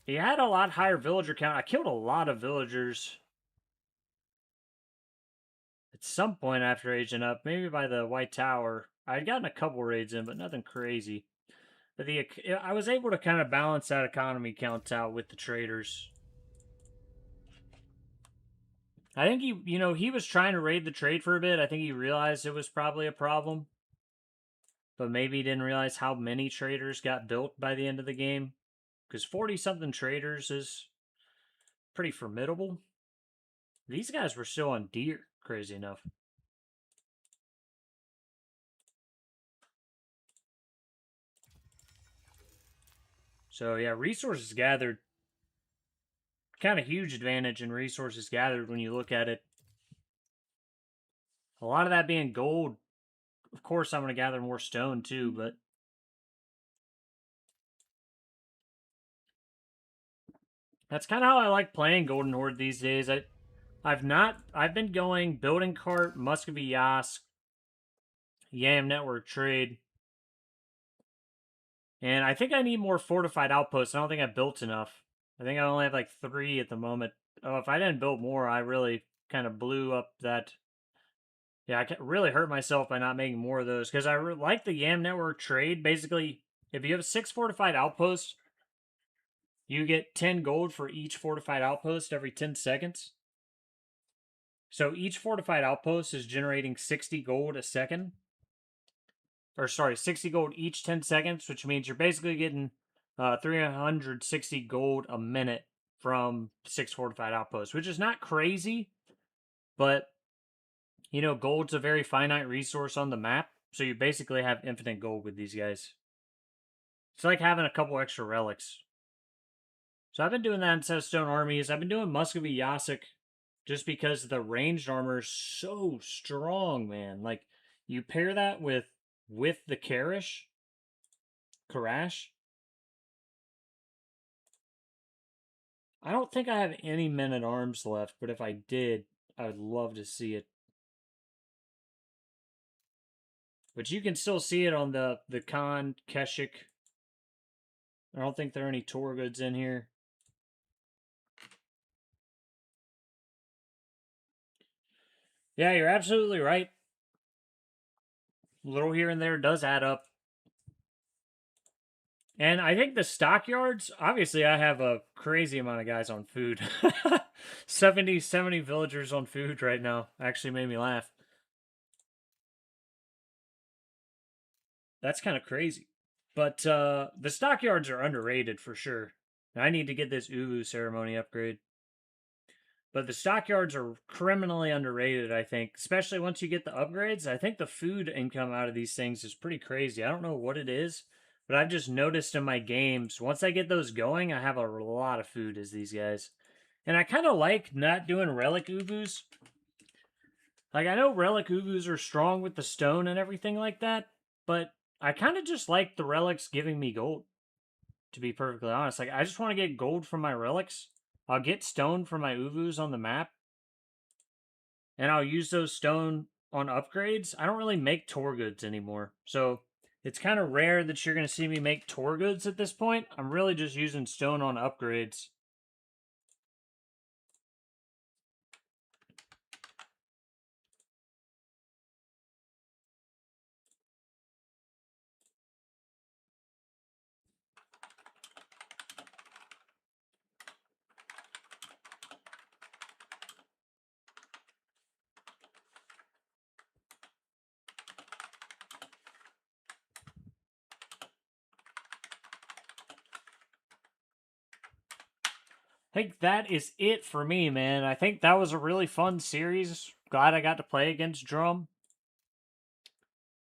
He had a lot higher villager count. I killed a lot of villagers at some point after aging up, maybe by the White Tower. I had gotten a couple raids in, but nothing crazy. But I was able to kind of balance that economy count out with the traders. I think he was trying to raid the trade for a bit. I think he realized it was probably a problem. But maybe he didn't realize how many traders got built by the end of the game. Because 40-something traders is pretty formidable. These guys were still on deer, crazy enough. So yeah, resources gathered. Kind of huge advantage in resources gathered when you look at it. A lot of that being gold. Of course, I'm going to gather more stone too, but that's kind of how I like playing Golden Horde these days. I've been going Building Cart, Muscovy Yask, Yam Network Trade. And I think I need more fortified outposts. I don't think I've built enough. I think I only have like 3 at the moment. Oh, if I didn't build more, I really kind of blew up that. Yeah, I really hurt myself by not making more of those. Because I like the Yam Network Trade. Basically, if you have 6 fortified outposts, you get 10 gold for each fortified outpost every 10 seconds. So each fortified outpost is generating 60 gold a second. Or sorry, 60 gold each 10 seconds, which means you're basically getting 360 gold a minute from 6 fortified outposts, which is not crazy, but, you know, gold's a very finite resource on the map, so you basically have infinite gold with these guys. It's like having a couple extra relics. So I've been doing that instead of stone armies. I've been doing Muscovy Yask just because the ranged armor is so strong, man. Like, you pair that with the Karash, I don't think I have any men-at-arms left, but if I did, I would love to see it. But you can still see it on the Khan Keshik. I don't think there are any tour goods in here. Yeah, you're absolutely right. A little here and there does add up. And I think the stockyards, obviously I have a crazy amount of guys on food. 70 villagers on food right now. Actually made me laugh. That's kind of crazy. But the stockyards are underrated for sure. I need to get this Uvu ceremony upgrade. But the stockyards are criminally underrated, I think. Especially once you get the upgrades. I think the food income out of these things is pretty crazy. I don't know what it is, but I've just noticed in my games, once I get those going, I have a lot of food as these guys. And I kind of like not doing relic Uvus. Like, I know relic Uvus are strong with the stone and everything like that, but I kind of just like the relics giving me gold, to be perfectly honest. Like, I just want to get gold from my relics. I'll get stone from my Uvus on the map, and I'll use those stone on upgrades. I don't really make tour goods anymore, so it's kind of rare that you're going to see me make tour goods at this point. I'm really just using stone on upgrades. I think that is it for me, man. I think that was a really fun series. Glad I got to play against Drum.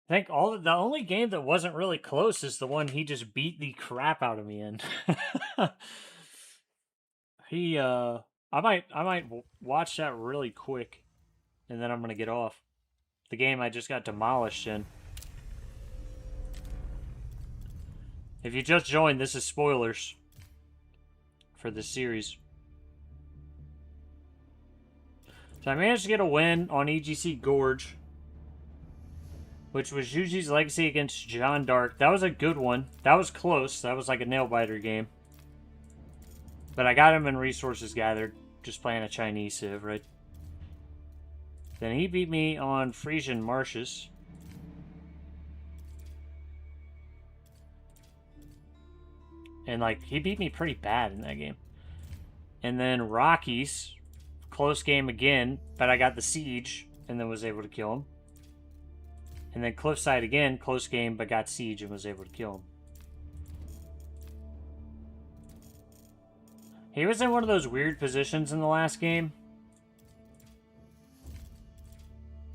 I think the only game that wasn't really close is the one he just beat the crap out of me in. I might watch that really quick, and then I'm gonna get off. The game I just got demolished in. If you just joined, this is spoilers for this series. So I managed to get a win on EGC Gorge, which was Yuji's Legacy against John Dark. That was a good one. That was close. That was like a nail-biter game. But I got him in Resources Gathered, just playing a Chinese civ, right? Then he beat me on Frisian Marshes. And, like, he beat me pretty bad in that game. And then Rockies, close game again, but I got the Siege, and then was able to kill him. And then Cliffside again, close game, but got Siege and was able to kill him. He was in one of those weird positions in the last game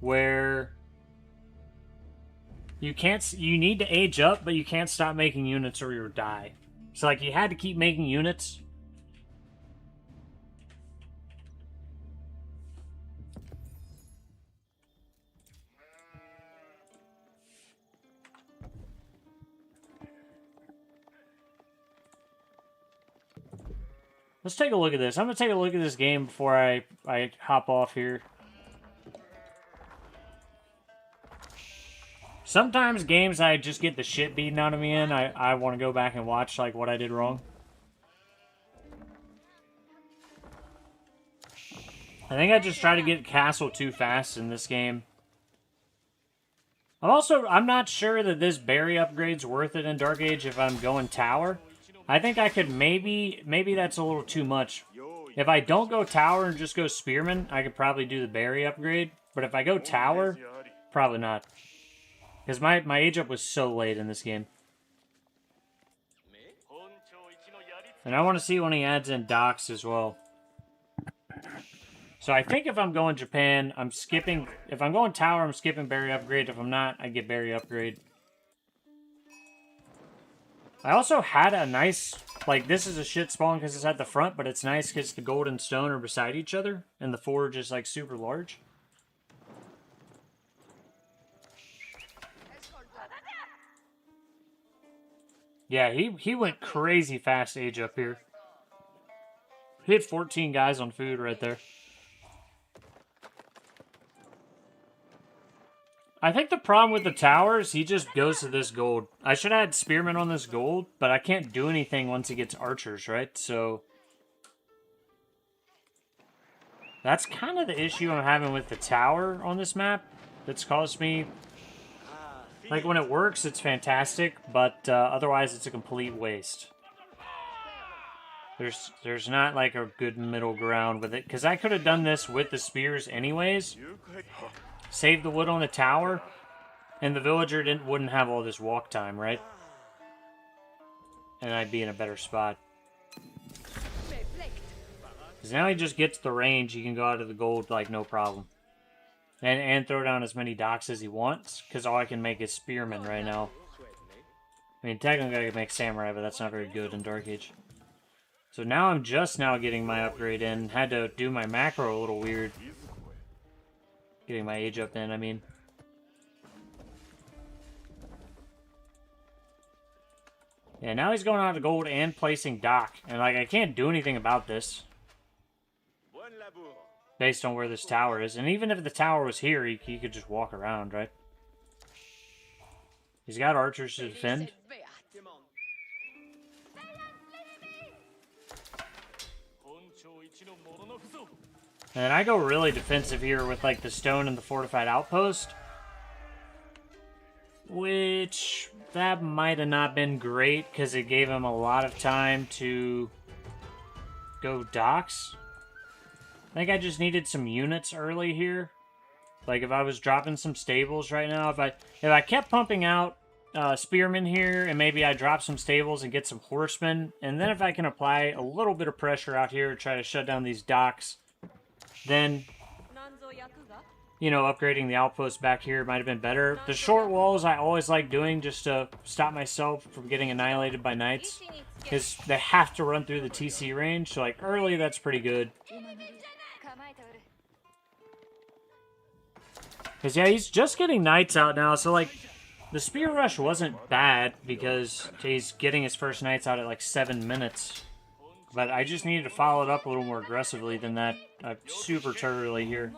where you need to age up, but you can't stop making units or you'll die. So, like, you had to keep making units. Let's take a look at this. I'm going to take a look at this game before I hop off here. Sometimes games I just get the shit beaten out of me in, I want to go back and watch, like, what I did wrong. I think I just tried to get castle too fast in this game. I'm not sure that this berry upgrade's worth it in Dark Age if I'm going tower. I think I could maybe that's a little too much. If I don't go tower and just go spearman, I could probably do the berry upgrade. But if I go tower, probably not. Because my age up was so late in this game. And I want to see when he adds in docks as well. So I think if I'm going Japan, I'm skipping... If I'm going tower, I'm skipping berry upgrade. If I'm not, I get berry upgrade. I also had a nice... Like, this is a shit spawn because it's at the front, but it's nice because the gold and stone are beside each other. And the forge is, like, super large. Yeah, he went crazy fast age up here. Hit 14 guys on food right there. I think the problem with the towers, he just goes to this gold. I should have had spearmen on this gold, but I can't do anything once he gets archers, right? So that's kind of the issue I'm having with the tower on this map. That's caused me... Like, when it works, it's fantastic, but otherwise it's a complete waste. There's not, like, a good middle ground with it. Because I could have done this with the spears anyways. Save the wood on the tower, and the villager wouldn't have all this walk time, right? And I'd be in a better spot. Because now he just gets the range, he can go out of the gold, like, no problem. And throw down as many docks as he wants, because all I can make is spearmen right now. I mean, technically I can make samurai, but that's not very good in Dark Age. So now I'm just now getting my upgrade in. Had to do my macro a little weird. Getting my age up in, I mean. Yeah, now he's going out to gold and placing dock. And, like, I can't do anything about this. Based on where this tower is. And even if the tower was here, he could just walk around, right? He's got archers to defend. And I go really defensive here with, like, the stone and the fortified outpost. Which, that might have not been great, because it gave him a lot of time to go docks. I think I just needed some units early here. Like, if I was dropping some stables right now, if I kept pumping out spearmen here, and maybe I drop some stables and get some horsemen, and then if I can apply a little bit of pressure out here to try to shut down these docks, then, you know, upgrading the outpost back here might have been better. The short walls I always like doing just to stop myself from getting annihilated by knights, because they have to run through the TC range, so, like, early that's pretty good. Because, yeah, he's just getting knights out now, so, like, the spear rush wasn't bad, because he's getting his first knights out at, like, 7 minutes. But I just needed to follow it up a little more aggressively than that. I'm super early here.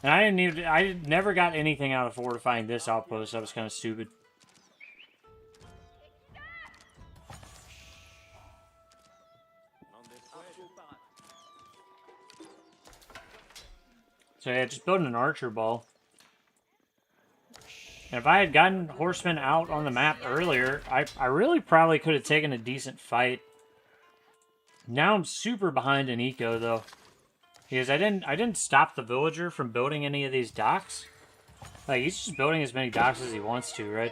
And I never got anything out of fortifying this outpost. That was kind of stupid. So yeah, just building an archer ball. And if I had gotten horsemen out on the map earlier, I really probably could have taken a decent fight. Now I'm super behind in eco though, because I didn't stop the villager from building any of these docks. Like, he's just building as many docks as he wants to, right?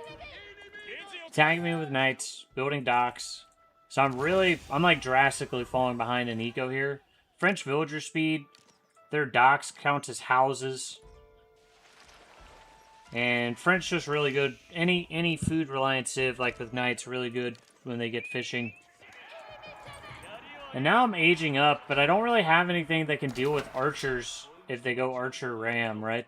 Tagging me with knights, building docks. So I'm like drastically falling behind in eco here. French villager speed, their docks count as houses. And French just really good. Any food reliant civ, like with knights, really good when they get fishing. And now I'm aging up, but I don't really have anything that can deal with archers if they go archer ram, right?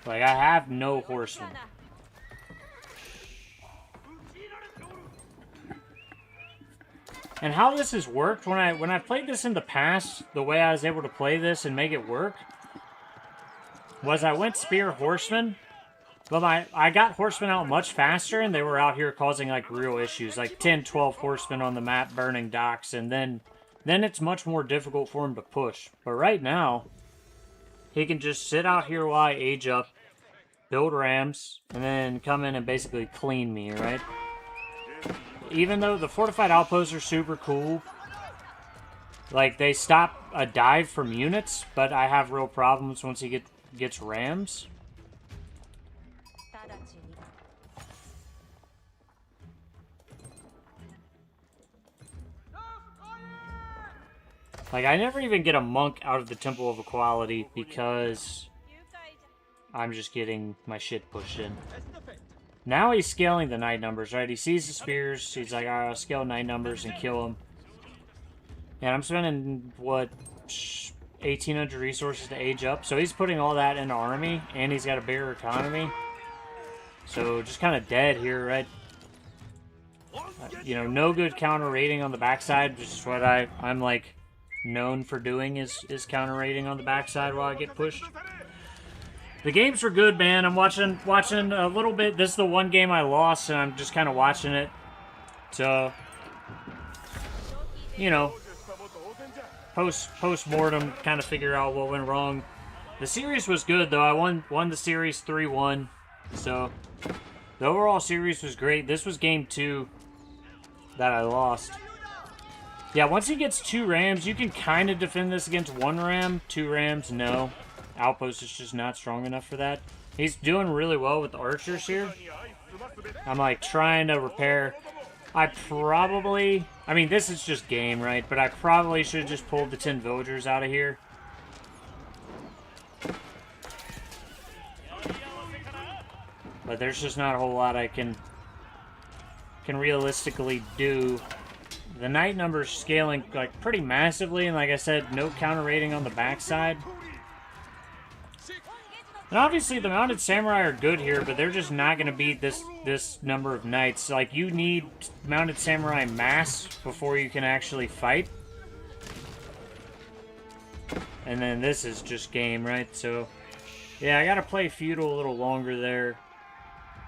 Like, I have no horsemen. And how this has worked, when I played this in the past, the way I was able to play this and make it work was I went spear horsemen. But I got horsemen out much faster, and they were out here causing, like, real issues. Like, 10, 12 horsemen on the map burning docks, and then it's much more difficult for him to push. But right now, he can just sit out here while I age up, build rams, and then come in and basically clean me, right? Even though the fortified outposts are super cool, like, they stop a dive from units, but I have real problems once he gets rams. Like, I never even get a monk out of the Temple of Equality because I'm just getting my shit pushed in. Now he's scaling the knight numbers, right? He sees the spears, he's like, alright, I'll scale knight numbers and kill him. And I'm spending, what, 1,800 resources to age up. So he's putting all that into army, and he's got a bigger economy. So just kind of dead here, right? You know, no good counter raiding on the backside, which is what I'm like known for doing is counter raiding on the backside while I get pushed. The games were good, man. I'm watching a little bit. This is the one game I lost, and I'm just kind of watching it. So, you know, post-mortem, kind of figure out what went wrong. The series was good, though. I won the series 3-1. So, the overall series was great. This was game 2 that I lost. Yeah, once he gets 2 rams, you can kind of defend this against 1 ram. 2 rams, no. Outpost is just not strong enough for that. He's doing really well with the archers here. I'm like trying to repair. I mean, this is just game, right? But I probably should have just pulled the 10 villagers out of here. But there's just not a whole lot I can realistically do. The knight number's scaling like pretty massively, and like I said, no counter raiding on the backside. And obviously the mounted samurai are good here, but they're just not going to beat this number of knights. Like, you need mounted samurai mass before you can actually fight. And then this is just game, right? So, yeah, I got to play feudal a little longer there.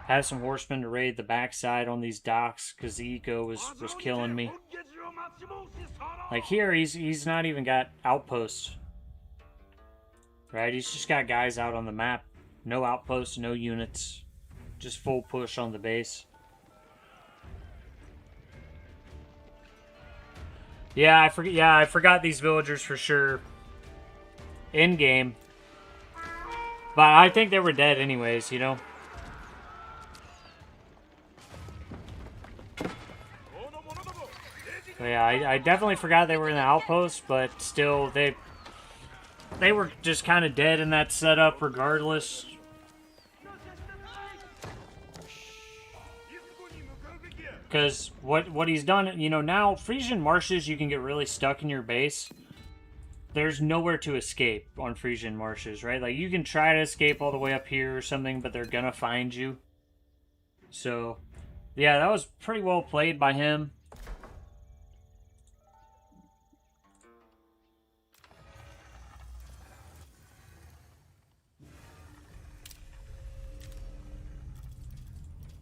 Have some horsemen to raid the backside on these docks, because the eco was killing me. Like here, he's not even got outposts. Right, he's just got guys out on the map. No outposts, no units. Just full push on the base. Yeah, I forgot these villagers for sure. In game. But I think they were dead anyways, you know. So yeah, I definitely forgot they were in the outpost, but still, they were just kind of dead in that setup regardless. Because what he's done, you know, now, Frisian marshes, you can get really stuck in your base. There's nowhere to escape on Frisian marshes, right? Like, you can try to escape all the way up here or something, but they're gonna find you. So, yeah, that was pretty well played by him.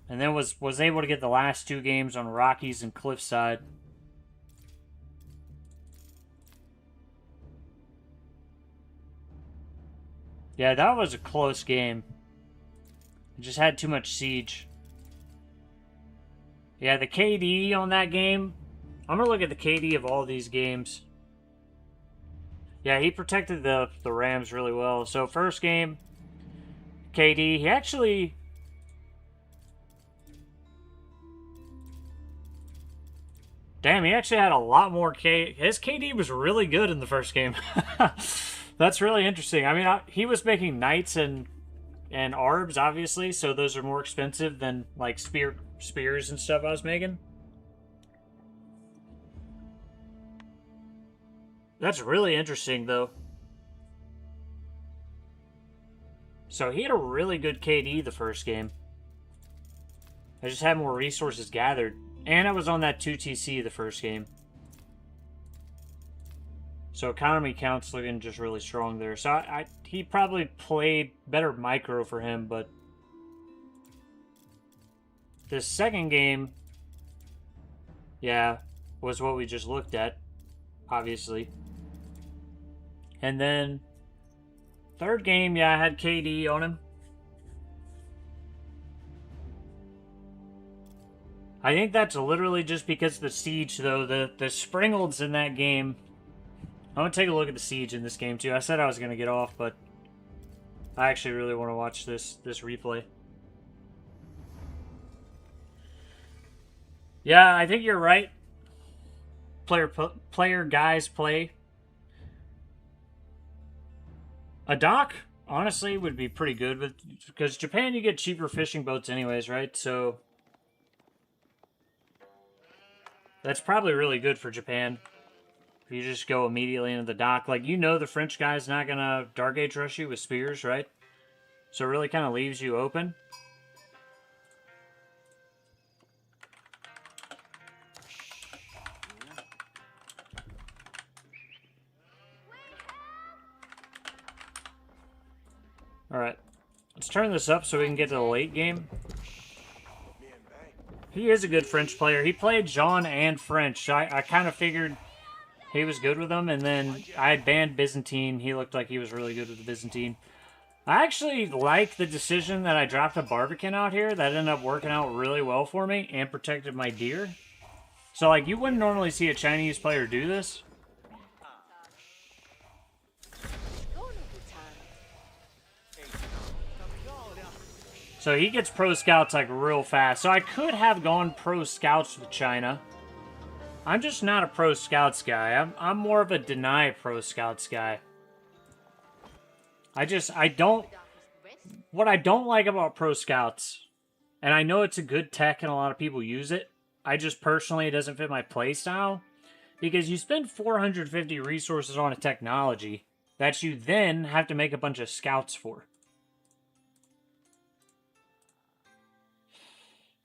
And then was able to get the last 2 games on Rockies and Cliffside. Yeah, that was a close game. It just had too much siege. Yeah, the KD on that game. I'm going to look at the KD of all these games. Yeah, he protected the Rams really well. So first game, KD, he actually... Damn, he actually had a lot more his KD was really good in the first game. That's really interesting. I mean, he was making knights and arbs, obviously, so those are more expensive than, like, spears and stuff I was making. That's really interesting, though. So he had a really good KD the first game. I just had more resources gathered. And I was on that 2TC the first game. So economy count's looking just really strong there. So he probably played better micro for him, but... This second game... Yeah, was what we just looked at. Obviously. And then... Third game, yeah, I had KD on him. I think that's literally just because of the siege, though. The Springalds in that game... I'm going to take a look at the siege in this game, too. I said I was going to get off, but... I actually really want to watch this replay. Yeah, I think you're right. Player guys play. A dock, honestly, would be pretty good. With because Japan, you get cheaper fishing boats anyways, right? So... That's probably really good for Japan. If you just go immediately into the dock. Like, you know the French guy's not going to Dark Age rush you with spears, right? So it really kind of leaves you open. Alright. Let's turn this up so we can get to the late game. He is a good French player. He played Jean and French. I kind of figured he was good with them, and then I banned Byzantine. He looked like he was really good with the Byzantine. I actually like the decision that I dropped a Barbican out here. That ended up working out really well for me and protected my deer. So, like, you wouldn't normally see a Chinese player do this. So he gets pro scouts, like, real fast. So I could have gone pro scouts with China. I'm just not a pro scouts guy. I'm more of a deny pro scouts guy. What I don't like about pro scouts, and I know it's a good tech and a lot of people use it, I just personally, it doesn't fit my playstyle, because you spend 450 resources on a technology that you then have to make a bunch of scouts for.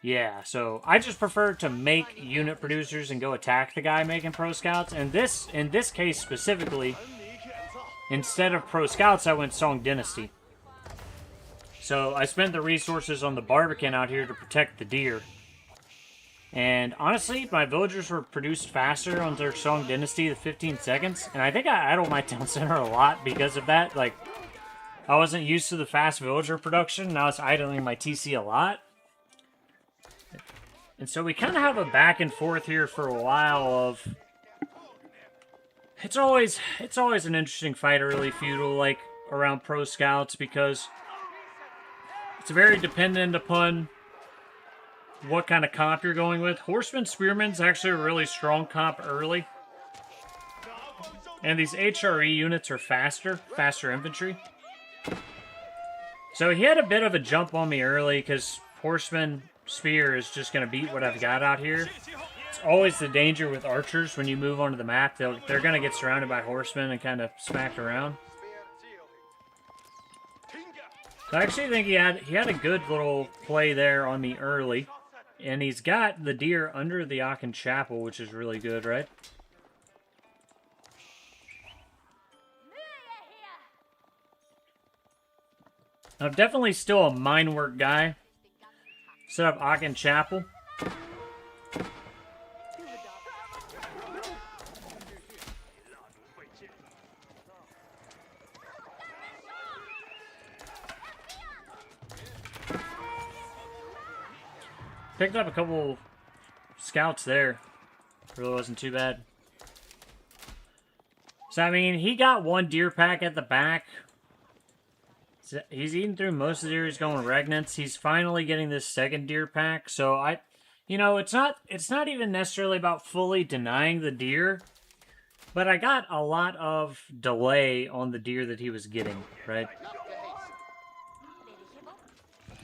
Yeah, so I just prefer to make unit producers and go attack the guy making pro scouts. And in this case specifically, instead of pro scouts, I went Song Dynasty. So I spent the resources on the Barbican out here to protect the deer. And honestly, my villagers were produced faster on their Song Dynasty, the 15 seconds. And I think I idled my town center a lot because of that. Like, I wasn't used to the fast villager production, and I was idling my TC a lot. And so we kind of have a back and forth here for a while of... It's always an interesting fight early feudal, like, around pro scouts, because it's very dependent upon what kind of comp you're going with. Horseman Spearman's actually a really strong comp early. And these HRE units are faster infantry. So he had a bit of a jump on me early, because Horseman Spear is just going to beat what I've got out here. It's always the danger with archers when you move onto the map. They're going to get surrounded by horsemen and kind of smacked around. So I actually think he had a good little play there on me early. And he's got the deer under the Aachen Chapel, which is really good, right? I'm definitely still a mine work guy. Set up Aachen Chapel. Picked up a couple scouts there. Really wasn't too bad. So, I mean, he got one deer pack at the back. He's eating through most of the deer. He's going regnants. He's finally getting this second deer pack. So you know, it's not even necessarily about fully denying the deer, but I got a lot of delay on the deer that he was getting, right?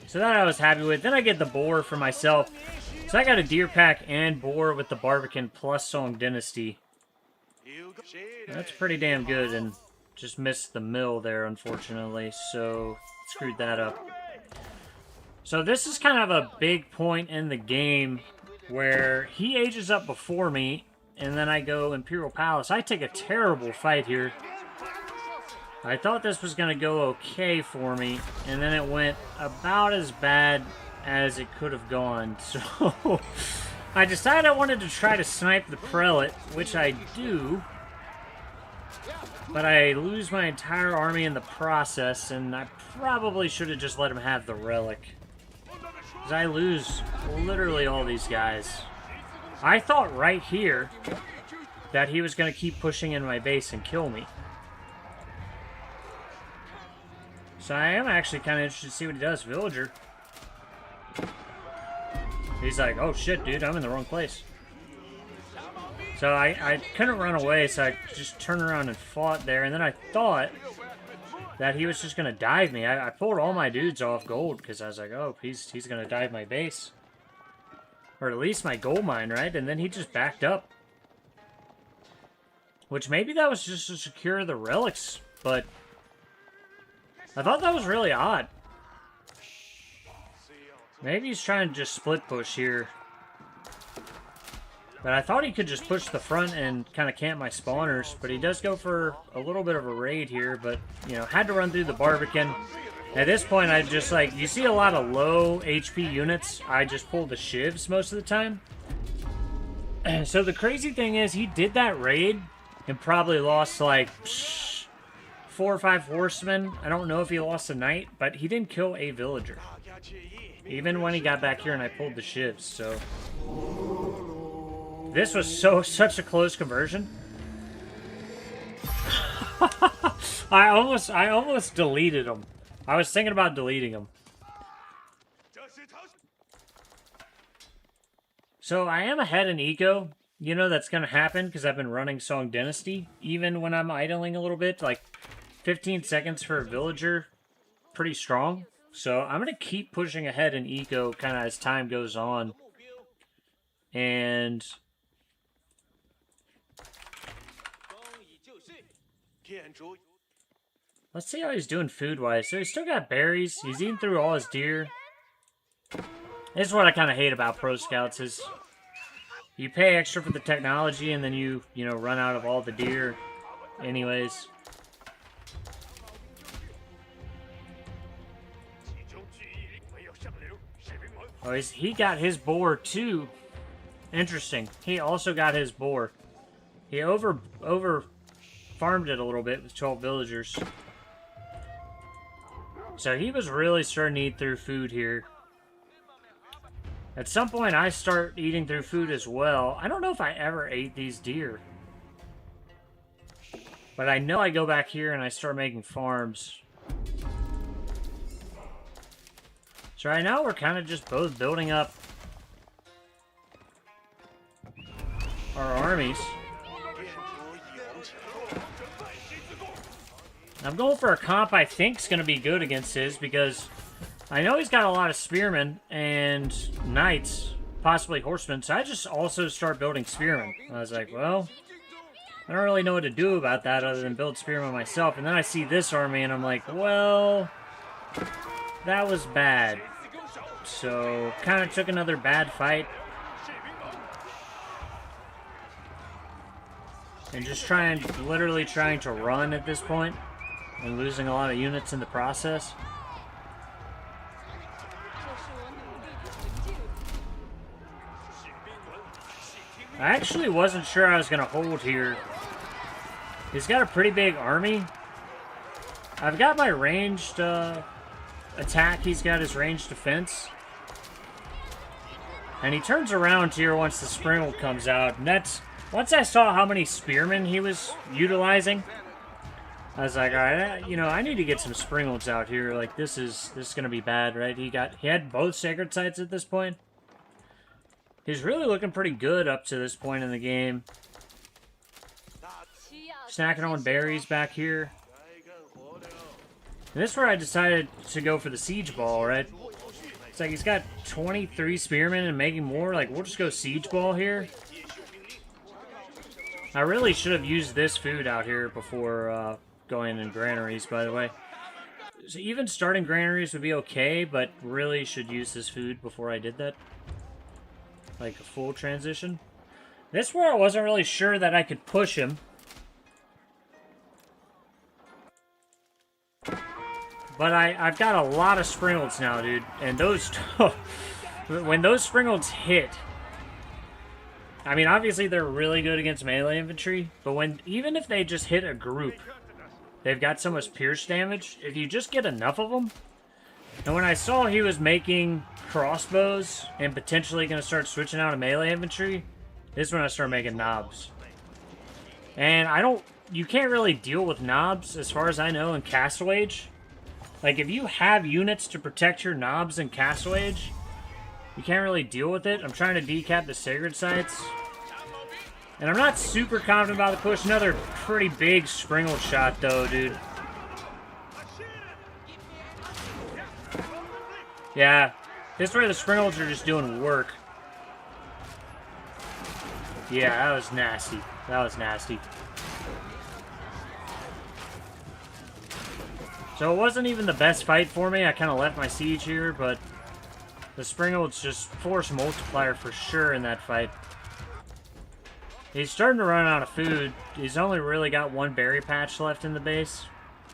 So that I was happy with. Then I get the boar for myself. So I got a deer pack and boar with the Barbican plus Song Dynasty. That's pretty damn good, and just missed the mill there, unfortunately, so screwed that up. So this is kind of a big point in the game where he ages up before me, and then I go Imperial Palace. I take a terrible fight here. I thought this was going to go okay for me, and then it went about as bad as it could have gone. So I decided I wanted to try to snipe the prelate, which I do. But I lose my entire army in the process, and I probably should have just let him have the relic. Because I lose literally all these guys. I thought right here that he was going to keep pushing in my base and kill me. So I am actually kind of interested to see what he does. Villager. He's like, oh shit, dude, I'm in the wrong place. So I couldn't run away, so I just turned around and fought there. And then I thought that he was just going to dive me. I pulled all my dudes off gold because I was like, oh, he's going to dive my base. Or at least my gold mine, right? And then he just backed up. Which maybe that was just to secure the relics, but I thought that was really odd. Maybe he's trying to just split push here. But I thought he could just push the front and kind of camp my spawners. But he does go for a little bit of a raid here. But, you know, had to run through the Barbican. At this point, I just like, you see a lot of low HP units. I just pull the shivs most of the time. So the crazy thing is, he did that raid and probably lost like 4 or 5 horsemen. I don't know if he lost a knight, but he didn't kill a villager. Even when he got back here and I pulled the shivs, so... This was such a close conversion. I almost deleted him. I was thinking about deleting him. So I am ahead in eco. You know that's going to happen because I've been running Song Dynasty. Even when I'm idling a little bit, like 15 seconds for a villager, pretty strong. So I'm going to keep pushing ahead in eco kind of as time goes on. And... let's see how he's doing food-wise. So he's still got berries. He's eating through all his deer. This is what I kind of hate about Pro Scouts is you pay extra for the technology and then you know, run out of all the deer anyways. Oh, he got his boar too. Interesting. He also got his boar. He over farmed it a little bit with 12 villagers. So he was really starting to eat through food here. At some point, I start eating through food as well. I don't know if I ever ate these deer. But I know I go back here and I start making farms. So right now, we're kind of just both building up our armies. I'm going for a comp I think is going to be good against his because I know he's got a lot of spearmen and knights, possibly horsemen, so I just also start building spearmen. I was like, well, I don't really know what to do about that other than build spearmen myself. And then I see this army and I'm like, well, that was bad. So, kind of took another bad fight. And just literally trying to run at this point. And losing a lot of units in the process. I actually wasn't sure I was going to hold here. He's got a pretty big army. I've got my ranged attack. He's got his ranged defense. And he turns around here once the Springald comes out. And that's... once I saw how many spearmen he was utilizing... I was like, all right, you know, I need to get some Springalds out here. Like, this is gonna be bad, right? He had both sacred sites at this point. He's really looking pretty good up to this point in the game. Snacking on berries back here. And this is where I decided to go for the siege ball, right? It's like he's got 23 spearmen and making more. Like, we'll just go siege ball here. I really should have used this food out here before going in granaries, by the way. So even starting granaries would be okay, but really should use this food before I did that. Like a full transition. This is where I wasn't really sure that I could push him. But I've got a lot of Springalds now, dude. And those... when those Springalds hit... I mean, obviously they're really good against melee infantry, but even if they just hit a group, they've got so much pierce damage. If you just get enough of them, and when I saw he was making crossbows and potentially going to start switching out of melee infantry, this is when I started making knobs. And you can't really deal with knobs, as far as I know, in Castle Age. Like, if you have units to protect your knobs in Castle Age, you can't really deal with it. I'm trying to decap the sacred sites. And I'm not super confident about the push. Another pretty big Springald shot, though, dude. Yeah. This is where the Springalds are just doing work. Yeah, that was nasty. That was nasty. So it wasn't even the best fight for me. I kind of left my siege here, but... the Springalds just force multiplier for sure in that fight. He's starting to run out of food. He's only really got one berry patch left in the base.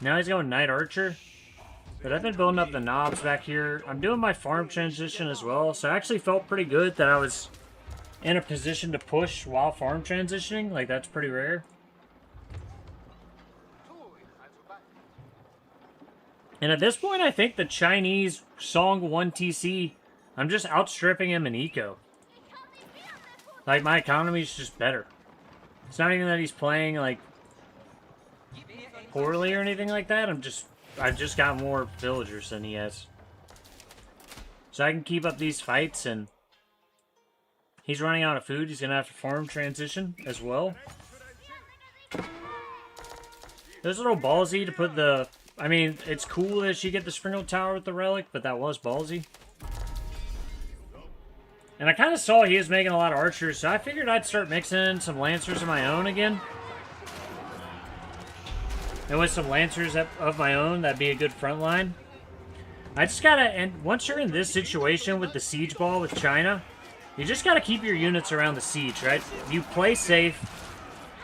Now he's going Knight Archer. But I've been building up the knobs back here. I'm doing my farm transition as well, so I actually felt pretty good that I was in a position to push while farm transitioning. Like, that's pretty rare. And at this point, I think the Chinese Song 1 TC, I'm just outstripping him in eco. Like, my economy's just better. It's not even that he's playing, like, poorly or anything like that. I've just got more villagers than he has. So I can keep up these fights, and he's running out of food. He's going to have to farm transition as well. It was a little ballsy to put the... I mean, it's cool that you get the Sprinkled Tower with the relic, but that was ballsy. And I kind of saw he was making a lot of archers, so I figured I'd start mixing in some lancers of my own again. And with some lancers of my own, that'd be a good front line. I just gotta, and once you're in this situation with the siege ball with China, you just gotta keep your units around the siege, right? You play safe.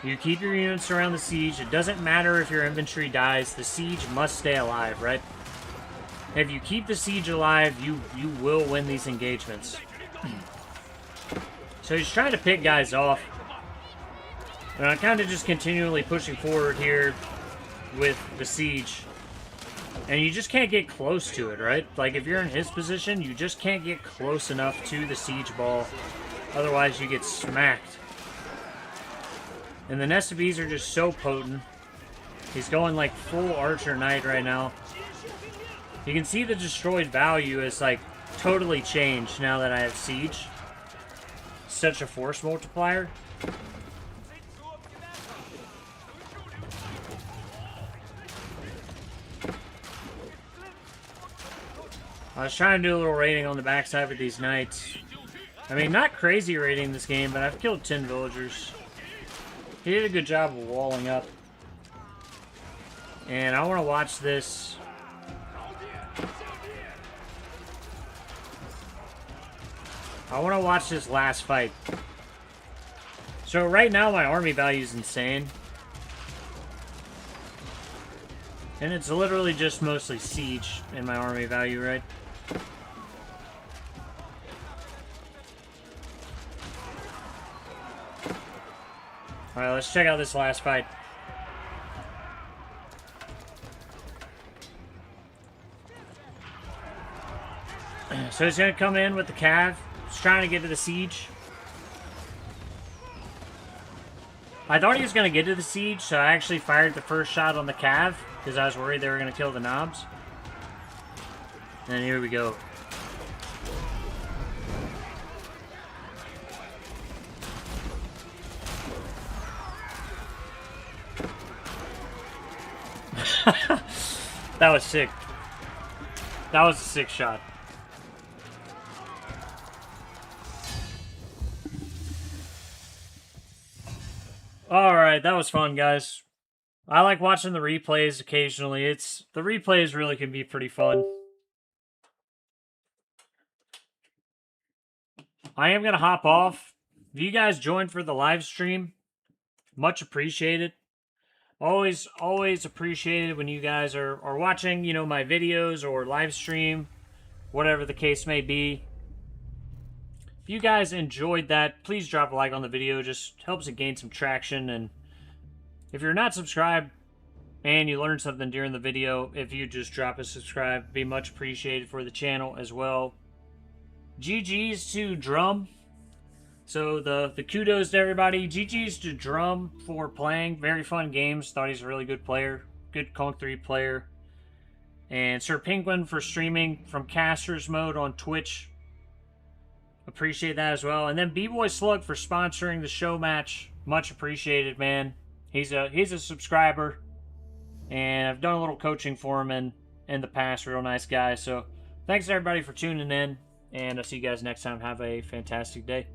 You keep your units around the siege. It doesn't matter if your infantry dies. The siege must stay alive, right? If you keep the siege alive, you will win these engagements. So he's trying to pick guys off. And I'm kind of just continually pushing forward here with the siege. And you just can't get close to it, right? Like, if you're in his position, you just can't get close enough to the siege ball. Otherwise, you get smacked. And the SHOWMATCH are just so potent. He's going like full Archer Knight right now. You can see the destroyed value is like totally changed now that I have Siege. Such a force multiplier. I was trying to do a little raiding on the backside with these knights. I mean, not crazy raiding this game, but I've killed 10 villagers. He did a good job of walling up. And I want to watch this. I want to watch this last fight. So right now my army value is insane. And it's literally just mostly siege in my army value, right? Alright, let's check out this last fight. So he's going to come in with the cav. He's trying to get to the siege. I thought he was going to get to the siege, so I actually fired the first shot on the cav, because I was worried they were going to kill the knobs. And here we go. That was sick. That was a sick shot. Alright, that was fun, guys. I like watching the replays occasionally. The replays really can be pretty fun. I am going to hop off. If you guys joined for the live stream, much appreciated. Always appreciated when you guys are watching, you know, my videos or live stream, whatever the case may be. If you guys enjoyed that, please drop a like on the video. Just helps it gain some traction. And if you're not subscribed and you learned something during the video, if you just drop a subscribe, it'd be much appreciated for the channel as well. GG's to Drum. So the kudos to everybody. GG's to Drum for playing. Very fun games. Thought he's a really good player. Good Conk 3 player. And Sir Penguin for streaming from Caster's mode on Twitch. Appreciate that as well. And then B-Boy Slug for sponsoring the show match. Much appreciated, man. He's a subscriber. And I've done a little coaching for him in the past. Real nice guy. So thanks everybody for tuning in. And I'll see you guys next time. Have a fantastic day.